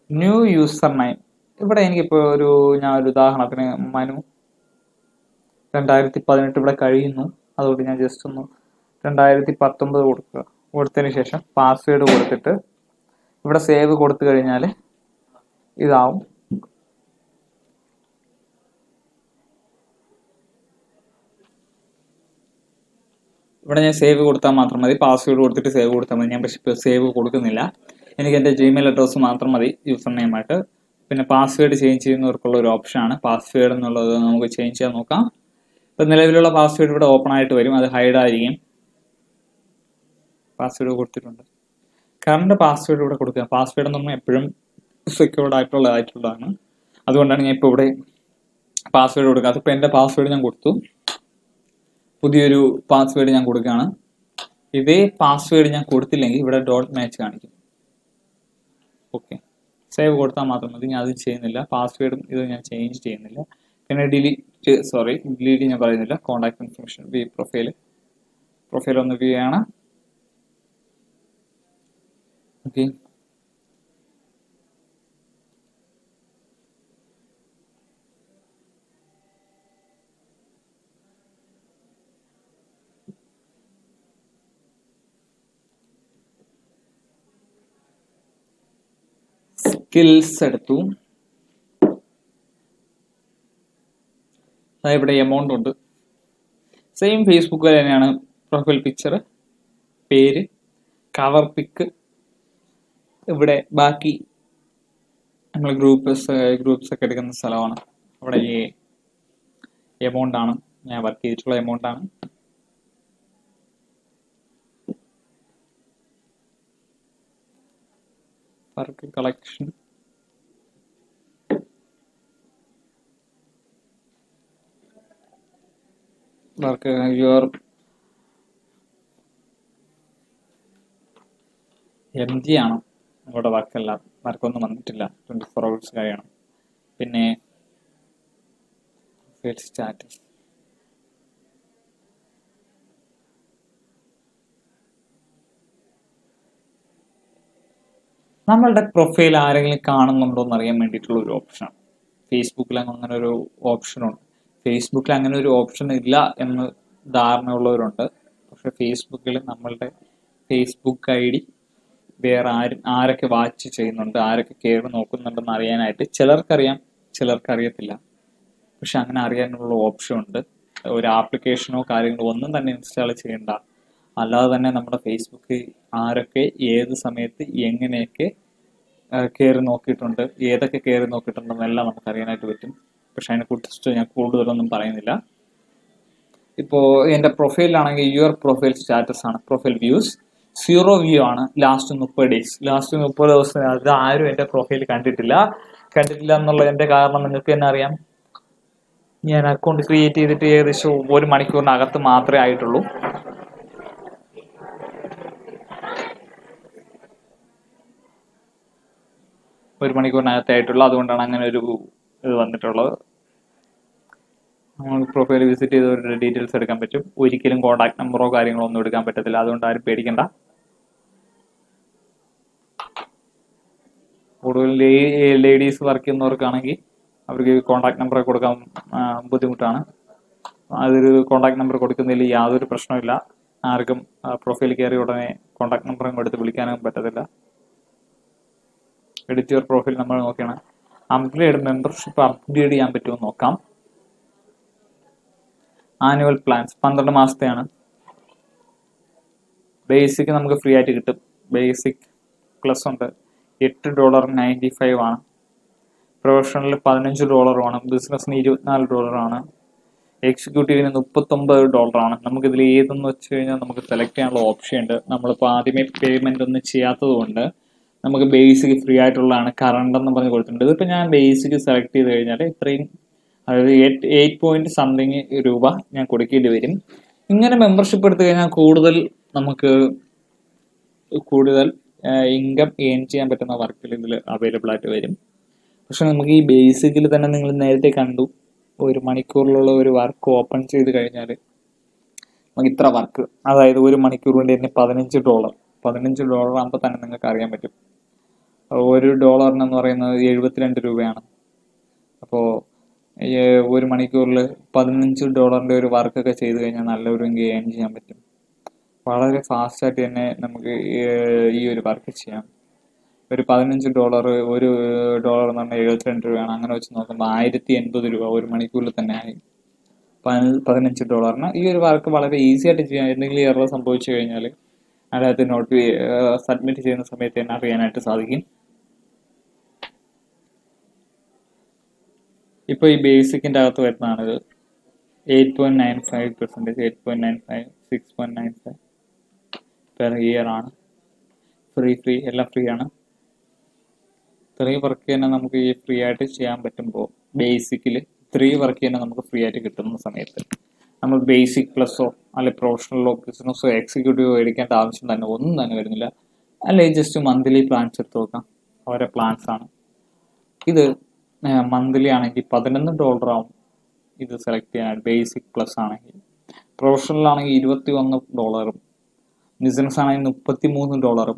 ന്യൂ യൂസർ നെയിം ഇവിടെ എനിക്കിപ്പോൾ ഞാൻ ഒരു ഉദാഹരണത്തിന് മനു 2018 ഇവിടെ കഴിയുന്നു. അതുകൊണ്ട് ഞാൻ ജസ്റ്റ് ഒന്ന് 2019 കൊടുക്കുക. കൊടുത്തതിന് ശേഷം പാസ്വേഡ് കൊടുത്തിട്ട് ഇവിടെ സേവ് കൊടുത്തു കഴിഞ്ഞാൽ ഇതാവും. ഇവിടെ ഞാൻ സേവ് കൊടുത്താൽ മാത്രം മതി. പാസ്വേഡ് കൊടുത്തിട്ട് സേവ് കൊടുത്താൽ മതി. ഞാൻ പക്ഷെ ഇപ്പോൾ സേവ് കൊടുക്കുന്നില്ല. എനിക്ക് എൻ്റെ ജിമെയിൽ അഡ്രസ്സ് മാത്രം മതി യൂസർ നെയിമായിട്ട്. പിന്നെ പാസ്വേഡ് ചേഞ്ച് ചെയ്യുന്നവർക്കുള്ള ഒരു ഓപ്ഷനാണ് പാസ്വേഡ് എന്നുള്ളത്. നമുക്ക് ചേഞ്ച് ചെയ്യാൻ നോക്കാം. ഇപ്പം നിലവിലുള്ള പാസ്വേഡ് ഇവിടെ ഓപ്പൺ ആയിട്ട് വരും. അത് ഹൈഡ് ആയിരിക്കും. പാസ്വേഡ് കൊടുത്തിട്ടുണ്ട്. കറണ്ട് പാസ്വേഡ് ഇവിടെ കൊടുക്കുക. പാസ്വേഡ് എന്ന് പറഞ്ഞാൽ എപ്പോഴും സെക്യൂർഡ് ആയിട്ടുള്ളതാണ്. അതുകൊണ്ടാണ് ഞാൻ ഇപ്പോൾ ഇവിടെ പാസ്വേഡ് കൊടുക്കുക. അതിപ്പോൾ എൻ്റെ പാസ്വേഡ് ഞാൻ കൊടുത്തു. പുതിയൊരു പാസ്വേഡ് ഞാൻ കൊടുക്കുകയാണ്. ഇതേ പാസ്വേഡ് ഞാൻ കൊടുത്തില്ലെങ്കിൽ ഇവിടെ ഡോട്ട് മാച്ച് കാണിക്കും. ഓക്കെ, സേവ് കൊടുത്താൽ മാത്രം മതി. ഞാൻ അത് ചെയ്യുന്നില്ല. പാസ്വേഡും ഇത് ഞാൻ ചേഞ്ച് ചെയ്യുന്നില്ല. പിന്നെ ഡിലീറ്റ് ഞാൻ പറയുന്നില്ല. കോൺടാക്ട് ഇൻഫർമേഷൻ പ്രൊഫൈൽ ഒന്ന് വ്യൂ ആണ്. ഓക്കെ, സ്കിൽസ് എടുത്തു. ഇവിടെ എമൗണ്ട് ഉണ്ട്. സെയിം ഫേസ്ബുക്ക് തന്നെയാണ്. പ്രൊഫൈൽ പിക്ചർ, പേര്, കവർ പിക്ക്. ഇവിടെ ബാക്കി നമ്മൾ ഗ്രൂപ്പ്സ് ഒക്കെ എടുക്കുന്ന സ്ഥലമാണ്. അവിടെ ഈ എമൗണ്ട് ആണ് ഞാൻ വർക്ക് ചെയ്തിട്ടുള്ള എമൗണ്ട് ആണ്. Work collection, work your MG ആണ്. ഇവിടെ വർക്കൊന്നും വന്നിട്ടില്ല. 24 hours കഴിയണം. പിന്നെ പ്രൊഫൈൽ സ്റ്റാറ്റസ്. നമ്മളുടെ പ്രൊഫൈൽ ആരെങ്കിലും കാണുന്നുണ്ടോ എന്ന് അറിയാൻ വേണ്ടിയിട്ടുള്ള ഒരു ഓപ്ഷനാണ്. ഫേസ്ബുക്കിൽ അങ്ങനെ ഒരു ഓപ്ഷനുണ്ട്. ഫേസ്ബുക്കിൽ അങ്ങനെ ഒരു ഓപ്ഷൻ ഇല്ല എന്ന് ധാരണയുള്ളവരുണ്ട്. പക്ഷെ ഫേസ്ബുക്കിൽ നമ്മളുടെ ഫേസ്ബുക്ക് ID വേറെ ആരൊക്കെ വാച്ച് ചെയ്യുന്നുണ്ട്, ആരൊക്കെ കയറി നോക്കുന്നുണ്ടെന്ന് അറിയാനായിട്ട് ചിലർക്കറിയാം, ചിലർക്കറിയത്തില്ല. പക്ഷെ അങ്ങനെ അറിയാനുള്ള ഓപ്ഷൻ ഉണ്ട്. ഒരു ആപ്ലിക്കേഷനോ കാര്യങ്ങളോ ഒന്നും തന്നെ ഇൻസ്റ്റാൾ ചെയ്യേണ്ട. അല്ലാതെ തന്നെ നമ്മുടെ ഫേസ്ബുക്ക് ആരൊക്കെ ഏത് സമയത്ത് എങ്ങനെയൊക്കെ കയറി നോക്കിയിട്ടുണ്ട്, ഏതൊക്കെ കയറി നോക്കിയിട്ടുണ്ടെന്നെല്ലാം നമുക്ക് അറിയാനായിട്ട് പറ്റും. പക്ഷെ അതിനെക്കുറിച്ച് ഞാൻ കൂടുതലൊന്നും പറയുന്നില്ല. ഇപ്പോൾ എൻ്റെ പ്രൊഫൈലിലാണെങ്കിൽ യുവർ പ്രൊഫൈൽ സ്റ്റാറ്റസ് ആണ്, പ്രൊഫൈൽ വ്യൂസ് 0 വ്യൂ ആണ് ലാസ്റ്റ് 30 days. ലാസ്റ്റ് 30 ദിവസത്തിനകത്ത് ആരും എൻ്റെ പ്രൊഫൈൽ കണ്ടിട്ടില്ല എന്നുള്ളതിൻ്റെ കാരണം നിങ്ങൾക്ക് തന്നെ അറിയാം. ഞാൻ അക്കൗണ്ട് ക്രിയേറ്റ് ചെയ്തിട്ട് ഏകദേശം 1 മണിക്കൂറിനകത്ത് മാത്രമേ ആയിട്ടുള്ളൂ. അതുകൊണ്ടാണ് അങ്ങനെ ഒരു ഇത് വന്നിട്ടുള്ളത്. നമ്മൾ പ്രൊഫൈൽ വിസിറ്റ് ചെയ്തവരുടെ ഡീറ്റെയിൽസ് എടുക്കാൻ പറ്റും. ഒരിക്കലും കോൺടാക്ട് നമ്പറോ കാര്യങ്ങളോ ഒന്നും എടുക്കാൻ പറ്റത്തില്ല. അതുകൊണ്ട് ആരും പേടിക്കണ്ട. കൂടുതൽ ലേഡീസ് വർക്ക് ചെയ്യുന്നവർക്കാണെങ്കിൽ അവർക്ക് കോൺടാക്ട് നമ്പർ കൊടുക്കാൻ ബുദ്ധിമുട്ടാണ്. അതൊരു കോൺടാക്ട് നമ്പർ കൊടുക്കുന്നതിൽ യാതൊരു പ്രശ്നമില്ല. ആർക്കും പ്രൊഫൈൽ കയറി ഉടനെ കോൺടാക്ട് നമ്പറും എടുത്ത് വിളിക്കാനും പറ്റത്തില്ല. എഡിറ്റ് യുവർ പ്രൊഫൈൽ നമ്മൾ നോക്കിയാണ്. അപ്ഗ്രേഡ് മെമ്പർഷിപ്പ് അപ്ഗ്രേഡ് ചെയ്യാൻ പറ്റുമോ നോക്കാം. ആനുവൽ പ്ലാൻസ് 12 മാസത്തെയാണ്. ബേസിക് നമുക്ക് ഫ്രീ ആയിട്ട് കിട്ടും. ബേസിക് പ്ലസ് ഉണ്ട്, $8.95 ആണ്. പ്രൊഫഷണലിൽ $15 ആണ്. ബിസിനസ്സിന് $24 ആണ്. എക്സിക്യൂട്ടീവിന് $39 ആണ്. നമുക്കിതിൽ ഏതെന്ന് വെച്ച് കഴിഞ്ഞാൽ നമുക്ക് സെലക്ട് ചെയ്യാനുള്ള ഓപ്ഷൻ ഉണ്ട്. നമ്മളിപ്പോൾ ആദ്യമേ പേയ്മെന്റ് ഒന്നും ചെയ്യാത്തത് കൊണ്ട് നമുക്ക് ബേസിക് ഫ്രീ ആയിട്ടുള്ളതാണ്. കറണ്ട് എന്ന് പറഞ്ഞ് കൊടുത്തിട്ടുണ്ട്. ഇതിപ്പോൾ ഞാൻ ബേസിക് സെലക്ട് ചെയ്ത് കഴിഞ്ഞാൽ ഇത്രയും, അതായത് 8 പോയിന്റ് സംതിങ് രൂപ ഞാൻ കൊടുക്കേണ്ടി വരും. ഇങ്ങനെ മെമ്പർഷിപ്പ് എടുത്തു കഴിഞ്ഞാൽ നമുക്ക് കൂടുതൽ ഇൻകം ഏൺ ചെയ്യാൻ പറ്റുന്ന വർക്കുകൾ ഇതിൽ അവൈലബിൾ ആയിട്ട് വരും. പക്ഷെ നമുക്ക് ഈ ബേസിക്കിൽ തന്നെ നിങ്ങൾ നേരത്തെ കണ്ടു, 1 മണിക്കൂറിലുള്ള ഒരു വർക്ക് ഓപ്പൺ ചെയ്ത് കഴിഞ്ഞാൽ നമുക്ക് ഇത്ര വർക്ക്, അതായത് 1 മണിക്കൂർ കൊണ്ട് തന്നെ $15 ആകുമ്പോൾ തന്നെ നിങ്ങൾക്ക് അറിയാൻ പറ്റും. $1 പറയുന്നത് 72 രൂപയാണ്. അപ്പോൾ 1 മണിക്കൂറിൽ $15 ഒരു വർക്കൊക്കെ ചെയ്ത് കഴിഞ്ഞാൽ നല്ലൊരു ഏൺ ചെയ്യാൻ പറ്റും. വളരെ ഫാസ്റ്റായിട്ട് തന്നെ നമുക്ക് ഈ ഒരു വർക്ക് ചെയ്യാം. ഒരു $15, $1 എന്ന് പറഞ്ഞാൽ 72 രൂപയാണ്. അങ്ങനെ വെച്ച് നോക്കുമ്പോൾ 1080 രൂപ 1 മണിക്കൂറിൽ തന്നെ ആയി. $15 ഈ ഒരു വർക്ക് വളരെ ഈസി ആയിട്ട് ചെയ്യാം. എന്തെങ്കിലും എറർ സംഭവിച്ചു കഴിഞ്ഞാൽ അതിനകത്ത് സബ്മിറ്റ് ചെയ്യുന്ന സമയത്ത് തന്നെ അറിയാനായിട്ട് സാധിക്കും. ഇപ്പോൾ ഈ ബേസിക്കിൻ്റെ അകത്ത് വരുന്നതാണിത്. 8.95%, 8.95, 6.95 പെർ ഇയർ ആണ്. ഫ്രീ എല്ലാം ഫ്രീ ആണ്. ഇത്രയും വർക്ക് തന്നെ നമുക്ക് ഈ ഫ്രീ ആയിട്ട് ചെയ്യാൻ പറ്റുമ്പോൾ, ബേസിക്കിൽ ഇത്രയും വർക്ക് തന്നെ നമുക്ക് ഫ്രീ ആയിട്ട് കിട്ടുന്ന സമയത്ത് നമ്മൾ ബേസിക് പ്ലസോ അല്ലെങ്കിൽ പ്രൊഫഷണലോ ബിസിനസ്സോ എക്സിക്യൂട്ടീവോ എടുക്കേണ്ട ആവശ്യം തന്നെ ഒന്നും തന്നെ വരുന്നില്ല. അല്ലെങ്കിൽ ജസ്റ്റ് മന്ത്ലി പ്ലാൻസ് എടുത്ത് നോക്കാം. ഓരോ പ്ലാൻസ് ആണ് ഇത്. മന്ത്ലി ആണെങ്കിൽ $11 ആവും ഇത് സെലക്ട് ചെയ്യാനായിട്ട്. ബേസിക് പ്ലസ് ആണെങ്കിൽ, പ്രൊഫഷണൽ ആണെങ്കിൽ $21, ബിസിനസ് ആണെങ്കിൽ $33,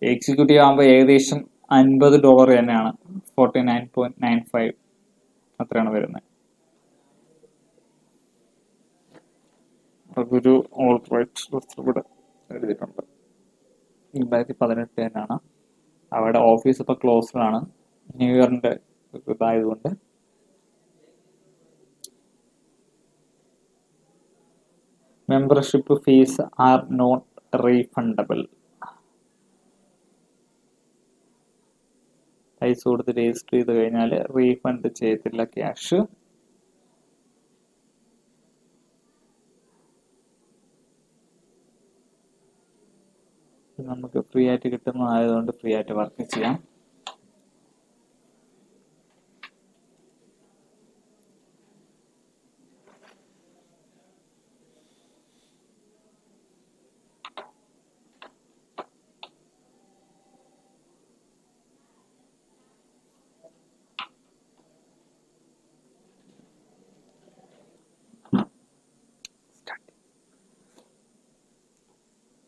എക്സിക്യൂട്ടീവ് ആകുമ്പോൾ ഏകദേശം $50 തന്നെയാണ്. 49.95 അത്രയാണ് വരുന്നത്. അതൊരു ഓൾ റൈറ്റ് ഇവിടെ എഴുതിയിട്ടുണ്ട്. 2018 തന്നെയാണ്. അവിടെ ഓഫീസ് ഇപ്പോൾ ക്ലോസ്ഡാണ്, ന്യൂ ഇയറിൻ്റെ ഇതായതുകൊണ്ട്. Membership fees are not refundable. പൈസ കൊടുത്ത് രജിസ്റ്റർ ചെയ്ത് കഴിഞ്ഞാൽ റീഫണ്ട് ചെയ്യത്തില്ല ക്യാഷ്. നമുക്ക് ഫ്രീ ആയിട്ട് കിട്ടുന്നതായതുകൊണ്ട് ഫ്രീ ആയിട്ട് വർക്ക് ചെയ്യാം.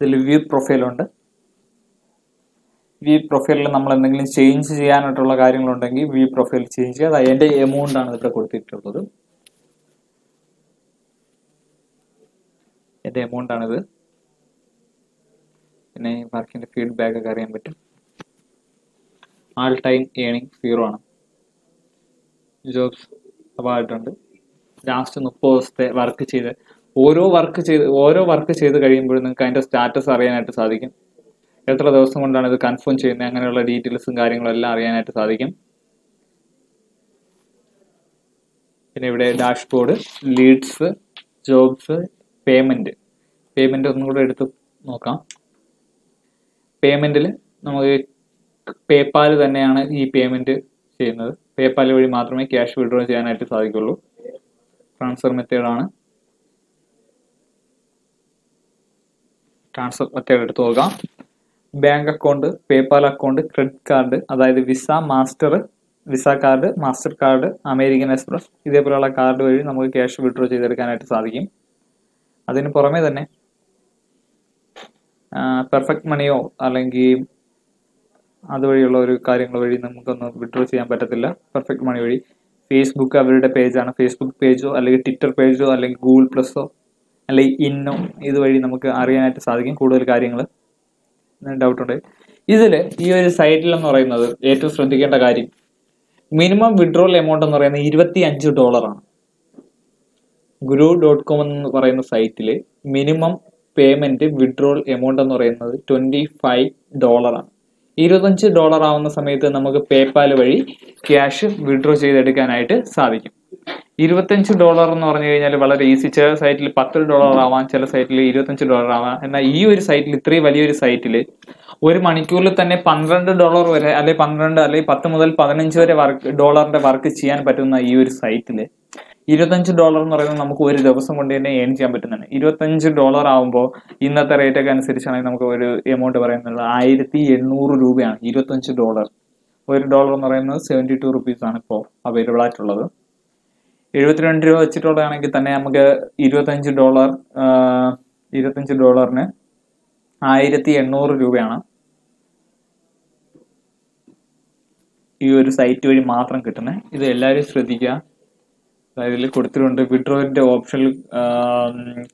ഇതിൽ വ്യൂ പ്രൊഫൈലുണ്ട്. വ്യൂ പ്രൊഫൈലിൽ നമ്മൾ എന്തെങ്കിലും ചേഞ്ച് ചെയ്യാനായിട്ടുള്ള കാര്യങ്ങളുണ്ടെങ്കിൽ വ്യൂ പ്രൊഫൈൽ ചേഞ്ച് ചെയ്യുക. അത് അതിൻ്റെ എമൗണ്ട് ആണ് ഇവിടെ കൊടുത്തിട്ടുള്ളത്. എൻ്റെ എമൗണ്ട് ആണിത്. പിന്നെ വർക്കിന്റെ ഫീഡ്ബാക്ക് ഒക്കെ അറിയാൻ പറ്റും. ആൾ ടൈം ഏണിംഗ് 0 ആണ്. ജോബ്സ് അവാർഡുണ്ട്. ലാസ്റ്റ് 30 ദിവസത്തെ വർക്ക് ചെയ്ത് ഓരോ വർക്ക് ചെയ്ത് കഴിയുമ്പോഴും നിങ്ങൾക്ക് അതിന്റെ സ്റ്റാറ്റസ് അറിയാനായിട്ട് സാധിക്കും. എത്ര ദിവസം കൊണ്ടാണ് ഇത് കൺഫേം ചെയ്യുന്നത്, അങ്ങനെയുള്ള ഡീറ്റെയിൽസും കാര്യങ്ങളും എല്ലാം അറിയാനായിട്ട് സാധിക്കും. പിന്നെ ഇവിടെ ഡാഷ്ബോർഡ്, ലീഡ്സ്, ജോബ്സ്, പേയ്മെന്റ് ഒന്നും കൂടെ എടുത്ത് നോക്കാം. പേയ്മെന്റിൽ നമുക്ക് പേപ്പാൽ തന്നെയാണ് ഈ പേയ്മെന്റ് ചെയ്യുന്നത്. പേപ്പാൽ വഴി മാത്രമേ ക്യാഷ് വിഡ്രോ ചെയ്യാനായിട്ട് സാധിക്കുള്ളൂ. ട്രാൻസ്ഫർ മെത്തേഡ് എടുത്ത് നോക്കാം. Bank account, PayPal account, credit card, അതായത് Visa card, Mastercard, American Express, ഇതേപോലെയുള്ള കാർഡ് വഴി നമുക്ക് ക്യാഷ് വിഡ്രോ ചെയ്തെടുക്കാനായിട്ട് സാധിക്കും. അതിന് പുറമെ തന്നെ പെർഫെക്റ്റ് മണിയോ അല്ലെങ്കിൽ അതുവഴിയുള്ള ഒരു കാര്യങ്ങൾ വഴി നമുക്കൊന്ന് വിഡ്രോ ചെയ്യാൻ പറ്റത്തില്ല. പെർഫെക്റ്റ് മണി വഴി ഫേസ്ബുക്ക് അവരുടെ പേജാണ്. ഫേസ്ബുക്ക് പേജോ അല്ലെങ്കിൽ ട്വിറ്റർ പേജോ അല്ലെങ്കിൽ ഗൂഗിൾ പ്ലസോ അല്ലെങ്കിൽ ഇന്നോ ഇതുവഴി നമുക്ക് അറിയാനായിട്ട് സാധിക്കും കൂടുതൽ കാര്യങ്ങൾ. ഡൗട്ട് ഉണ്ട് ഇതിൽ. ഈ ഒരു സൈറ്റിൽ എന്ന് പറയുന്നത് ഏറ്റവും ശ്രദ്ധിക്കേണ്ട കാര്യം, മിനിമം വിഡ്രോൾ എമൗണ്ട് എന്ന് പറയുന്നത് $25 ആണ്. guru.com എന്ന് പറയുന്ന സൈറ്റിൽ മിനിമം പേയ്മെന്റ് വിഡ്രോൾ എമൗണ്ട് എന്ന് പറയുന്നത് $25 ആണ്. $25 ആവുന്ന സമയത്ത് നമുക്ക് പേപ്പാൽ വഴി ക്യാഷ് വിഡ്രോ ചെയ്തെടുക്കാനായിട്ട് സാധിക്കും. $25 എന്ന് പറഞ്ഞു കഴിഞ്ഞാൽ വളരെ ഈസി. ചില സൈറ്റിൽ $10 ആവാം, ചില സൈറ്റിൽ $25 ആവാം. എന്നാൽ ഈ ഒരു സൈറ്റിൽ, ഇത്രയും വലിയൊരു സൈറ്റിൽ ഒരു മണിക്കൂറിൽ തന്നെ $12 വരെ അല്ലെങ്കിൽ 12 അല്ലെങ്കിൽ 10 മുതൽ 15 വരെ ഡോളറിന്റെ വർക്ക് ചെയ്യാൻ പറ്റുന്ന ഈ ഒരു സൈറ്റിൽ $25 എന്ന് പറയുന്നത് നമുക്ക് ഒരു ദിവസം കൊണ്ട് തന്നെ ഏൺ ചെയ്യാൻ പറ്റുന്നതാണ്. $25 ആവുമ്പോൾ ഇന്നത്തെ റേറ്റ് ഒക്കെ അനുസരിച്ചാണെങ്കിൽ നമുക്ക് ഒരു എമൗണ്ട് പറയുന്നത് 1800 രൂപയാണ്. $25 $1 എന്ന് പറയുന്നത് 72 rupees ആണ് ഇപ്പോൾ അവൈലബിൾ ആയിട്ടുള്ളത്. 72 രൂപ വെച്ചിട്ടുള്ളതാണെങ്കിൽ തന്നെ നമുക്ക് $25 $1800 രൂപയാണ് ഈ ഒരു സൈറ്റ് വഴി മാത്രം കിട്ടുന്നത്. ഇത് എല്ലാവരും ശ്രദ്ധിക്കുക. അതായത് ഇതിൽ കൊടുത്തിട്ടുണ്ട് വിഡ്രോന്റെ ഓപ്ഷനിൽ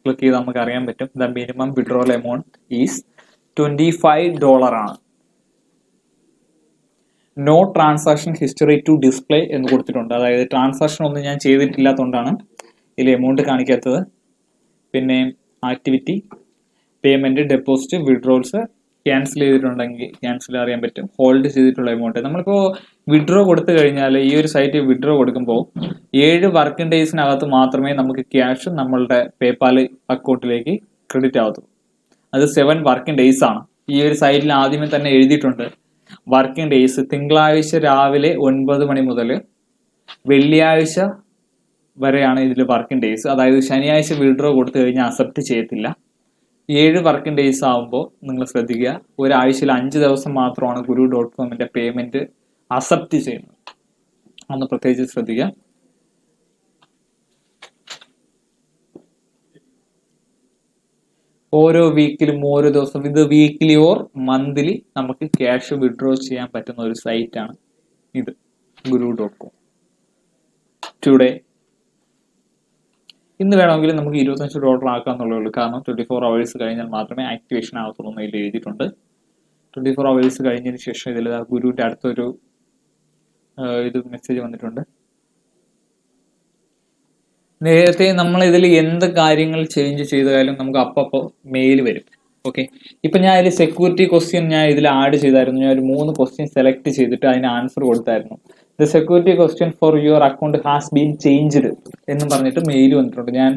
ക്ലിക്ക് ചെയ്ത് നമുക്ക് അറിയാൻ പറ്റും. The minimum withdrawal amount is $25 ആണ്. No transaction history to display എന്ന് കൊടുത്തിട്ടുണ്ട്. അതായത് ട്രാൻസാക്ഷൻ ഒന്നും ഞാൻ ചെയ്തിട്ടില്ലാത്തതുകൊണ്ടാണ് ഇതിൽ എമൗണ്ട് കാണിക്കാത്തത്. പിന്നെ activity, payment, deposit, withdrawals, cancel ചെയ്തിട്ടുണ്ടെങ്കിൽ ക്യാൻസൽ അറിയാൻ പറ്റും. ഹോൾഡ് ചെയ്തിട്ടുള്ള എമൗണ്ട് നമ്മളിപ്പോൾ വിഡ്രോ കൊടുത്തു കഴിഞ്ഞാൽ ഈ ഒരു സൈറ്റിൽ വിഡ്രോ കൊടുക്കുമ്പോൾ 7 വർക്കിംഗ് ഡേയ്സിനകത്ത് മാത്രമേ നമുക്ക് ക്യാഷ് നമ്മളുടെ പേപ്പാൽ അക്കൗണ്ടിലേക്ക് ക്രെഡിറ്റ് ആവത്തുള്ളൂ. അത് 7 വർക്കിംഗ് ഡേയ്സ് ആണ്. ഈ ഒരു സൈറ്റിൽ ആദ്യമേ തന്നെ എഴുതിയിട്ടുണ്ട് വർക്കിംഗ് ഡേയ്സ്. തിങ്കളാഴ്ച രാവിലെ 9 മണി മുതൽ വെള്ളിയാഴ്ച വരെയാണ് ഇതിൽ വർക്കിംഗ് ഡേയ്സ്. അതായത് ശനിയാഴ്ച വിഡ്രോ കൊടുത്തു കഴിഞ്ഞാൽ അക്സെപ്റ്റ് ചെയ്യത്തില്ല. 7 വർക്കിംഗ് ഡേയ്സ് ആകുമ്പോൾ നിങ്ങൾ ശ്രദ്ധിക്കുക, ഒരാഴ്ചയിൽ 5 ദിവസം മാത്രമാണ് guru.comന്റെ പേയ്മെന്റ് അക്സെപ്റ്റ് ചെയ്യുന്നത്. ഒന്ന് പ്രത്യേകിച്ച് ശ്രദ്ധിക്കുക. ഓരോ വീക്കിലും ഓരോ ദിവസം, ഇത് വീക്ക്ലി ഓർ മന്ത്ലി നമുക്ക് ക്യാഷ് വിഡ്രോ ചെയ്യാൻ പറ്റുന്ന ഒരു സൈറ്റാണ് ഇത് guru.com. ടുഡേ ഇന്ന് വേണമെങ്കിൽ നമുക്ക് $25 ആക്കാന്നുള്ളേ ഉള്ളൂ. കാരണം 24 hours കഴിഞ്ഞാൽ മാത്രമേ ആക്ടിവേഷൻ ആകത്തുള്ളൂ എന്ന് ഇതിൽ എഴുതിയിട്ടുണ്ട്. 24 hours കഴിഞ്ഞതിന് ശേഷം ഇതിൽ ഗുരുവിന്റെ അടുത്തൊരു ഇത് മെസ്സേജ് വന്നിട്ടുണ്ട്. നേരത്തെ നമ്മൾ ഇതിൽ എന്ത് കാര്യങ്ങൾ ചേഞ്ച് ചെയ്താലും നമുക്ക് അപ്പോൾ മെയിൽ വരും. ഓക്കെ, ഇപ്പൊ ഞാൻ ഇതിൽ സെക്യൂരിറ്റി ക്വസ്റ്റ്യൻ ഞാൻ ഇതിൽ ആഡ് ചെയ്തായിരുന്നു. ഞാൻ ഒരു 3 ക്വസ്റ്റ്യൻ സെലക്ട് ചെയ്തിട്ട് അതിന് ആൻസർ കൊടുത്തായിരുന്നു. The security question for your account has been changed എന്ന് പറഞ്ഞിട്ട് മെയിൽ വന്നിട്ടുണ്ട്. ഞാൻ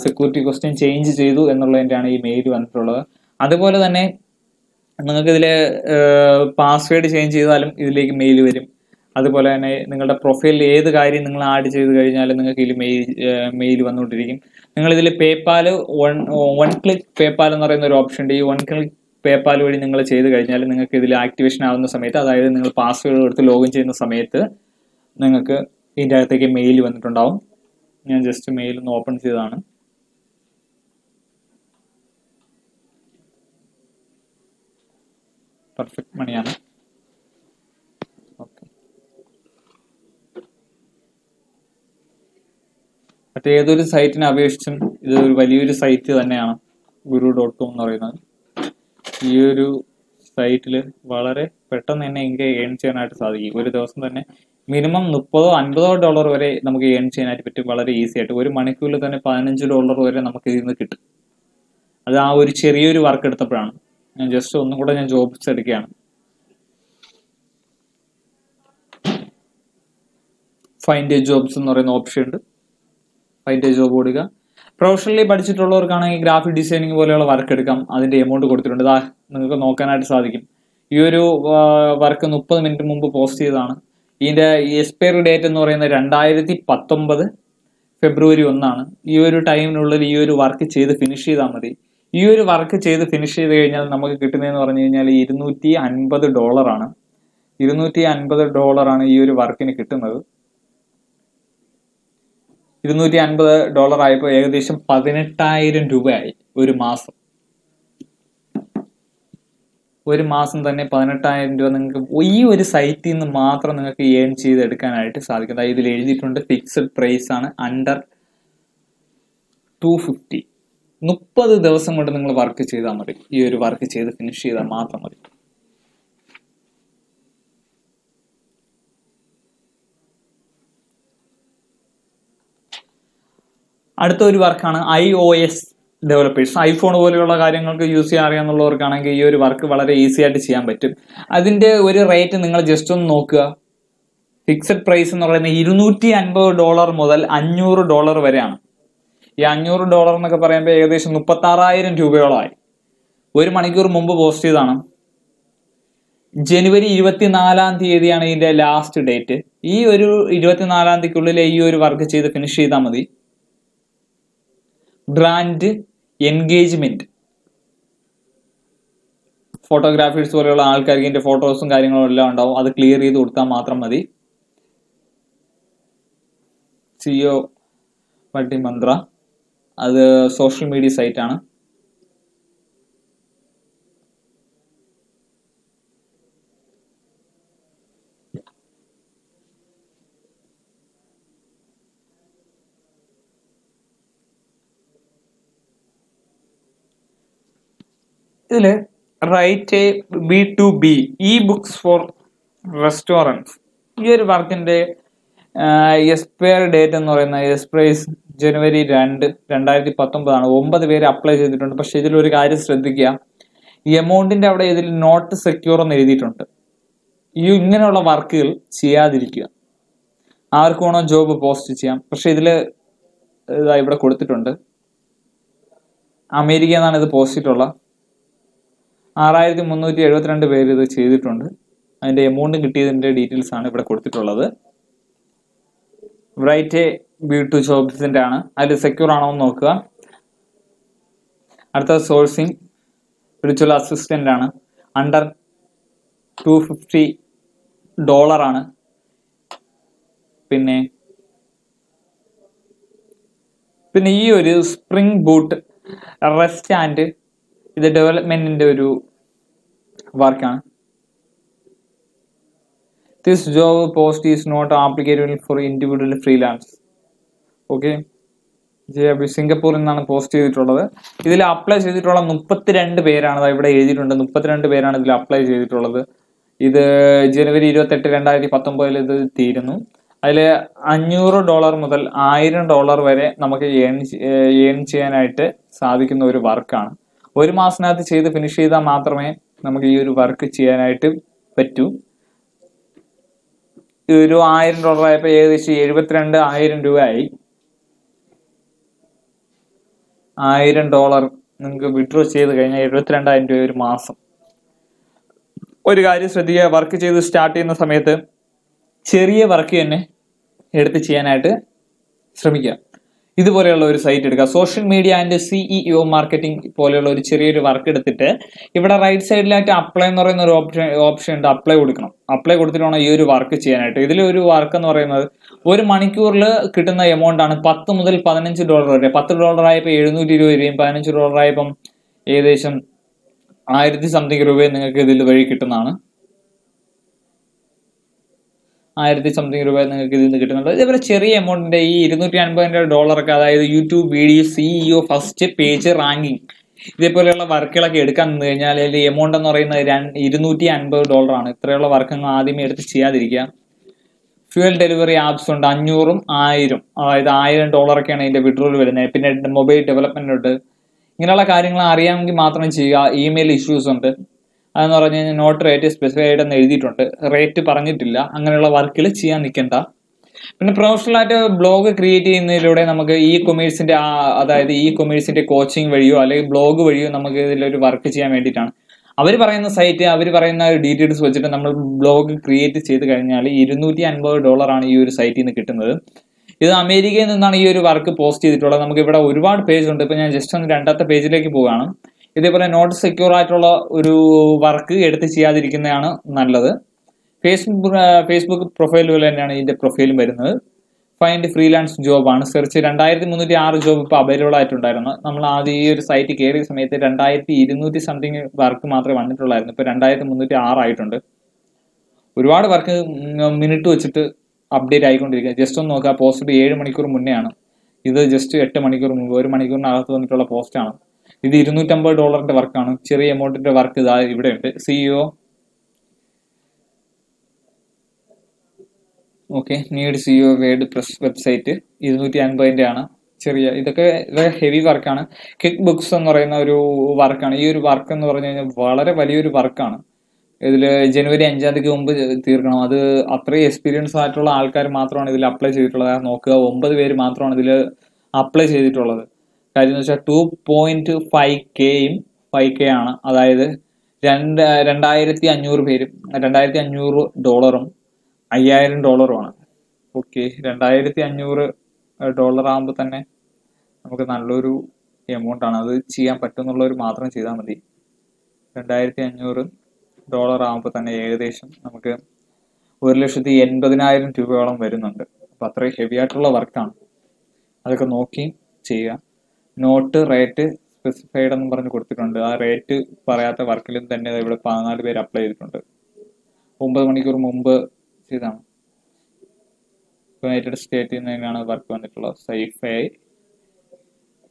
സെക്യൂരിറ്റി ക്വസ്റ്റ്യൻ ചേഞ്ച് ചെയ്തു എന്നുള്ളതിൻ്റെയാണ് ഈ മെയിൽ വന്നിട്ടുള്ളത്. അതുപോലെ തന്നെ നിങ്ങൾക്ക് ഇതിൽ പാസ്വേഡ് ചേഞ്ച് ചെയ്താലും ഇതിലേക്ക് മെയിൽ വരും. അതുപോലെ തന്നെ നിങ്ങളുടെ പ്രൊഫൈലിൽ ഏത് കാര്യം നിങ്ങൾ ആഡ് ചെയ്ത് കഴിഞ്ഞാലും നിങ്ങൾക്ക് ഇതിൽ മെയിൽ വന്നുകൊണ്ടിരിക്കും. നിങ്ങൾ ഇതിൽ പേപ്പാൽ വൺ ക്ലിക്ക് പേപ്പാൽ എന്ന് പറയുന്ന ഒരു ഓപ്ഷൻ ഉണ്ട്. ഈ വൺ ക്ലിക്ക് പേപ്പാൽ വഴി നിങ്ങൾ ചെയ്ത് കഴിഞ്ഞാൽ നിങ്ങൾക്ക് ഇതിൽ ആക്ടിവേഷൻ ആവുന്ന സമയത്ത്, അതായത് നിങ്ങൾ പാസ്വേഡ് എടുത്ത് ലോഗിൻ ചെയ്യുന്ന സമയത്ത് നിങ്ങൾക്ക് ഇതിൻ്റെ അകത്തേക്ക് മെയിൽ വന്നിട്ടുണ്ടാവും. ഞാൻ ജസ്റ്റ് മെയിൽ ഒന്ന് ഓപ്പൺ ചെയ്തതാണ്. പെർഫെക്റ്റ് മണിയാണ്. ഓക്കെ, മറ്റേതൊരു സൈറ്റിനെ അപേക്ഷിച്ചും ഇത് ഒരു വലിയൊരു സൈറ്റ് തന്നെയാണ് guru.com എന്ന് പറയുന്നത്. ഈ ഒരു സൈറ്റിൽ വളരെ പെട്ടെന്ന് തന്നെ എനിക്ക് ഏൺ ചെയ്യാനായിട്ട് സാധിക്കും. ഒരു ദിവസം തന്നെ മിനിമം $30-50 വരെ നമുക്ക് ഏൺ ചെയ്യാനായിട്ട് പറ്റും, വളരെ ഈസി ആയിട്ട്. ഒരു മണിക്കൂറിൽ തന്നെ $15 വരെ നമുക്ക് ഇതിൽ നിന്ന് കിട്ടും. അത് ആ ഒരു ചെറിയൊരു വർക്ക് എടുത്തപ്പോഴാണ്. ഞാൻ ജസ്റ്റ് ഒന്നും കൂടെ ഞാൻ ജോബ്സ് എടുക്കുകയാണ്. ഫൈൻഡ് എ ജോബ്സ് എന്ന് പറയുന്ന ഓപ്ഷൻ ഉണ്ട്, ഫൈൻഡ് എ ജോബ് കൊടുക്കുക. പ്രൊഫഷണലി പഠിച്ചിട്ടുള്ളവർക്കാണെങ്കിൽ ഗ്രാഫിക് ഡിസൈനിങ് പോലെയുള്ള വർക്ക് എടുക്കാം. അതിന്റെ എമൗണ്ട് കൊടുത്തിട്ടുണ്ട്, ഇതാ നിങ്ങൾക്ക് നോക്കാനായിട്ട് സാധിക്കും. ഈ ഒരു വർക്ക് 30 മിനിറ്റ് മുമ്പ് പോസ്റ്റ് ചെയ്തതാണ്. ഇതിന്റെ എക്സ്പയറി ഡേറ്റ് എന്ന് പറയുന്നത് 2019 ഫെബ്രുവരി 1 ഈ ഒരു ടൈമിനുള്ളിൽ ഈ ഒരു വർക്ക് ചെയ്ത് ഫിനിഷ് ചെയ്താൽ മതി. ഈ ഒരു വർക്ക് ചെയ്ത് ഫിനിഷ് ചെയ്ത് കഴിഞ്ഞാൽ നമുക്ക് കിട്ടുന്നതെന്ന് പറഞ്ഞു കഴിഞ്ഞാൽ $250 ആണ്. $250 ഈ ഒരു വർക്കിന് കിട്ടുന്നത്. $250 ആയപ്പോൾ ഏകദേശം 18,000 രൂപയായി ഒരു മാസം. ഒരു മാസം തന്നെ 18,000 രൂപ നിങ്ങൾക്ക് ഈ ഒരു സൈറ്റിൽ നിന്ന് മാത്രം നിങ്ങൾക്ക് ഏൺ ചെയ്തെടുക്കാനായിട്ട് സാധിക്കും. അതായത് ഇതിൽ എഴുതിയിട്ടുണ്ട് ഫിക്സഡ് പ്രൈസ് ആണ്, അണ്ടർ 250. 30 ദിവസം കൊണ്ട് നിങ്ങൾ വർക്ക് ചെയ്താൽ മതി. ഈ ഒരു വർക്ക് ചെയ്ത് ഫിനിഷ് ചെയ്താൽ മാത്രം മതി. അടുത്ത ഒരു വർക്കാണ് iOS ഡെവലപ്പേഴ്സ്. ഐഫോൺ പോലെയുള്ള കാര്യങ്ങൾക്ക് യൂസ് ചെയ്യാൻ അറിയാവുന്നവർക്കാണെങ്കിൽ ഈ ഒരു വർക്ക് വളരെ ഈസി ആയിട്ട് ചെയ്യാൻ പറ്റും. അതിന്റെ ഒരു റേറ്റ് നിങ്ങൾ ജസ്റ്റ് ഒന്ന് നോക്കുക. ഫിക്സഡ് പ്രൈസ് എന്ന് പറയുന്നത് $250 മുതൽ $500 വരെയാണ്. ഈ $500 എന്നൊക്കെ പറയുമ്പോൾ ഏകദേശം 36,000 രൂപയോളമായി. ഒരു മണിക്കൂർ മുമ്പ് പോസ്റ്റ് ചെയ്താണ്. ജനുവരി 24 ഇതിന്റെ ലാസ്റ്റ് ഡേറ്റ്. ഈ ഒരു 24 ഈ ഒരു വർക്ക് ചെയ്ത് ഫിനിഷ് ചെയ്താൽ മതി. ബ്രാൻഡ് എൻഗേജ്മെന്റ്, ഫോട്ടോഗ്രാഫേഴ്സ് പോലെയുള്ള ആൾക്കാർക്ക് ഇതിന്റെ ഫോട്ടോസും കാര്യങ്ങളും എല്ലാം ഉണ്ടാവും. അത് ക്ലിയർ ചെയ്ത് കൊടുത്താൽ മാത്രം മതി. CEO വട്ടി മന്ത്ര, അത് സോഷ്യൽ മീഡിയ സൈറ്റ് ആണ്. ഇതില് write a B2B E books four restaurants. ഈ ഒരു വർക്കിന്റെ എക്സ്പയർ ഡേറ്റ് എന്ന് പറയുന്നത് എക്സ്പ്രൈസ് ജനുവരി 2, 2019 ആണ്. 9 പേര് അപ്ലൈ ചെയ്തിട്ടുണ്ട്. പക്ഷെ ഇതിലൊരു കാര്യം ശ്രദ്ധിക്കുക, ഈ എമൗണ്ടിന്റെ അവിടെ ഇതിൽ നോട്ട് സെക്യൂർ എന്ന് എഴുതിയിട്ടുണ്ട്. ഈ ഇങ്ങനെയുള്ള വർക്കുകൾ ചെയ്യാതിരിക്കുക. ആർക്ക് വേണോ ജോബ് പോസ്റ്റ് ചെയ്യാം. പക്ഷെ ഇതില് ഇവിടെ കൊടുത്തിട്ടുണ്ട്, അമേരിക്കയിൽ നിന്നാണ് ഇത് പോസ്റ്റ് ചെയ്തിട്ടുള്ളത്. 6,372 പേര് ഇത് ചെയ്തിട്ടുണ്ട്. അതിന്റെ എമൗണ്ട് കിട്ടിയതിന്റെ ഡീറ്റെയിൽസ് ആണ് ഇവിടെ കൊടുത്തിട്ടുള്ളത്. റൈറ്റ് B2 ജോബ്സിന്റെ ആണ്. അതിൽ സെക്യൂർ ആണോ എന്ന് നോക്കുക. അടുത്ത സോഴ്സിംഗ് വിർച്വൽ അസിസ്റ്റന്റ് ആണ്. അണ്ടർ $250 ആണ്. പിന്നെ ഈ ഒരു സ്പ്രിംഗ് ബൂട്ട് റെസ്റ്റ് ആൻഡ് ഇത് ഡെവലപ്മെന്റിന്റെ ഒരു വർക്കാണ്. This job post is not applicable for individual freelance. Okay, സിംഗപ്പൂരിൽ നിന്നാണ് പോസ്റ്റ് ചെയ്തിട്ടുള്ളത്. ഇതിൽ അപ്ലൈ ചെയ്തിട്ടുള്ള 32 പേരാണ് ഇവിടെ എഴുതിയിട്ടുണ്ട്. 32 പേരാണ് ഇതിൽ അപ്ലൈ ചെയ്തിട്ടുള്ളത്. ഇത് ജനുവരി 28, 2019 ഇത് തീരുന്നു. അതിൽ $500 മുതൽ $1,000 വരെ നമുക്ക് ഏൺ ചെയ്യാനായിട്ട് സാധിക്കുന്ന ഒരു വർക്കാണ്. ഒരു മാസത്തിനകത്ത് ചെയ്ത് ഫിനിഷ് ചെയ്താൽ മാത്രമേ നമുക്ക് ഈ ഒരു വർക്ക് ചെയ്യാനായിട്ട് പറ്റൂ. ഒരു $1,000 ആയപ്പോൾ ഏകദേശം 72,000 രൂപയായി. $1,000 നിങ്ങൾക്ക് വിഡ്രോ ചെയ്ത് കഴിഞ്ഞാൽ 72,000 രൂപ ഒരു മാസം. ഒരു കാര്യം ശ്രദ്ധിക്കുക, വർക്ക് ചെയ്ത് സ്റ്റാർട്ട് ചെയ്യുന്ന സമയത്ത് ചെറിയ വർക്ക് തന്നെ എടുത്ത് ചെയ്യാനായിട്ട് ശ്രമിക്കുക. ഇതുപോലെയുള്ള ഒരു സൈറ്റ് എടുക്കുക. Social media and CEO marketing പോലെയുള്ള ഒരു ചെറിയൊരു വർക്ക് എടുത്തിട്ട് ഇവിടെ റൈറ്റ് സൈഡിലായിട്ട് അപ്ലൈ എന്ന് പറയുന്ന ഒരു ഓപ്ഷൻ ഉണ്ട്. അപ്ലൈ കൊടുക്കണം. അപ്ലൈ കൊടുത്തിട്ട് വേണം ഈ ഒരു വർക്ക് ചെയ്യാനായിട്ട്. ഇതിലൊരു വർക്ക് എന്ന് പറയുന്നത് ഒരു മണിക്കൂറിൽ കിട്ടുന്ന എമൗണ്ട് ആണ് $10 മുതൽ $15 വരെ. $10 ആയപ്പോൾ $720 രൂപയും $15 ആയപ്പം ഏകദേശം 1000 സംതിങ് രൂപ നിങ്ങൾക്ക് ഇതിൽ വഴി കിട്ടുന്നതാണ്. 1000 സംതിങ് രൂപ നിങ്ങൾക്ക് ഇതിൽ നിന്ന് കിട്ടുന്നുണ്ട്. ഇതേപോലെ ചെറിയ എമൗണ്ടിന്റെ ഈ $250 അതായത് YouTube video CEO first page ranking ഇതേപോലെയുള്ള വർക്കുകളൊക്കെ എടുക്കാൻ നിന്ന് കഴിഞ്ഞാൽ അതിൽ എമൗണ്ട് എന്ന് പറയുന്നത് $250 ആണ്. ഇത്രയുള്ള വർക്കങ്ങൾ ആദ്യമേ എടുത്ത് ചെയ്യാതിരിക്കുക. ഫ്യൂൽ ഡെലിവറി ആപ്സ് ഉണ്ട്, 500ഉം 1000, അതായത് $1000 ഇതിന്റെ വിഡ്രോൾ വരുന്നത്. പിന്നെ മൊബൈൽ ഡെവലപ്മെന്റ് ഉണ്ട്. ഇങ്ങനെയുള്ള കാര്യങ്ങൾ അറിയാമെങ്കിൽ മാത്രം ചെയ്യുക. ഇമെയിൽ ഇഷ്യൂസ് ഉണ്ട്, അതെന്ന് പറഞ്ഞു കഴിഞ്ഞാൽ നോട്ട് റേറ്റ് സ്പെസിഫൈഡ് എന്ന് എഴുതിയിട്ടുണ്ട്, റേറ്റ് പറഞ്ഞിട്ടില്ല. അങ്ങനെയുള്ള വർക്കുകൾ ചെയ്യാൻ നിൽക്കണ്ട. പിന്നെ പ്രൊഫഷണൽ ആയിട്ട് ബ്ലോഗ് ക്രിയേറ്റ് ചെയ്യുന്നതിലൂടെ നമുക്ക് കൊമേഴ്സിന്റെ അതായത് കൊമേഴ്സിന്റെ കോച്ചിങ് വഴിയോ അല്ലെങ്കിൽ ബ്ലോഗ് വഴിയോ നമുക്ക് ഇതിലൊരു വർക്ക് ചെയ്യാൻ വേണ്ടിയിട്ടാണ്. അവർ പറയുന്ന സൈറ്റ്, അവർ പറയുന്ന ഡീറ്റെയിൽസ് വെച്ചിട്ട് നമ്മൾ ബ്ലോഗ് ക്രിയേറ്റ് ചെയ്ത് കഴിഞ്ഞാൽ $250 ആണ് ഈ ഒരു സൈറ്റിൽ നിന്ന് കിട്ടുന്നത്. ഇത് അമേരിക്കയിൽ നിന്നാണ് ഈ ഒരു വർക്ക് പോസ്റ്റ് ചെയ്തിട്ടുള്ളത്. നമുക്ക് ഇവിടെ ഒരുപാട് പേജ് ഉണ്ട്. ഇപ്പൊ ഞാൻ ജസ്റ്റ് ഒന്ന് രണ്ടാമത്തെ പേജിലേക്ക് പോവുകയാണ്. ഇതേപോലെ നോട്ട് സെക്യൂർ ആയിട്ടുള്ള ഒരു വർക്ക് എടുത്ത് ചെയ്യാതിരിക്കുന്നതാണ് നല്ലത്. ഫേസ്ബുക്ക് പ്രൊഫൈൽ പോലെ തന്നെയാണ് ഇതിന്റെ പ്രൊഫൈലും വരുന്നത്. ഫൈൻഡ് ഫ്രീലാൻസ് ജോബ് ആണ് സെർച്ച്. 2306 ജോബ് ഇപ്പോൾ അവൈലബിൾ ആയിട്ടുണ്ടായിരുന്നു. നമ്മൾ ആദ്യം ഈ ഒരു സൈറ്റ് കയറിയ സമയത്ത് 2200 സംതിങ് വർക്ക് മാത്രമേ വന്നിട്ടുള്ളായിരുന്നു. ഇപ്പൊ 2306 ആയിട്ടുണ്ട്. ഒരുപാട് വർക്ക് മിനിറ്റ് വെച്ചിട്ട് അപ്ഡേറ്റ് ആയിക്കൊണ്ടിരിക്കുക. ജസ്റ്റ് ഒന്ന് നോക്കുക, പോസ്റ്റ് 7 മണിക്കൂർ മുന്നെയാണ്. ഇത് ജസ്റ്റ് 8 മണിക്കൂർ മുമ്പ്, 1 മണിക്കൂറിനകത്ത് വന്നിട്ടുള്ള പോസ്റ്റാണ്. ഇത് $250 വർക്കാണ്. ചെറിയ എമൗണ്ടിന്റെ വർക്ക് ഇതാ ഇവിടെ ഉണ്ട്. CEO okay, need CEO word press website 250 ആണ്. ഇതൊക്കെ ഹെവി വർക്കാണ്. കിക്ക് ബുക്സ് എന്ന് പറയുന്ന ഒരു വർക്കാണ്. ഈ ഒരു വർക്ക് എന്ന് പറഞ്ഞു കഴിഞ്ഞാൽ വളരെ വലിയൊരു വർക്കാണ്. ഇതില് ജനുവരി 5 മുമ്പ് തീർക്കണം. അത് അത്രയും എക്സ്പീരിയൻസ് ആയിട്ടുള്ള ആൾക്കാർ മാത്രമാണ് ഇതിൽ അപ്ലൈ ചെയ്തിട്ടുള്ളത്. നോക്കുക, 9 പേര് മാത്രമാണ് ഇതിൽ അപ്ലൈ ചെയ്തിട്ടുള്ളത്. കാര്യം എന്ന് വെച്ചാൽ 2.5K 5K ആണ്. അതായത് 2500 പേരും $2,500 $5000 ഓക്കെ, $2500 ആകുമ്പോൾ തന്നെ നമുക്ക് നല്ലൊരു എമൗണ്ട് ആണ്. അത് ചെയ്യാൻ പറ്റുന്നുള്ളവർ മാത്രം ചെയ്താൽ മതി. $2500 ആകുമ്പോൾ തന്നെ ഏകദേശം നമുക്ക് 1,80,000 രൂപയോളം വരുന്നുണ്ട്. അപ്പൊ അത്രയും ഹെവി ആയിട്ടുള്ള വർക്കാണ്. അതൊക്കെ നോക്കി ചെയ്യുക. നോട്ട് റേറ്റ് സ്പെസിഫൈഡ് എന്ന് പറഞ്ഞ് കൊടുത്തിട്ടുണ്ട്. ആ റേറ്റ് പറയാത്ത വർക്കിലും തന്നെ ഇവിടെ 14 പേര് അപ്ലൈ ചെയ്തിട്ടുണ്ട്. 9 മണിക്കൂർ മുമ്പ് ചെയ്താണ്. യുണൈറ്റഡ് സ്റ്റേറ്റിൽ നിന്നാണ് വർക്ക് വന്നിട്ടുള്ളത്. സൈഫൈ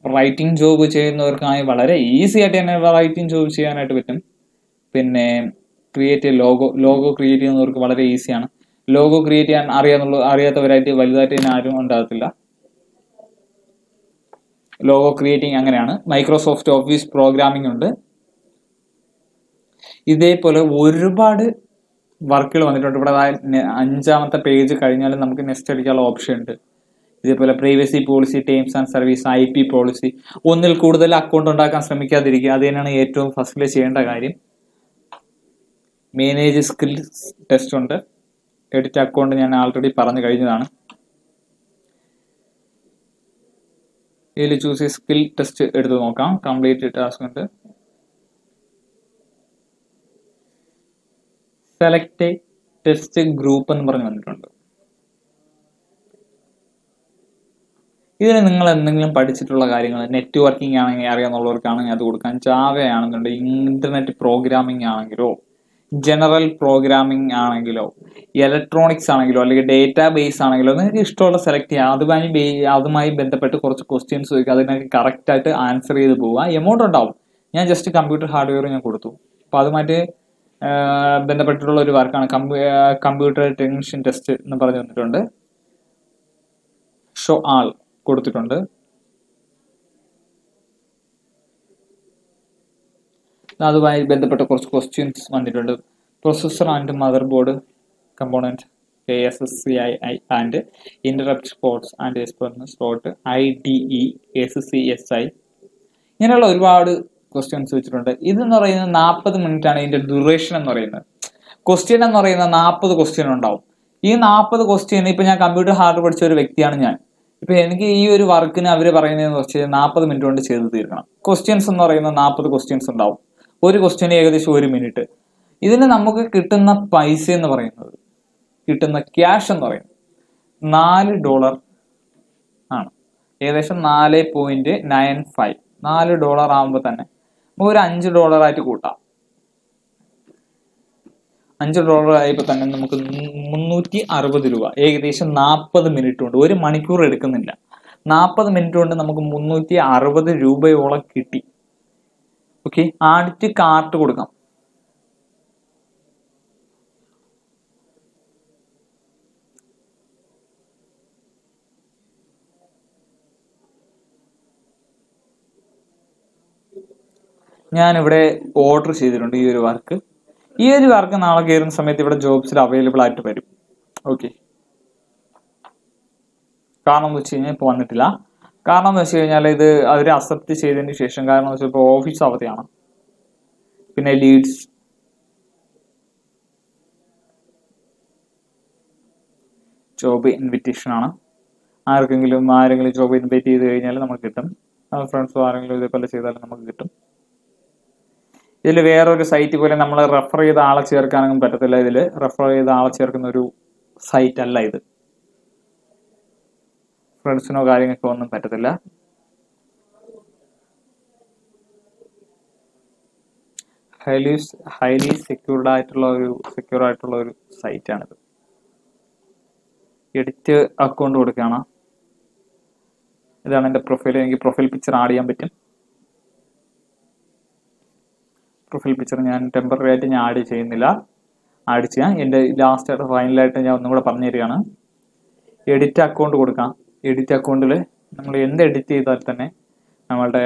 റൈറ്റിംഗ് ജോബ് ചെയ്യുന്നവർക്കായി വളരെ ഈസി ആയിട്ട് തന്നെ റൈറ്റിംഗ് ജോബ് ചെയ്യാനായിട്ട് പറ്റും. പിന്നെ ക്രിയേറ്റ് ലോഗോ ക്രിയേറ്റ് ചെയ്യുന്നവർക്ക് വളരെ ഈസിയാണ്. ലോഗോ ക്രിയേറ്റ് ചെയ്യാൻ അറിയാത്തവരായിട്ട് വലുതായിട്ട് തന്നെ ആരും ഉണ്ടാകത്തില്ല. ലോഗോ ക്രിയേറ്റിംഗ് അങ്ങനെയാണ്. മൈക്രോസോഫ്റ്റ് ഓഫീസ് പ്രോഗ്രാമിംഗ് ഉണ്ട്. ഇതേപോലെ ഒരുപാട് വർക്കുകൾ വന്നിട്ടുണ്ട്. ഇവിടെ 5ാമത്തെ പേജ് കഴിഞ്ഞാലും നമുക്ക് നെക്സ്റ്റ് അടിക്കാനുള്ള ഓപ്ഷൻ ഉണ്ട്. ഇതേപോലെ privacy policy, terms and service, IP policy. ഒന്നിൽ കൂടുതൽ അക്കൗണ്ട് ഉണ്ടാക്കാൻ ശ്രമിക്കാതിരിക്കുക. അത് തന്നെയാണ് ഏറ്റവും ഫസ്റ്റിൽ ചെയ്യേണ്ട കാര്യം. മാനേജ് സ്കിൽസ് ടെസ്റ്റ് ഉണ്ട്. എഡിറ്റ് അക്കൗണ്ട് ഞാൻ ആൾറെഡി പറഞ്ഞു കഴിഞ്ഞതാണ്. ഇതിൽ ചൂസ് സ്കിൽ ടെസ്റ്റ് എടുത്ത് നോക്കാം. കംപ്ലീറ്റ് ടാസ്ക് ഉണ്ട്. സെലക്ട് ടെസ്റ്റ് ഗ്രൂപ്പ് എന്ന് പറഞ്ഞ് വന്നിട്ടുണ്ട്. ഇതിന് നിങ്ങൾ എന്തെങ്കിലും പഠിച്ചിട്ടുള്ള കാര്യങ്ങൾ, നെറ്റ്വർക്കിംഗ് ആണെങ്കിൽ അറിയാവുന്നവർക്കാണെങ്കിൽ അത് കൊടുക്കാം. ജാവ ആണെന്നുണ്ടെങ്കിൽ, ഇന്റർനെറ്റ് പ്രോഗ്രാമിംഗ് ആണെങ്കിലോ, ജനറൽ പ്രോഗ്രാമിംഗ് ആണെങ്കിലോ, ഇലക്ട്രോണിക്സ് ആണെങ്കിലോ, അല്ലെങ്കിൽ ഡേറ്റാ ബേസ് ആണെങ്കിലോ നിങ്ങൾക്ക് ഇഷ്ടമുള്ള സെലക്ട് ചെയ്യാം. അതുമായി ബന്ധപ്പെട്ട് കുറച്ച് ക്വസ്റ്റ്യൻസ് ചോദിക്കുക. അതിനൊക്കെ കറക്റ്റ് ആയിട്ട് ആൻസർ ചെയ്ത് പോവുക. എമൗണ്ട് ഉണ്ടാവും. ഞാൻ ജസ്റ്റ് കമ്പ്യൂട്ടർ ഹാർഡ്വെയർ ഞാൻ കൊടുത്തു. അപ്പൊ അതുമായിട്ട് ബന്ധപ്പെട്ടിട്ടുള്ള ഒരു വർക്കാണ്. കമ്പ്യൂട്ടർ ടെക്നീഷ്യൻ ടെസ്റ്റ് എന്ന് പറഞ്ഞു തന്നിട്ടുണ്ട്. ഷോ ആൾ കൊടുത്തിട്ടുണ്ട്. അതുമായി ബന്ധപ്പെട്ട കുറച്ച് ക്വസ്റ്റ്യൻസ് വന്നിട്ടുണ്ട്. Processor and mother board component, ASSCII and interrupt sports and slot, IDE, SCSI, ഇങ്ങനെയുള്ള ഒരുപാട് ക്വസ്റ്റ്യൻസ് വെച്ചിട്ടുണ്ട്. ഇതെന്ന് പറയുന്നത് 40 മിനിറ്റ് ആണ് ഇതിന്റെ ഡ്യൂറേഷൻ എന്ന് പറയുന്നത്. ക്വസ്റ്റ്യൻ എന്ന് പറയുന്നത് 40 ക്വസ്റ്റ്യൻ ഉണ്ടാവും. ഈ 40 ക്വസ്റ്റ്യൻ ഇപ്പൊ ഞാൻ കമ്പ്യൂട്ടർ ഹാർഡ് പഠിച്ച ഒരു വ്യക്തിയാണ് ഞാൻ. ഇപ്പൊ എനിക്ക് ഈ ഒരു വർക്കിന് അവര് പറയുന്നതെന്ന് വെച്ചാൽ 40 മിനിറ്റ് കൊണ്ട് ചെയ്ത് തീർക്കണം. ക്വസ്റ്റ്യൻസ് എന്ന് പറയുന്നത് 40 ക്വസ്റ്റ്യൻസ് ഉണ്ടാവും. ഒരു ക്വസ്റ്റ്യന് ഏകദേശം 1 മിനിറ്റ്. ഇതിന് നമുക്ക് കിട്ടുന്ന പൈസ എന്ന് പറയുന്നത്, കിട്ടുന്ന ക്യാഷ് എന്ന് പറയുന്നത് $4 ആണ്. ഏകദേശം 4.95 $4 ആകുമ്പോൾ തന്നെ നമുക്ക് ഒരു $5 ആയിട്ട് കൂട്ടാം. $5 ആയപ്പോൾ തന്നെ നമുക്ക് 360 രൂപ, ഏകദേശം 40 മിനിറ്റ് കൊണ്ട്, 1 മണിക്കൂർ എടുക്കുന്നില്ല, 40 മിനിറ്റ് കൊണ്ട് നമുക്ക് 360 രൂപയോളം കിട്ടി. ഓക്കെ, ആഡ് കാർട്ട് കൊടുക്കാം. ഞാനിവിടെ ഓർഡർ ചെയ്തിട്ടുണ്ട് ഈ ഒരു വർക്ക്. ഈ ഒരു വർക്ക് നാളെ കയറുന്ന സമയത്ത് ഇവിടെ ജോബ്സിൽ അവൈലബിൾ ആയിട്ട് വരും. ഓക്കെ, കാരണം എന്ന് വെച്ച് കഴിഞ്ഞാൽ ഇപ്പോൾ വന്നിട്ടില്ല. കാരണം എന്ന് വെച്ച് കഴിഞ്ഞാൽ ഇത് അവർ അക്സെപ്റ്റ് ചെയ്തതിന് ശേഷം, കാരണം എന്ന് വെച്ചാൽ ഇപ്പോൾ ഓഫീസ് അവധിയാണ്. പിന്നെ ലീഡ്സ് ജോബ് ഇൻവിറ്റേഷൻ ആണ്. ആരെങ്കിലും ജോബ് ഇൻവൈറ്റ് ചെയ്ത് കഴിഞ്ഞാൽ നമുക്ക് കിട്ടും. ഫ്രണ്ട്സോ ആരെങ്കിലും ഇതേപോലെ ചെയ്താലും നമുക്ക് കിട്ടും. ഇതിൽ വേറൊരു സൈറ്റ് പോലെ നമ്മൾ റെഫർ ചെയ്ത ആളെ ചേർക്കാനൊന്നും പറ്റത്തില്ല. ഇതിൽ റെഫർ ചെയ്ത ആളെ ചേർക്കുന്ന ഒരു സൈറ്റ് അല്ല ഇത്. ഫ്രണ്ട്സിനോ കാര്യങ്ങൾക്കോ ഒന്നും പറ്റത്തില്ല. ഹൈലി സെക്യൂർ ആയിട്ടുള്ള ഒരു സൈറ്റ് ആണിത്. എഡിറ്റ് അക്കൗണ്ട് കൊടുക്കുകയാണ്. ഇതാണ് എൻ്റെ പ്രൊഫൈൽ. എനിക്ക് പ്രൊഫൈൽ പിക്ചർ ആഡ് ചെയ്യാൻ പറ്റും. പ്രൊഫൈൽ പിക്ചർ ഞാൻ ടെമ്പററി ആയിട്ട് ഞാൻ ആഡ് ചെയ്യുന്നില്ല. ആഡ് ചെയ്യാം. എൻ്റെ ലാസ്റ്റ് ആയിട്ട് ഫൈനലായിട്ട് ഞാൻ ഒന്നും കൂടെ പറഞ്ഞു തരികയാണ്. എഡിറ്റ് അക്കൗണ്ട് കൊടുക്കാം. എഡിറ്റ് അക്കൗണ്ടിൽ നമ്മൾ എന്ത് എഡിറ്റ് ചെയ്താൽ തന്നെ നമ്മളുടെ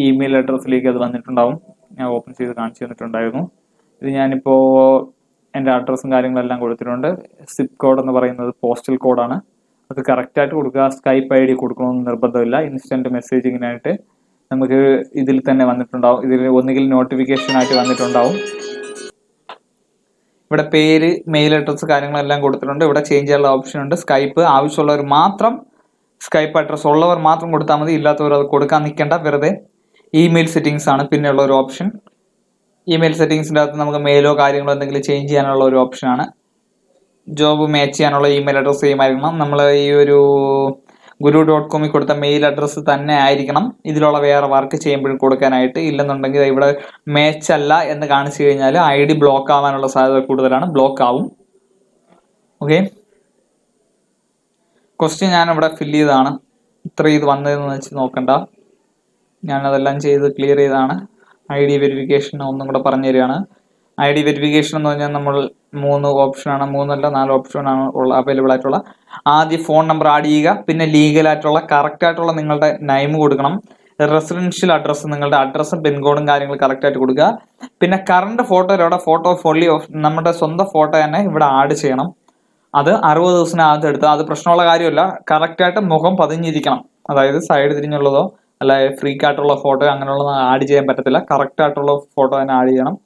ഇമെയിൽ അഡ്രസ്സിലേക്ക് അത് വന്നിട്ടുണ്ടാവും. ഞാൻ ഓപ്പൺ ചെയ്ത് കാണിച്ചു തന്നിട്ടുണ്ടായിരുന്നു. ഇത് ഞാനിപ്പോൾ എൻ്റെ അഡ്രസ്സും കാര്യങ്ങളെല്ലാം കൊടുത്തിട്ടുണ്ട്. സിപ്പ് കോഡ് എന്ന് പറയുന്നത് പോസ്റ്റൽ കോഡാണ്. അത് കറക്റ്റായിട്ട് കൊടുക്കുക. സ്കൈപ്പ് ID കൊടുക്കണമെന്ന് നിർബന്ധമില്ല. ഇൻസ്റ്റന്റ് മെസ്സേജിങ്ങിനായിട്ട് നമുക്ക് ഇതിൽ തന്നെ വന്നിട്ടുണ്ടാവും. ഇതിൽ ഒന്നുകിൽ നോട്ടിഫിക്കേഷൻ ആയിട്ട് വന്നിട്ടുണ്ടാവും. ഇവിടെ പേര്, മെയിൽ അഡ്രസ്സ് കാര്യങ്ങളെല്ലാം കൊടുത്തിട്ടുണ്ട്. ഇവിടെ ചേഞ്ച് ചെയ്യാനുള്ള ഓപ്ഷൻ ഉണ്ട്. സ്കൈപ്പ് ആവശ്യമുള്ളവർ മാത്രം, സ്കൈപ്പ് അഡ്രസ്സ് ഉള്ളവർ മാത്രം കൊടുത്താൽ മതി. ഇല്ലാത്തവർ അത് കൊടുക്കാൻ നിൽക്കേണ്ട. വെറുതെ ഇമെയിൽ സെറ്റിംഗ്സ് ആണ് പിന്നെയുള്ള ഒരു ഓപ്ഷൻ. ഇമെയിൽ സെറ്റിംഗ്സിൻ്റെ അകത്ത് നമുക്ക് മെയിലോ കാര്യങ്ങളോ എന്തെങ്കിലും ചേഞ്ച് ചെയ്യാനുള്ള ഒരു ഓപ്ഷനാണ്. ജോബ് മാച്ച് ചെയ്യാനുള്ള ഇമെയിൽ അഡ്രസ്സ് സെയിം ആയിരിക്കണം. നമ്മൾ ഈ ഒരു guru.com കൊടുത്ത മെയിൽ അഡ്രസ്സ് തന്നെ ആയിരിക്കണം ഇതിലുള്ള വേറെ വർക്ക് ചെയ്യുമ്പോഴും കൊടുക്കാനായിട്ട്. ഇല്ലെന്നുണ്ടെങ്കിൽ ഇവിടെ മാച്ച് അല്ല എന്ന് കാണിച്ചു കഴിഞ്ഞാൽ ID ബ്ലോക്ക് ആവാനുള്ള സാധ്യത കൂടുതലാണ്. ബ്ലോക്ക് ആവും. ഓക്കെ, ക്വസ്റ്റ്യൻ ഞാനിവിടെ ഫില്ല് ചെയ്തതാണ്. ഇത്ര ഇത് വന്നതെന്ന് വെച്ച് നോക്കണ്ട, ഞാനതെല്ലാം ചെയ്ത് ക്ലിയർ ചെയ്താണ്. ID വെരിഫിക്കേഷൻ ഒന്നും കൂടെ പറഞ്ഞു തരികയാണ്. ID വെരിഫിക്കേഷൻ എന്ന് പറഞ്ഞാൽ നമ്മൾ 3 ഓപ്ഷനാണ്, 4 ഓപ്ഷനാണ് അവൈലബിൾ ആയിട്ടുള്ള. ആദ്യം ഫോൺ നമ്പർ ആഡ് ചെയ്യുക. പിന്നെ ലീഗലായിട്ടുള്ള കറക്റ്റ് ആയിട്ടുള്ള നിങ്ങളുടെ നെയിം കൊടുക്കണം. റെസിഡൻഷ്യൽ അഡ്രസ്സ്, നിങ്ങളുടെ അഡ്രസ്സും പിൻകോഡും കാര്യങ്ങൾ കറക്റ്റ് ആയിട്ട് കൊടുക്കുക. പിന്നെ കറണ്ട് ഫോട്ടോയിലൂടെ ഫോട്ടോ ഫുള്ളി നമ്മുടെ സ്വന്തം ഫോട്ടോ തന്നെ ഇവിടെ ആഡ് ചെയ്യണം. അത് 60 ദിവസത്തിനകത്ത് എടുത്ത്, അത് പ്രശ്നമുള്ള കാര്യമല്ല. കറക്റ്റായിട്ട് മുഖം പതിഞ്ഞിരിക്കണം. അതായത് സൈഡ് തിരിഞ്ഞുള്ളതോ അല്ല ഫ്രീക്ക് ആയിട്ടുള്ള ഫോട്ടോ അങ്ങനെയുള്ളത് ആഡ് ചെയ്യാൻ പറ്റത്തില്ല. കറക്റ്റ് ആയിട്ടുള്ള ഫോട്ടോ തന്നെ ആഡ് ചെയ്യണം.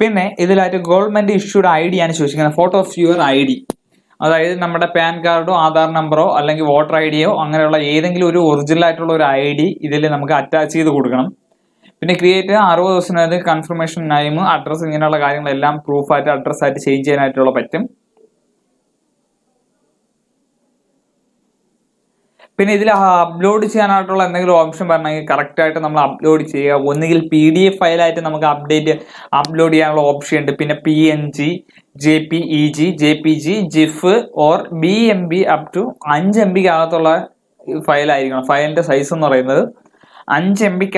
പിന്നെ ഇതിലായിട്ട് ഗവൺമെന്റ് ഇഷ്യൂഡ് ID ആണ് ചോദിച്ചിരിക്കുന്നത്. ഫോട്ടോ ഓഫ് യുവർ ID, അതായത് നമ്മുടെ പാൻ കാർഡോ ആധാർ നമ്പറോ അല്ലെങ്കിൽ വോട്ടർ IDയോ അങ്ങനെയുള്ള ഏതെങ്കിലും ഒരു ഒറിജിനൽ ആയിട്ടുള്ള ഒരു ID ഇതിൽ നമുക്ക് അറ്റാച്ച് ചെയ്ത് കൊടുക്കണം. പിന്നെ ക്രിയേറ്റ് 60 ദിവസത്തിനകത്ത് കൺഫർമേഷൻ നെയിം, അഡ്രസ്സ് ഇങ്ങനെയുള്ള കാര്യങ്ങളെല്ലാം പ്രൂഫായിട്ട് അഡ്രസ്സായിട്ട് ചേഞ്ച് ചെയ്യാനായിട്ടുള്ള പറ്റും. പിന്നെ ഇതിൽ അപ്ലോഡ് ചെയ്യാനായിട്ടുള്ള എന്തെങ്കിലും ഓപ്ഷൻ പറഞ്ഞെങ്കിൽ കറക്റ്റ് ആയിട്ട് നമ്മൾ അപ്ലോഡ് ചെയ്യുക. ഒന്നുകിൽ PDF ഫയലായിട്ട് നമുക്ക് അപ്ലോഡ് ചെയ്യാനുള്ള ഓപ്ഷൻ ഉണ്ട്. പിന്നെ PNG, JPEG, JPG, GIF or BMB up to 5 MB അകത്തുള്ള ഫയലായിരിക്കണം. ഫയലിന്റെ സൈസ് എന്ന് പറയുന്നത് 5 MB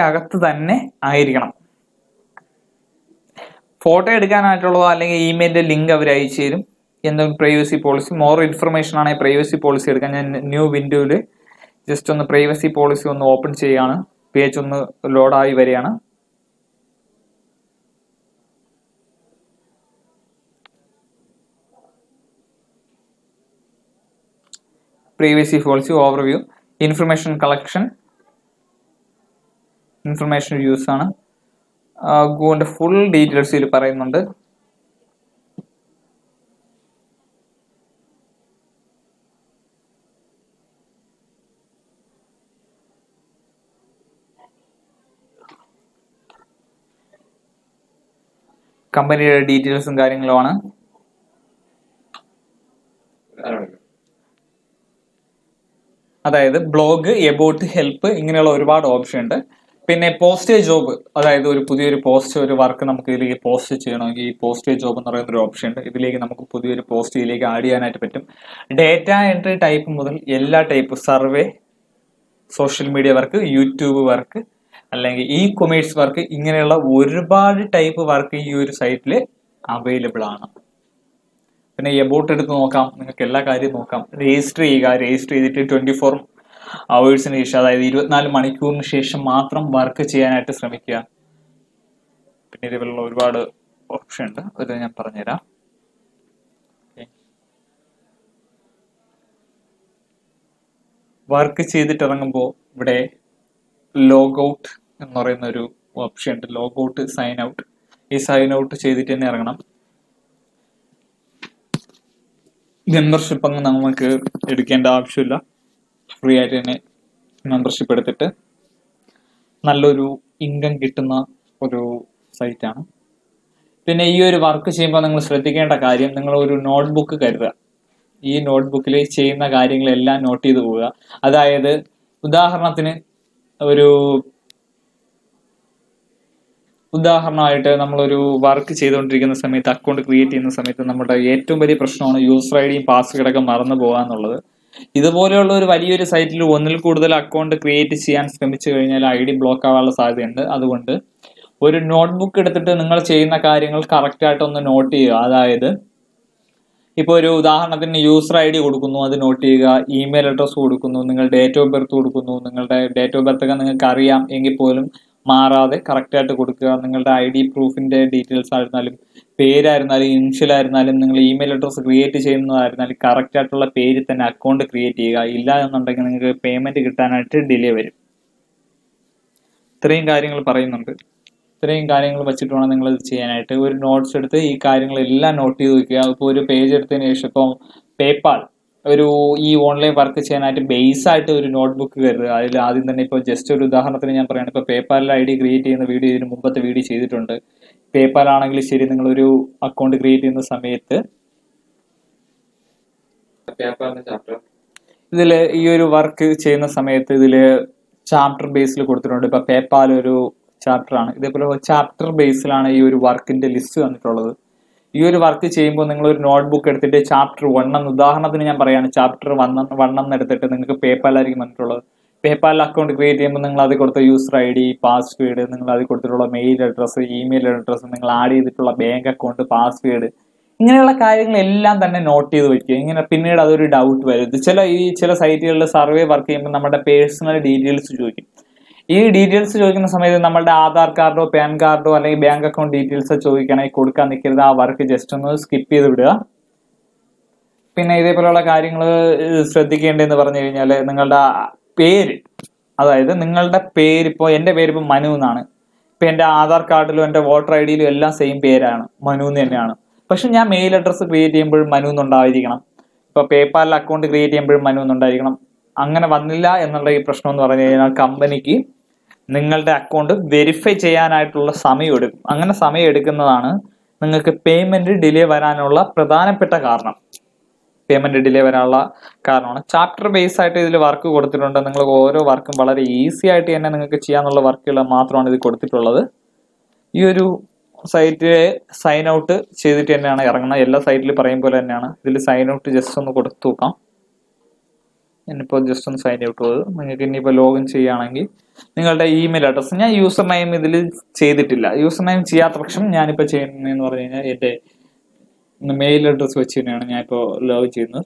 തന്നെ ആയിരിക്കണം. ഫോട്ടോ എടുക്കാനായിട്ടുള്ളതോ അല്ലെങ്കിൽ ഇമെയിലിന്റെ ലിങ്ക് അവർ അയച്ചു തരും. എന്തെങ്കിലും പ്രൈവസി പോളിസി, മോർ ഇൻഫർമേഷൻ ആണെങ്കിൽ പ്രൈവസി പോളിസി എടുക്കാൻ ഞാൻ ന്യൂ വിൻഡോയിൽ ജസ്റ്റ് ഒന്ന് പ്രൈവസി പോളിസി ഒന്ന് ഓപ്പൺ ചെയ്യാണ്. പേജ് ഒന്ന് ലോഡായി വരികയാണ്. Privacy policy overview, information collection, information use ആണ്. ഗോന്റെ ഫുൾ ഡീറ്റെയിൽസ് ഇതിൽ പറയുന്നുണ്ട്. കമ്പനിയുടെ ഡീറ്റെയിൽസും കാര്യങ്ങളുമാണ്. അതായത് ബ്ലോഗ്, എബൌട്ട്, ഹെൽപ്പ് ഇങ്ങനെയുള്ള ഒരുപാട് ഓപ്ഷൻ ഉണ്ട്. പിന്നെ പോസ്റ്റേജ് ജോബ്, അതായത് ഒരു പുതിയൊരു ഒരു വർക്ക് നമുക്ക് ഇതിലേക്ക് പോസ്റ്റ് ചെയ്യണമെങ്കിൽ ഈ പോസ്റ്റേജ് ജോബ് എന്ന് പറയുന്ന ഒരു ഓപ്ഷൻ ഉണ്ട്. ഇതിലേക്ക് നമുക്ക് പുതിയൊരു പോസ്റ്റ് ഇതിലേക്ക് ആഡ് ചെയ്യാനായിട്ട് പറ്റും. ഡേറ്റ എൻട്രി ടൈപ്പ് മുതൽ എല്ലാ type survey, social media work, YouTube work, അല്ലെങ്കിൽ ഇ കൊമേഴ്സ് വർക്ക്, ഇങ്ങനെയുള്ള ഒരുപാട് ടൈപ്പ് വർക്ക് ഈ ഒരു സൈറ്റിൽ അവൈലബിൾ ആണ്. പിന്നെ എബൌട്ട് എടുത്ത് നോക്കാം, നിങ്ങൾക്ക് എല്ലാ കാര്യവും നോക്കാം. രജിസ്റ്റർ ചെയ്യുക, രജിസ്റ്റർ ചെയ്തിട്ട് 24 അവേഴ്സിന് ശേഷം, അതായത് 24 മണിക്കൂറിന് ശേഷം മാത്രം വർക്ക് ചെയ്യാനായിട്ട് ശ്രമിക്കുക. പിന്നെ ഇതുപോലുള്ള ഒരുപാട് ഓപ്ഷൻ ഉണ്ട്, അത് ഞാൻ പറഞ്ഞുതരാം. വർക്ക് ചെയ്തിട്ട് ഇറങ്ങുമ്പോൾ ഇവിടെ ലോഗ് ഔട്ട് എന്ന് പറയുന്ന ഒരു ഓപ്ഷൻ ഉണ്ട്. Log out, sign out. ഈ സൈൻ ഔട്ട് ചെയ്തിട്ട് തന്നെ ഇറങ്ങണം. മെമ്പർഷിപ്പ് അങ്ങ് നമുക്ക് എടുക്കേണ്ട ആവശ്യമില്ല, ഫ്രീ ആയിട്ട് തന്നെ മെമ്പർഷിപ്പ് എടുത്തിട്ട് നല്ലൊരു ഇൻകം കിട്ടുന്ന ഒരു സൈറ്റാണ്. പിന്നെ ഈ ഒരു വർക്ക് ചെയ്യുമ്പോൾ നിങ്ങൾ ശ്രദ്ധിക്കേണ്ട കാര്യം, നിങ്ങൾ ഒരു നോട്ട്ബുക്ക് കരുതുക. ഈ നോട്ട്ബുക്കിൽ ചെയ്യുന്ന കാര്യങ്ങളെല്ലാം നോട്ട് ചെയ്ത് പോവുക. അതായത് ഉദാഹരണത്തിന് ഉദാഹരണമായിട്ട് നമ്മളൊരു വർക്ക് ചെയ്തുകൊണ്ടിരിക്കുന്ന സമയത്ത്, അക്കൗണ്ട് ക്രിയേറ്റ് ചെയ്യുന്ന സമയത്ത് നമ്മുടെ ഏറ്റവും വലിയ പ്രശ്നമാണ് യൂസർ ഐ ഡിയും പാസ്വേഡും ഒക്കെ മറന്നു പോകുക എന്നുള്ളത്. ഇതുപോലെയുള്ള ഒരു വലിയൊരു സൈറ്റിൽ ഒന്നിൽ കൂടുതൽ അക്കൗണ്ട് ക്രിയേറ്റ് ചെയ്യാൻ ശ്രമിച്ചു കഴിഞ്ഞാൽ ഐ ഡി ബ്ലോക്ക് ആവാനുള്ള സാധ്യതയുണ്ട്. അതുകൊണ്ട് ഒരു നോട്ട്ബുക്ക് എടുത്തിട്ട് നിങ്ങൾ ചെയ്യുന്ന കാര്യങ്ങൾ കറക്റ്റ് ആയിട്ട് ഒന്ന് നോട്ട് ചെയ്യുക. അതായത് ഇപ്പോൾ ഒരു ഉദാഹരണത്തിന് യൂസർ ഐ ഡി കൊടുക്കുന്നു, അത് നോട്ട് ചെയ്യുക. ഇമെയിൽ അഡ്രസ്സ് കൊടുക്കുന്നു, നിങ്ങൾ ഡേറ്റ് ഓഫ് ബർത്ത് കൊടുക്കുന്നു. നിങ്ങളുടെ ഡേറ്റ് ഓഫ് ബർത്ത് ഒക്കെ നിങ്ങൾക്ക് അറിയാം എങ്കിൽ പോലും മാറാതെ കറക്റ്റ് ആയിട്ട് കൊടുക്കുക. നിങ്ങളുടെ ഐ ഡി പ്രൂഫിന്റെ ഡീറ്റെയിൽസ് ആയിരുന്നാലും, പേരായിരുന്നാലും, ഇനിഷ്യൽ ആയിരുന്നാലും, നിങ്ങൾ ഇമെയിൽ അഡ്രസ്സ് ക്രിയേറ്റ് ചെയ്യുന്നതായിരുന്നാലും കറക്റ്റ് ആയിട്ടുള്ള പേരിൽ തന്നെ അക്കൗണ്ട് ക്രിയേറ്റ് ചെയ്യുക. ഇല്ല എന്നുണ്ടെങ്കിൽ നിങ്ങൾക്ക് പേയ്മെന്റ് കിട്ടാനായിട്ട് ഡിലേ വരും. ഇത്രയും കാര്യങ്ങൾ പറയുന്നുണ്ട്. ഇത്രയും കാര്യങ്ങൾ വെച്ചിട്ട് വേണം നിങ്ങൾ ഇത് ചെയ്യാനായിട്ട്. ഒരു നോട്ട്സ് എടുത്ത് ഈ കാര്യങ്ങളെല്ലാം നോട്ട് ചെയ്ത് വെക്കുക. ഇപ്പോൾ ഒരു പേജ് എടുത്തതിന് ശേഷം ഇപ്പോൾ പേപ്പാൽ ഈ ഓൺലൈൻ വർക്ക് ചെയ്യാനായിട്ട് ബേസ് ആയിട്ട് ഒരു നോട്ട്ബുക്ക് കരുതുക. അതിൽ ആദ്യം തന്നെ ഇപ്പോൾ ജസ്റ്റ് ഒരു ഉദാഹരണത്തിന് ഞാൻ പറയുകയാണ്. ഇപ്പോൾ പേപ്പാലിൽ ഐ ഡി ക്രിയേറ്റ് ചെയ്യുന്ന വീഡിയോ ഇതിന് മുമ്പത്തെ വീഡിയോ ചെയ്തിട്ടുണ്ട്. പേപ്പാൽ ആണെങ്കിൽ ശരി, നിങ്ങളൊരു അക്കൗണ്ട് ക്രിയേറ്റ് ചെയ്യുന്ന സമയത്ത് ഇതിൽ ഈ ഒരു വർക്ക് ചെയ്യുന്ന സമയത്ത് ഇതിൽ ചാപ്റ്റർ ബേസിൽ കൊടുത്തിട്ടുണ്ട്. ഇപ്പൊ പേപ്പാൽ ഒരു ചാപ്റ്റർ ആണ്. ഇതേപോലെ ചാപ്റ്റർ ബേസിലാണ് ഈ ഒരു വർക്കിന്റെ ലിസ്റ്റ് വന്നിട്ടുള്ളത്. ഈ ഒരു വർക്ക് ചെയ്യുമ്പോൾ നിങ്ങൾ ഒരു നോട്ട്ബുക്ക് എടുത്തിട്ട് ചാപ്റ്റർ 1 എന്ന്, ഉദാഹരണത്തിന് ഞാൻ പറയാണ്, ചാപ്റ്റർ 1 എന്ന് എടുത്തിട്ട് നിങ്ങൾക്ക് പേപ്പാലായിരിക്കും വന്നിട്ടുള്ളത്. പേപ്പാൽ അക്കൗണ്ട് ക്രിയേറ്റ് ചെയ്യുമ്പോൾ നിങ്ങൾ അതിൽ കൊടുത്ത യൂസർ ഐ ഡി, പാസ്വേഡ്, നിങ്ങൾ അതിൽ കൊടുത്തിട്ടുള്ള മെയിൽ അഡ്രസ്സ്, ഇമെയിൽ അഡ്രസ്സ്, നിങ്ങൾ ആഡ് ചെയ്തിട്ടുള്ള ബാങ്ക് അക്കൗണ്ട്, പാസ്വേഡ്, ഇങ്ങനെയുള്ള കാര്യങ്ങളെല്ലാം തന്നെ നോട്ട് ചെയ്ത് വെക്കുക. ഇങ്ങനെ പിന്നീട് അതൊരു ഡൗട്ട് വരും. ചില സൈറ്റുകളിൽ സർവേ വർക്ക് ചെയ്യുമ്പോൾ നമ്മുടെ പേഴ്സണൽ ഡീറ്റെയിൽസ് ചോദിക്കും. ഈ ഡീറ്റെയിൽസ് ചോദിക്കുന്ന സമയത്ത് നമ്മളുടെ ആധാർ കാർഡോ പാൻ കാർഡോ അല്ലെങ്കിൽ ബാങ്ക് അക്കൗണ്ട് ഡീറ്റെയിൽസ് ചോദിക്കണമെങ്കിൽ കൊടുക്കാൻ നിൽക്കരുത്. ആ വർക്ക് ജസ്റ്റ് ഒന്ന് സ്കിപ്പ് ചെയ്ത് വിടുക. പിന്നെ ഇതേപോലെയുള്ള കാര്യങ്ങൾ ശ്രദ്ധിക്കേണ്ടതെന്ന് പറഞ്ഞു കഴിഞ്ഞാൽ, നിങ്ങളുടെ പേര്, അതായത് നിങ്ങളുടെ പേര്, ഇപ്പോൾ എൻ്റെ പേരിപ്പോൾ മനു എന്നാണ്. ഇപ്പൊ എൻ്റെ ആധാർ കാർഡിലും എൻ്റെ വോട്ടർ ഐ ഡിയിലും എല്ലാം സെയിം പേരാണ്, മനു എന്ന് തന്നെയാണ്. പക്ഷെ ഞാൻ മെയിൽ അഡ്രസ്സ് ക്രിയേറ്റ് ചെയ്യുമ്പോഴും മനു എന്നുണ്ടായിരിക്കണം. ഇപ്പൊ പേപ്പാലിൽ അക്കൗണ്ട് ക്രിയേറ്റ് ചെയ്യുമ്പോഴും മനു എന്നുണ്ടായിരിക്കണം. അങ്ങനെ വന്നില്ല എന്നുള്ള ഈ പ്രശ്നം എന്ന് പറഞ്ഞു കഴിഞ്ഞാൽ കമ്പനിക്ക് നിങ്ങളുടെ അക്കൗണ്ട് വെരിഫൈ ചെയ്യാനായിട്ടുള്ള സമയം എടുക്കും. അങ്ങനെ സമയം എടുക്കുന്നതാണ് നിങ്ങൾക്ക് പേയ്മെന്റ് ഡിലേ വരാനുള്ള പ്രധാനപ്പെട്ട കാരണം. പേയ്മെന്റ് ഡിലേ വരാനുള്ള കാരണമാണ്. ചാപ്റ്റർ ബേസ് ആയിട്ട് ഇതിൽ വർക്ക് കൊടുത്തിട്ടുണ്ട്. നിങ്ങൾ ഓരോ വർക്കും വളരെ ഈസി ആയിട്ട് തന്നെ നിങ്ങൾക്ക് ചെയ്യാനുള്ള വർക്കുകൾ മാത്രമാണ് ഇത് കൊടുത്തിട്ടുള്ളത്. ഈ ഒരു സൈറ്റില് സൈൻ ഔട്ട് ചെയ്തിട്ട് തന്നെയാണ് ഇറങ്ങുന്നത്. എല്ലാ സൈറ്റിലും പറയും പോലെ തന്നെയാണ്. ഇതിൽ സൈൻ ഔട്ട് ജസ്റ്റ് ഒന്ന് കൊടുത്തു നോക്കാം. ഇനിയിപ്പോൾ ജസ്റ്റ് ഒന്ന് സൈൻ ഔട്ട് ചെയ്ത് നിങ്ങൾക്ക് ഇനിയിപ്പോൾ ലോഗിൻ ചെയ്യുകയാണെങ്കിൽ നിങ്ങളുടെ ഇമെയിൽ അഡ്രസ്സ്, ഞാൻ യൂസർ നെയിം ഇതിൽ ചെയ്തിട്ടില്ല. യൂസർ നെയിം ചെയ്യാത്ത പക്ഷം ഞാനിപ്പോൾ ചെയ്യുന്നതെന്ന് പറഞ്ഞു കഴിഞ്ഞാൽ എൻ്റെ മെയിൽ അഡ്രസ്സ് വെച്ച് തന്നെയാണ് ഞാനിപ്പോൾ ലോഗിൻ ചെയ്യുന്നത്.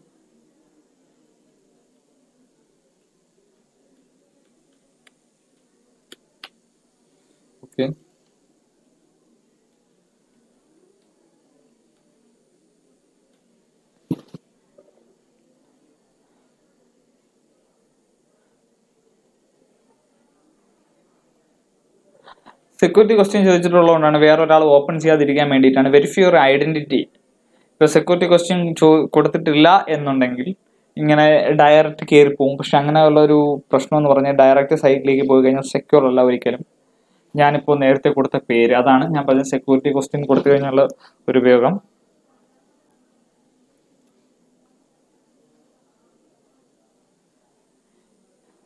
ഓക്കെ, സെക്യൂരിറ്റി ക്വസ്റ്റ്യൻ ചോദിച്ചിട്ടുള്ളതുകൊണ്ടാണ്, വേറെ ഒരാൾ ഓപ്പൺ ചെയ്യാതിരിക്കാൻ വേണ്ടിയിട്ടാണ്. Verify your identity. ഇപ്പൊ സെക്യൂരിറ്റി ക്വസ്റ്റ്യൻ കൊടുത്തിട്ടില്ല എന്നുണ്ടെങ്കിൽ ഇങ്ങനെ ഡയറക്റ്റ് കയറി പോകും. പക്ഷെ അങ്ങനെയുള്ള ഒരു പ്രശ്നം എന്ന് പറഞ്ഞാൽ ഡയറക്റ്റ് സൈറ്റിലേക്ക് പോയി കഴിഞ്ഞാൽ സെക്യൂർ അല്ല ഒരിക്കലും. ഞാനിപ്പോൾ നേരത്തെ കൊടുത്ത പേര്, അതാണ് ഞാൻ പറഞ്ഞ സെക്യൂരിറ്റി ക്വസ്റ്റ്യൻ കൊടുത്തു കഴിഞ്ഞുള്ള ഒരു ഉപയോഗം.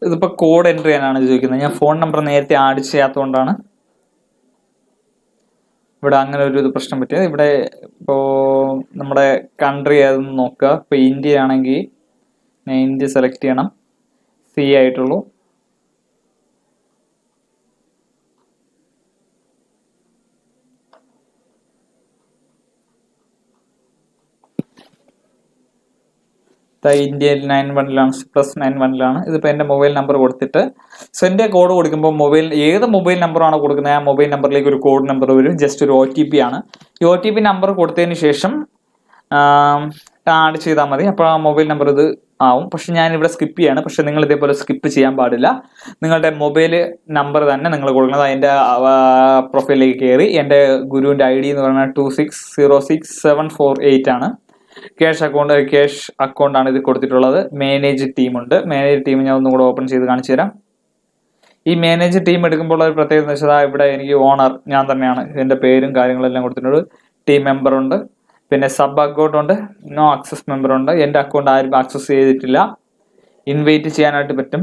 ഇതിപ്പോൾ കോഡ് എൻ്റർ ചെയ്യാനാണ് ചോദിക്കുന്നത്. ഞാൻ ഫോൺ നമ്പർ നേരത്തെ ആഡ് ചെയ്യാത്തതുകൊണ്ടാണ് ഇവിടെ അങ്ങനെ ഒരു ഇത് പ്രശ്നം പറ്റിയത്. ഇവിടെ ഇപ്പോൾ നമ്മുടെ കൺട്രി ഏതെന്ന് നോക്കുക. ഇപ്പോൾ ഇന്ത്യ ആണെങ്കിൽ ഞാൻ ഇന്ത്യ സെലക്ട് ചെയ്യണം. സി ആയിട്ടുള്ളൂ. ഇന്ത്യയിൽ 91 +91. ഇതിപ്പോൾ എൻ്റെ മൊബൈൽ നമ്പർ കൊടുത്തിട്ട് സെൻഡ് കോഡ് കൊടുക്കുമ്പോൾ ഏത് മൊബൈൽ നമ്പറാണോ കൊടുക്കുന്നത് ആ മൊബൈൽ നമ്പറിലേക്ക് ഒരു കോഡ് നമ്പർ വരും. ജസ്റ്റ് ഒരു OTP ആണ്. ഈ OTP നമ്പർ കൊടുത്തതിന് ശേഷം ആഡ് ചെയ്താൽ മതി. അപ്പോൾ ആ മൊബൈൽ നമ്പർ ഇത് ആവും. പക്ഷെ ഞാൻ ഇവിടെ സ്കിപ്പ് ചെയ്യാണ്. പക്ഷെ നിങ്ങൾ ഇതേപോലെ സ്കിപ്പ് ചെയ്യാൻ പാടില്ല. നിങ്ങളുടെ മൊബൈൽ നമ്പർ തന്നെ നിങ്ങൾ കൊടുക്കുന്നത്. അതിൻ്റെ പ്രൊഫൈലിലേക്ക് കയറി എൻ്റെ ഗുരുവിൻ്റെ ID എന്ന് പറയുന്നത് 2606748 ആണ്. ക്യാഷ് അക്കൗണ്ട് ആണ് ഇത് കൊടുത്തിട്ടുള്ളത്. മാനേജ് ടീം ഉണ്ട്. മാനേജ് ടീം ഞാൻ ഒന്നും കൂടെ ഓപ്പൺ ചെയ്ത് കാണിച്ചു തരാം. ഈ മാനേജ് ടീം എടുക്കുമ്പോൾ ഒരു പ്രത്യേകത എന്ന് വെച്ചാൽ ഇവിടെ എനിക്ക് ഓണർ ഞാൻ തന്നെയാണ്. എൻ്റെ പേരും കാര്യങ്ങളെല്ലാം കൊടുത്തിട്ടുണ്ട്. ടീം മെമ്പർ ഉണ്ട്. പിന്നെ സബ് അക്കൗണ്ട് ഉണ്ട്. നോ ആക്സസ് മെമ്പർ ഉണ്ട്. എൻ്റെ അക്കൗണ്ട് ആരും ആക്സസ് ചെയ്തിട്ടില്ല. ഇൻവൈറ്റ് ചെയ്യാനായിട്ട് പറ്റും.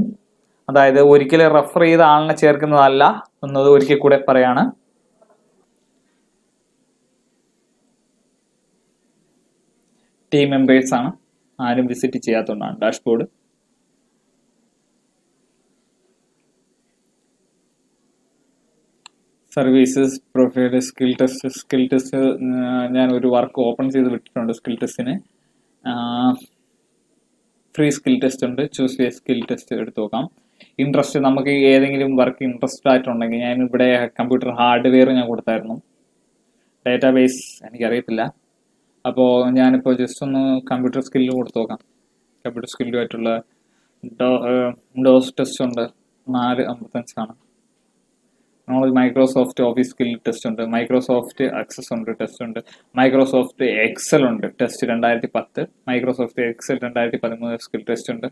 അതായത് ഒരിക്കലും റെഫർ ചെയ്ത ആളിനെ ചേർക്കുന്നതല്ല എന്നത് ഒരിക്കൽ കൂടെ പറയാണ്. ടീം മെമ്പേഴ്സ് ആണ്. ആരും വിസിറ്റ് ചെയ്യാത്തതുകൊണ്ടാണ്. Dashboard services profile skill test ഞാൻ ഒരു വർക്ക് ഓപ്പൺ ചെയ്ത് വിട്ടിട്ടുണ്ട്. സ്കിൽ ടെസ്റ്റിന് ഫ്രീ സ്കിൽ ടെസ്റ്റ് ഉണ്ട്. ചൂസ് എ സ്കിൽ ടെസ്റ്റ് എടുത്ത് നോക്കാം. ഇൻട്രസ്റ്റ് നമുക്ക് ഏതെങ്കിലും വർക്ക് ഇൻട്രസ്റ്റ് ആയിട്ടുണ്ടെങ്കിൽ ഞാൻ ഇവിടെ കമ്പ്യൂട്ടർ ഹാർഡ്വെയർ ഞാൻ കൊടുത്തായിരുന്നു. ഡേറ്റാബേസ് എനിക്കറിയത്തില്ല. അപ്പോൾ ഞാനിപ്പോൾ ജസ്റ്റ് ഒന്ന് കമ്പ്യൂട്ടർ സ്കില്ല് കൊടുത്തു നോക്കാം. കമ്പ്യൂട്ടർ സ്കില്ലുമായിട്ടുള്ള ഡോസ് ടെസ്റ്റ് ഉണ്ട്. 4.55 ആണ്. നമ്മൾ മൈക്രോസോഫ്റ്റ് ഓഫീസ് സ്കിൽ ടെസ്റ്റ് ഉണ്ട്. മൈക്രോസോഫ്റ്റ് ആക്സസ് ഉണ്ട് ടെസ്റ്റ് ഉണ്ട്. മൈക്രോസോഫ്റ്റ് എക്സൽ ഉണ്ട് test 2010. Microsoft Excel 2013 skill test ഉണ്ട്.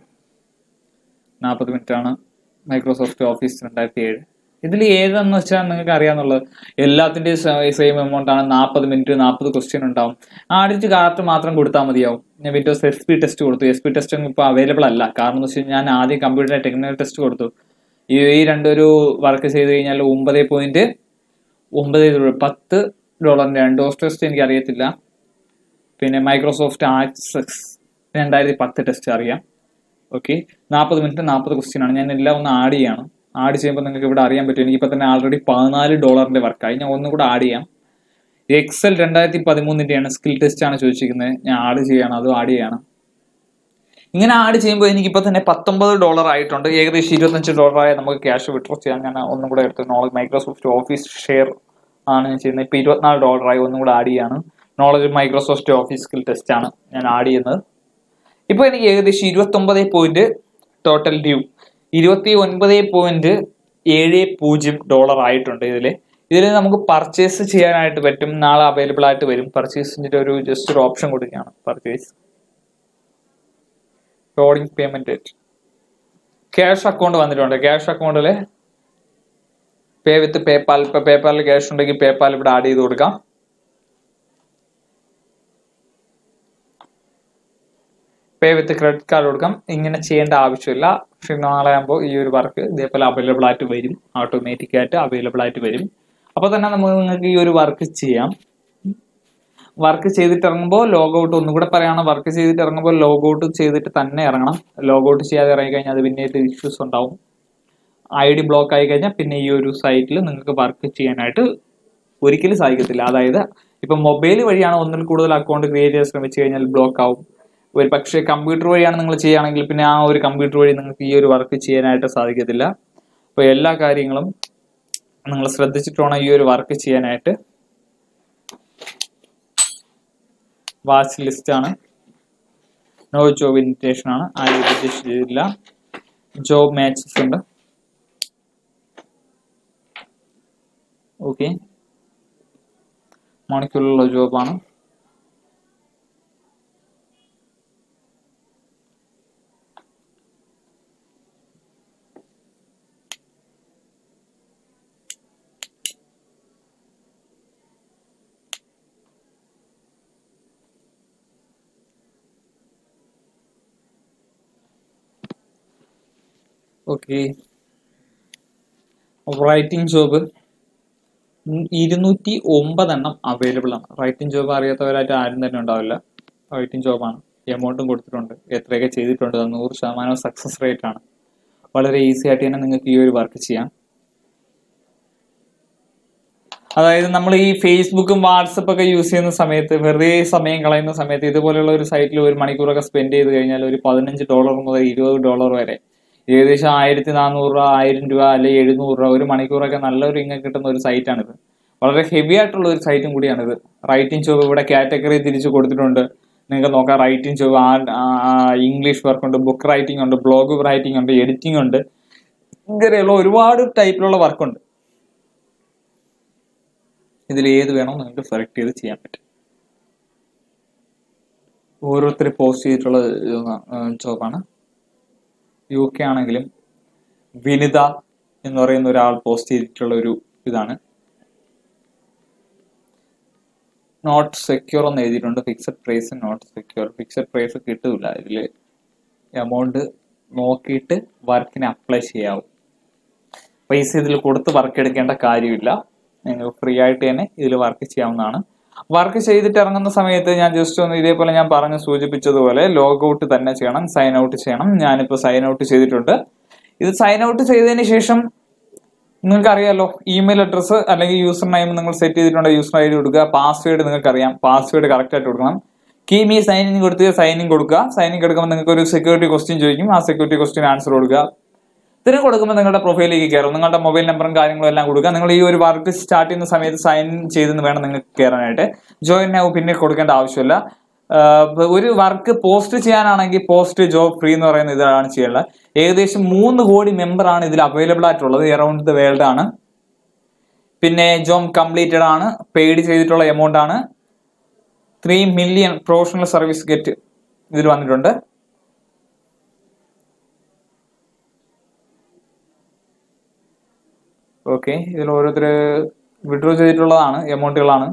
40 മിനിറ്റ് ആണ്. Microsoft Office 2007. ഇതിൽ ഏതെന്ന് വെച്ചാൽ നിങ്ങൾക്ക് അറിയാന്നുള്ളത്. എല്ലാത്തിൻ്റെയും സെയിം എമൗണ്ട് ആണ്. 40 മിനിറ്റ് 40 ക്വസ്റ്റ്യൻ ഉണ്ടാവും. ആഡിറ്റ് കാർട്ട് മാത്രം കൊടുത്താൽ മതിയാവും. ഞാൻ വിൻഡോസ് SP ടെസ്റ്റ് കൊടുത്തു. SP ടെസ്റ്റ് ഇപ്പോൾ അവൈലബിൾ അല്ല. കാരണം എന്ന് വെച്ചാൽ ഞാൻ ആദ്യം കമ്പ്യൂട്ടർ ടെക്നിക്കൽ ടെസ്റ്റ് കൊടുത്തു. ഈ രണ്ടൊരു വർക്ക് ചെയ്ത് കഴിഞ്ഞാൽ $9.10 ഡോസ് ടെസ്റ്റ് എനിക്ക് അറിയത്തില്ല. പിന്നെ മൈക്രോസോഫ്റ്റ് ആക്സസ് 2010 ടെസ്റ്റ് അറിയാം. ഓക്കെ, 40 മിനിറ്റ് 40 ക്വസ്റ്റ്യൻ ആണ്. ഞാൻ എല്ലാം ഒന്ന് ആഡ് ചെയ്യണം. ആഡ് ചെയ്യുമ്പോൾ നിങ്ങൾക്ക് ഇവിടെ അറിയാൻ പറ്റും. എനിക്കിപ്പോൾ തന്നെ ആൾറെഡി $14 വർക്കായി. ഞാൻ ഒന്നും കൂടെ ആഡ് ചെയ്യാം. എക്സൽ 2013 സ്കിൽ ടെസ്റ്റ് ആണ് ചോദിച്ചിരിക്കുന്നത്. ഞാൻ ആഡ് ചെയ്യണം. അതും ആഡ് ചെയ്യണം. ഇങ്ങനെ ആഡ് ചെയ്യുമ്പോൾ എനിക്കിപ്പോൾ തന്നെ $19 ആയിട്ടുണ്ട്. ഏകദേശം $25 നമുക്ക് ക്യാഷ് വിഡ്രോ ചെയ്യാൻ ഞാൻ ഒന്നും കൂടെ എടുത്തു. നോളജ് മൈക്രോസോഫ്റ്റ് ഓഫീസ് ഷെയർ ആണ് ഞാൻ ചെയ്യുന്നത്. ഇപ്പോൾ $24 ആയി. ഒന്നും കൂടെ ആഡ് ചെയ്യാണ്. Knowledge Microsoft Office skill test ആണ് ഞാൻ ആഡ് ചെയ്യുന്നത്. ഇപ്പോൾ എനിക്ക് ഏകദേശം 29 ടോട്ടൽ ഡ്യൂ $29.70 ആയിട്ടുണ്ട്. ഇതിൽ നമുക്ക് പർച്ചേസ് ചെയ്യാനായിട്ട് പറ്റും. നാളെ അവൈലബിൾ ആയിട്ട് വരും. പർച്ചേസിൻ്റെ ഒരു ജസ്റ്റ് ഒരു ഓപ്ഷൻ കൊടുക്കുകയാണ്. Purchase loading payment date. Cash account വന്നിട്ടുണ്ട്. ക്യാഷ് അക്കൗണ്ടിൽ പേ വിത്ത് പേപ്പാൽ. ഇപ്പോൾ പേപ്പാലിൽ ക്യാഷ് ഉണ്ടെങ്കിൽ പേപ്പാൽ ഇവിടെ ആഡ് ചെയ്ത് കൊടുക്കാം. പേ വിത്ത് ക്രെഡിറ്റ് കാർഡ് കൊടുക്കാം. ഇങ്ങനെ ചെയ്യേണ്ട ആവശ്യമില്ല. പക്ഷെ നാളെ ആകുമ്പോൾ ഈ ഒരു വർക്ക് ഇതേപോലെ അവൈലബിൾ ആയിട്ട് വരും. ഓട്ടോമാറ്റിക് ആയിട്ട് അവൈലബിൾ ആയിട്ട് വരും. അപ്പോൾ തന്നെ നിങ്ങൾക്ക് ഈ ഒരു വർക്ക് ചെയ്യാം. വർക്ക് ചെയ്തിട്ട് ഇറങ്ങുമ്പോൾ ലോഗൗട്ട് ഒന്നുകൂടെ പറയാണ്. വർക്ക് ചെയ്തിട്ട് ഇറങ്ങുമ്പോൾ ലോഗൗട്ട് ചെയ്തിട്ട് തന്നെ ഇറങ്ങണം. ലോഗൗട്ട് ചെയ്യാതെ ഇറങ്ങി കഴിഞ്ഞാൽ അത് പിന്നീട് ഇഷ്യൂസ് ഉണ്ടാവും. ID ബ്ലോക്ക് ആയി കഴിഞ്ഞാൽ പിന്നെ ഈ ഒരു സൈറ്റിൽ നിങ്ങൾക്ക് വർക്ക് ചെയ്യാനായിട്ട് ഒരിക്കലും സാധിക്കത്തില്ല. അതായത് ഇപ്പം മൊബൈൽ വഴിയാണ് ഒന്നിൽ കൂടുതൽ അക്കൗണ്ട് ക്രിയേറ്റ് ചെയ്യാൻ ശ്രമിച്ചു കഴിഞ്ഞാൽ ബ്ലോക്ക് ആവും. ഒരു പക്ഷേ കമ്പ്യൂട്ടർ വഴിയാണ് നിങ്ങൾ ചെയ്യുകയാണെങ്കിൽ പിന്നെ ആ ഒരു കമ്പ്യൂട്ടർ വഴി നിങ്ങൾക്ക് ഈ ഒരു വർക്ക് ചെയ്യാനായിട്ട് സാധിക്കത്തില്ല. അപ്പോൾ എല്ലാ കാര്യങ്ങളും നിങ്ങൾ ശ്രദ്ധിച്ചിട്ട് വേണം ഈ ഒരു വർക്ക് ചെയ്യാനായിട്ട്. വാച്ച് ലിസ്റ്റ് ആണ്. നോ ജോബ് ഇൻവിറ്റേഷൻ ആണ്. ആരും ഇൻവിറ്റേഷൻ ചെയ്തില്ല. ജോബ് മാച്ചസ് ഉണ്ട്. ഓക്കെ, മണിക്കൂറിലുള്ള ജോബാണ്. ഓക്കെ, റൈറ്റിംഗ് ജോബ് 209 അവൈലബിൾ ആണ്. റൈറ്റിംഗ് ജോബ് അറിയാത്തവരായിട്ട് ആരും തന്നെ ഉണ്ടാവില്ല. റൈറ്റിംഗ് ജോബാണ്. എമൗണ്ടും കൊടുത്തിട്ടുണ്ട്, എത്രയൊക്കെ ചെയ്തിട്ടുണ്ട്, 100% സക്സസ് റേറ്റ് ആണ്. വളരെ ഈസി ആയിട്ട് തന്നെ നിങ്ങൾക്ക് ഈ ഒരു വർക്ക് ചെയ്യാം. അതായത് നമ്മൾ ഈ ഫേസ്ബുക്കും വാട്സപ്പ് ഒക്കെ യൂസ് ചെയ്യുന്ന സമയത്ത്, വെറുതെ സമയം കളയുന്ന സമയത്ത് ഇതുപോലെയുള്ള ഒരു സൈറ്റിൽ ഒരു മണിക്കൂറൊക്കെ സ്പെൻഡ് ചെയ്ത് കഴിഞ്ഞാൽ ഒരു $15 മുതൽ $20 വരെ, ഏകദേശം 1400 രൂപ, 1000 രൂപ അല്ലെങ്കിൽ 700 രൂപ ഒരു മണിക്കൂറൊക്കെ നല്ലൊരു ഇൻകം കിട്ടുന്ന ഒരു സൈറ്റാണിത്. വളരെ ഹെവി ആയിട്ടുള്ള ഒരു സൈറ്റും കൂടിയാണിത്. റൈറ്റിംഗ് ജോബ് ഇവിടെ കാറ്റഗറി തിരിച്ച് കൊടുത്തിട്ടുണ്ട്. നിങ്ങൾക്ക് നോക്കാം, റൈറ്റിംഗ് ജോബ്, ഇംഗ്ലീഷ് വർക്ക് ഉണ്ട്, ബുക്ക് റൈറ്റിംഗ് ഉണ്ട്, ബ്ലോഗ് റൈറ്റിംഗ് ഉണ്ട്, എഡിറ്റിംഗ് ഉണ്ട്, ഇങ്ങനെയുള്ള ഒരുപാട് ടൈപ്പിലുള്ള വർക്കുണ്ട്. ഇതിൽ ഏത് വേണോ നിങ്ങൾക്ക് സെലക്ട് ചെയ്ത് ചെയ്യാൻ പറ്റും. ഓരോരുത്തർ പോസ്റ്റ് ചെയ്തിട്ടുള്ള ജോബാണ്. UK ആണെങ്കിലും വിനിത എന്ന് പറയുന്ന ഒരാൾ പോസ്റ്റ് ചെയ്തിട്ടുള്ള ഒരു ഇതാണ്. നോട്ട് സെക്യൂർ എന്ന് എഴുതിയിട്ടുണ്ട്. Fixed price not secure. Fixed price കിട്ടില്ല. ഇതിൽ എമൗണ്ട് നോക്കിയിട്ട് വർക്കിന് അപ്ലൈ ചെയ്യാവും. പൈസ ഇതിൽ കൊടുത്ത് വർക്ക് എടുക്കേണ്ട കാര്യമില്ല. നിങ്ങൾ ഫ്രീ ആയിട്ട് തന്നെ ഇതിൽ വർക്ക് ചെയ്യാവുന്നതാണ്. വർക്ക് ചെയ്തിട്ട് ഇറങ്ങുന്ന സമയത്ത് ഞാൻ ജസ്റ്റ് ഒന്ന് ഇതേപോലെ ഞാൻ പറഞ്ഞു സൂചിപ്പിച്ചതുപോലെ ലോഗ് ഔട്ട് തന്നെ ചെയ്യണം, സൈൻ ഔട്ട് ചെയ്യണം. ഞാനിപ്പോൾ സൈൻ ഔട്ട് ചെയ്തിട്ടുണ്ട്. ഇത് സൈൻ ഔട്ട് ചെയ്തതിന് ശേഷം നിങ്ങൾക്ക് അറിയാലോ, ഇമെയിൽ അഡ്രസ്സ് അല്ലെങ്കിൽ യൂസർ നെയിം നിങ്ങൾ സെറ്റ് ചെയ്തിട്ടുണ്ട്, യൂസർ ID കൊടുക്കുക. പാസ്വേഡ് നിങ്ങൾക്ക് അറിയാം, പാസ്വേഡ് കറക്റ്റ് ആയിട്ട് കൊടുക്കണം. കീമി സൈനിങ് കൊടുത്ത് സൈനിങ് കൊടുക്കുക. സൈനിങ് എടുക്കുമ്പോൾ നിങ്ങൾക്ക് ഒരു സെക്യൂരിറ്റി ക്വസ്റ്റ്യൻ ചോദിക്കും. ആ സെക്യൂരിറ്റി ക്വസ്റ്റ്യൻ ആൻസർ കൊടുക്കുക. ഇതിന് കൊടുക്കുമ്പോൾ നിങ്ങളുടെ പ്രൊഫൈലിലേക്ക് കയറും. നിങ്ങളുടെ മൊബൈൽ നമ്പറും കാര്യങ്ങളും എല്ലാം കൊടുക്കുക. നിങ്ങൾ ഈ ഒരു വർക്ക് സ്റ്റാർട്ട് ചെയ്യുന്ന സമയത്ത് സൈൻ ചെയ്തെന്ന് വേണം നിങ്ങൾക്ക് കയറാനായിട്ട്. ജോയിൻ നൗ പിന്നെ കൊടുക്കേണ്ട ആവശ്യമില്ല. ഒരു വർക്ക് പോസ്റ്റ് ചെയ്യാനാണെങ്കിൽ പോസ്റ്റ് ജോബ് ഫ്രീ എന്ന് പറയുന്ന ഇതാണ് ചെയ്യുന്നത്. ഏകദേശം 3 കോടി മെമ്പറാണ് ഇതിൽ അവൈലബിൾ ആയിട്ടുള്ളത്. അറൌണ്ട് ദ വേൾഡ് ആണ്. പിന്നെ ജോബ് കംപ്ലീറ്റഡ് ആണ്. പെയ്ഡ് ചെയ്തിട്ടുള്ള എമൗണ്ട് ആണ്. 3 മില്യൺ പ്രൊഫഷണൽ സർവീസ് ഗെറ്റ് ഇതിൽ വന്നിട്ടുണ്ട്. ഓക്കെ, ഇതിൽ ഓരോരുത്തർ വിഡ്രോ ചെയ്തിട്ടുള്ളതാണ്, എമൗണ്ടുകളാണ്.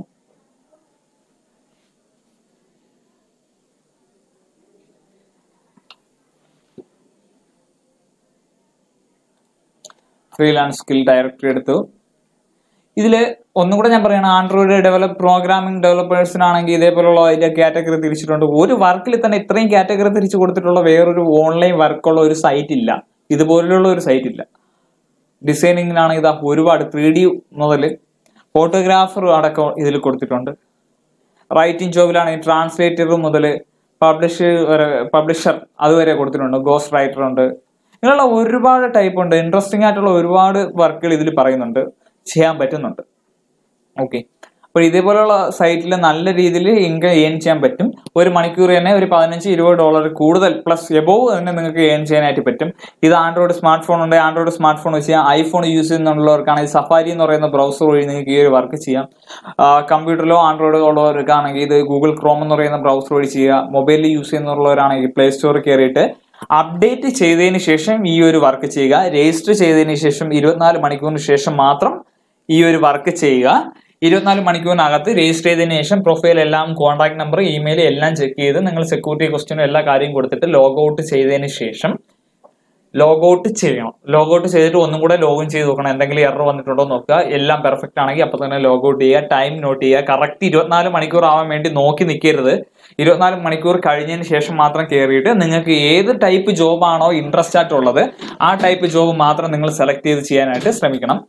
ഫ്രീലാൻസ് സ്കിൽ ഡയറക്ടറി എടുത്തു. ഇതില് ഒന്നുകൂടെ ഞാൻ പറയണം, ആൻഡ്രോയിഡ് പ്രോഗ്രാമിംഗ് ഡെവലപ്പേഴ്സിനാണെങ്കിൽ ഇതേപോലുള്ള അതിന്റെ കാറ്റഗറി തിരിച്ചിട്ടുണ്ട്. ഒരു വർക്കിൽ തന്നെ ഇത്രയും കാറ്റഗറി തിരിച്ചു കൊടുത്തിട്ടുള്ള വേറൊരു ഓൺലൈൻ വർക്കുള്ള ഒരു സൈറ്റ് ഇല്ല, ഇതുപോലുള്ള ഒരു സൈറ്റ് ഇല്ല. ഡിസൈനിങ്ങിനാണെങ്കിൽ ഇതാ ഒരുപാട് 3D മുതൽ ഫോട്ടോഗ്രാഫർ അടക്കം ഇതിൽ കൊടുത്തിട്ടുണ്ട്. റൈറ്റിംഗ് ജോബിലാണെങ്കിൽ ട്രാൻസ്ലേറ്റർ മുതൽ പബ്ലിഷർ അതുവരെ കൊടുത്തിട്ടുണ്ട്. ഗോസ്റ്റ് റൈറ്റർ ഉണ്ട്. ഇങ്ങനെയുള്ള ഒരുപാട് ടൈപ്പ് ഉണ്ട്. ഇൻട്രസ്റ്റിംഗ് ആയിട്ടുള്ള ഒരുപാട് വർക്കുകൾ ഇതിൽ പറയുന്നുണ്ട്, ചെയ്യാൻ പറ്റുന്നുണ്ട്. ഓക്കെ, അപ്പോൾ ഇതേപോലെയുള്ള സൈറ്റിൽ നല്ല രീതിയിൽ ഇൻകം ഏൺ ചെയ്യാൻ പറ്റും. ഒരു മണിക്കൂർ തന്നെ ഒരു $15-20 കൂടുതൽ പ്ലസ് എബോവ് തന്നെ നിങ്ങൾക്ക് ഏൺ ചെയ്യാനായിട്ട് പറ്റും. ഇത് ആൻഡ്രോയിഡ് സ്മാർട്ട് ഫോൺ ഉണ്ട്. ആൻഡ്രോയിഡ് സ്മാർട്ട് ഫോൺ വെച്ച് ഐഫോൺ യൂസ് ചെയ്യുന്നുള്ളവർക്കാണെങ്കിൽ സഫാരി എന്ന് പറയുന്ന ബ്രൗസർ വഴി നിങ്ങൾക്ക് ഈ ഒരു വർക്ക് ചെയ്യാം. കമ്പ്യൂട്ടറിലോ ആൻഡ്രോയിഡോ ഉള്ളവർക്കാണെങ്കിൽ ഇത് ഗൂഗിൾ ക്രോം എന്ന് പറയുന്ന ബ്രൗസർ വഴി ചെയ്യുക. മൊബൈലിൽ യൂസ് ചെയ്യുന്നുള്ളവരാണെങ്കിൽ പ്ലേ സ്റ്റോറിൽ കയറിയിട്ട് അപ്ഡേറ്റ് ചെയ്തതിന് ശേഷം ഈ ഒരു വർക്ക് ചെയ്യുക. രജിസ്റ്റർ ചെയ്തതിന് ശേഷം 24 മണിക്കൂറിന് ശേഷം മാത്രം ഈ ഒരു വർക്ക് ചെയ്യുക. 24 മണിക്കൂറിനകത്ത് രജിസ്റ്റർ ചെയ്തതിനു ശേഷം പ്രൊഫൈൽ എല്ലാം, കോൺടാക്ട് നമ്പർ, ഇമെയിൽ എല്ലാം ചെക്ക് ചെയ്ത് നിങ്ങൾ സെക്യൂരിറ്റി ക്വസ്റ്റ്യനും എല്ലാ കാര്യം കൊടുത്തിട്ട് ലോഗ് ഔട്ട് ചെയ്തതിന് ശേഷം ലോഗ് ഔട്ട് ചെയ്യണം. ലോഗ് ഔട്ട് ചെയ്തിട്ട് ഒന്നും കൂടെ ലോഗിൻ ചെയ്ത് നോക്കണം. എന്തെങ്കിലും എറർ വന്നിട്ടുണ്ടോ നോക്കുക. എല്ലാം പെർഫെക്റ്റ് ആണെങ്കിൽ അപ്പൊ തന്നെ ലോഗ് ഔട്ട് ചെയ്യുക. ടൈം നോട്ട് ചെയ്യുക. കറക്റ്റ് 24 മണിക്കൂർ ആവാൻ വേണ്ടി നോക്കി നിൽക്കരുത്. 24 മണിക്കൂർ കഴിഞ്ഞതിന് ശേഷം മാത്രം കയറിയിട്ട് നിങ്ങൾക്ക് ഏത് ടൈപ്പ് ജോബാണോ ഇൻട്രസ്റ്റ് ആയിട്ടുള്ളത് ആ ടൈപ്പ് ജോബ് മാത്രം നിങ്ങൾ സെലക്ട് ചെയ്ത് ചെയ്യാനായിട്ട് ശ്രമിക്കണം.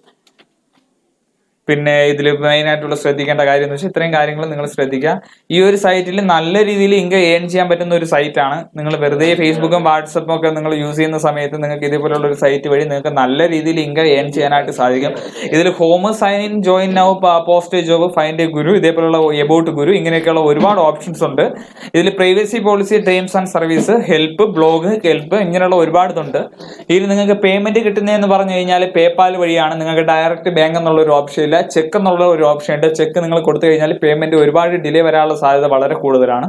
പിന്നെ ഇതിൽ മെയിൻ ആയിട്ടുള്ള ശ്രദ്ധിക്കേണ്ട കാര്യം എന്ന് വെച്ചാൽ ഇത്രയും കാര്യങ്ങൾ നിങ്ങൾ ശ്രദ്ധിക്കുക. ഈ ഒരു സൈറ്റിൽ നല്ല രീതിയിൽ ഇൻകം ഏൺ ചെയ്യാൻ പറ്റുന്ന ഒരു സൈറ്റാണ്. നിങ്ങൾ വെറുതെ ഫേസ്ബുക്കും വാട്സപ്പും ഒക്കെ നിങ്ങൾ യൂസ് ചെയ്യുന്ന സമയത്ത് നിങ്ങൾക്ക് ഇതേപോലുള്ള ഒരു സൈറ്റ് വഴി നിങ്ങൾക്ക് നല്ല രീതിയിൽ ഇൻകം ഏൺ ചെയ്യാനായിട്ട് സാധിക്കും. ഇതിൽ home, sign in, join now, post job, find a Guru, ഇതേപോലുള്ള എബൌട്ട് ഗുരു, ഇങ്ങനെയൊക്കെയുള്ള ഒരുപാട് ഓപ്ഷൻസ് ഉണ്ട്. ഇതിൽ privacy policy, terms and service, help, blog help, ഇങ്ങനെയുള്ള ഒരുപാട് ഇതുണ്ട്. ഇതിൽ നിങ്ങൾക്ക് പേയ്മെന്റ് കിട്ടുന്നതെന്ന് പറഞ്ഞു കഴിഞ്ഞാൽ പേപ്പാൽ വഴിയാണ്. നിങ്ങൾക്ക് ഡയറക്റ്റ് ബാങ്ക് എന്നുള്ള ഒരു ഓപ്ഷൻ ഇല്ല. ചെക്ക് എന്നുള്ള ഒരു ഓപ്ഷൻ ഉണ്ട്. ചെക്ക് നിങ്ങൾ കൊടുത്തു കഴിഞ്ഞാൽ പേയ്മെന്റ് ഒരുപാട് ഡിലേ വരാനുള്ള സാധ്യത വളരെ കൂടുതലാണ്.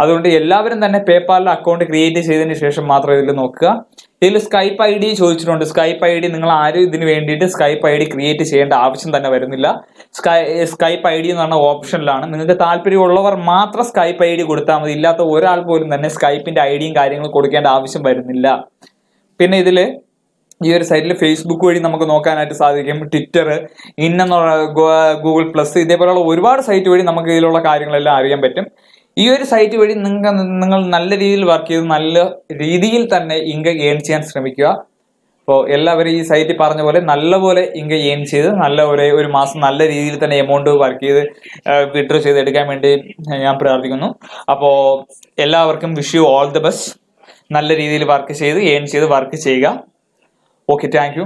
അതുകൊണ്ട് എല്ലാവരും തന്നെ പേപ്പാലിൽ അക്കൗണ്ട് ക്രിയേറ്റ് ചെയ്തതിന് ശേഷം മാത്രം ഇതിൽ നോക്കുക. ഇതിൽ സ്കൈപ്പ് ID ചോദിച്ചിട്ടുണ്ട്. സ്കൈപ്പ് ID നിങ്ങൾ ആരും ഇതിന് വേണ്ടിയിട്ട് സ്കൈപ്പ് ID ക്രിയേറ്റ് ചെയ്യേണ്ട ആവശ്യം തന്നെ വരുന്നില്ല. സ്കൈപ്പ് ID എന്ന് പറഞ്ഞ ഓപ്ഷനിലാണ്. നിങ്ങൾക്ക് താല്പര്യമുള്ളവർ മാത്രം സ്കൈപ്പ് ID കൊടുത്താൽ മതി. ഇല്ലാത്ത ഒരാൾ പോലും തന്നെ സ്കൈപ്പിന്റെ ഐഡിയും കാര്യങ്ങളും കൊടുക്കേണ്ട ആവശ്യം വരുന്നില്ല. പിന്നെ ഇതില് ഈ ഒരു സൈറ്റിൽ ഫേസ്ബുക്ക് വഴി നമുക്ക് നോക്കാനായിട്ട് സാധിക്കും. ട്വിറ്റർ, ഇന്നെന്നുള്ള ഗൂഗിൾ പ്ലസ്, ഇതേപോലെയുള്ള ഒരുപാട് സൈറ്റ് വഴി നമുക്ക് ഇതിലുള്ള കാര്യങ്ങളെല്ലാം അറിയാൻ പറ്റും. ഈ ഒരു സൈറ്റ് വഴി നിങ്ങൾ നല്ല രീതിയിൽ വർക്ക് ചെയ്ത് നല്ല രീതിയിൽ തന്നെ ഇൻകം ഏൺ ചെയ്യാൻ ശ്രമിക്കുക. അപ്പോൾ എല്ലാവരും ഈ സൈറ്റിൽ പറഞ്ഞ പോലെ നല്ലപോലെ ഇൻകം ഏൺ ചെയ്ത് നല്ല ഒരു മാസം നല്ല രീതിയിൽ തന്നെ എമൗണ്ട് വർക്ക് ചെയ്ത് വിഡ്രോ ചെയ്തെടുക്കാൻ വേണ്ടി ഞാൻ പ്രാർത്ഥിക്കുന്നു. അപ്പോൾ എല്ലാവർക്കും wish you all the best. നല്ല രീതിയിൽ വർക്ക് ചെയ്ത് ഏൺ ചെയ്ത് വർക്ക് ചെയ്യുക. Okay, thank you.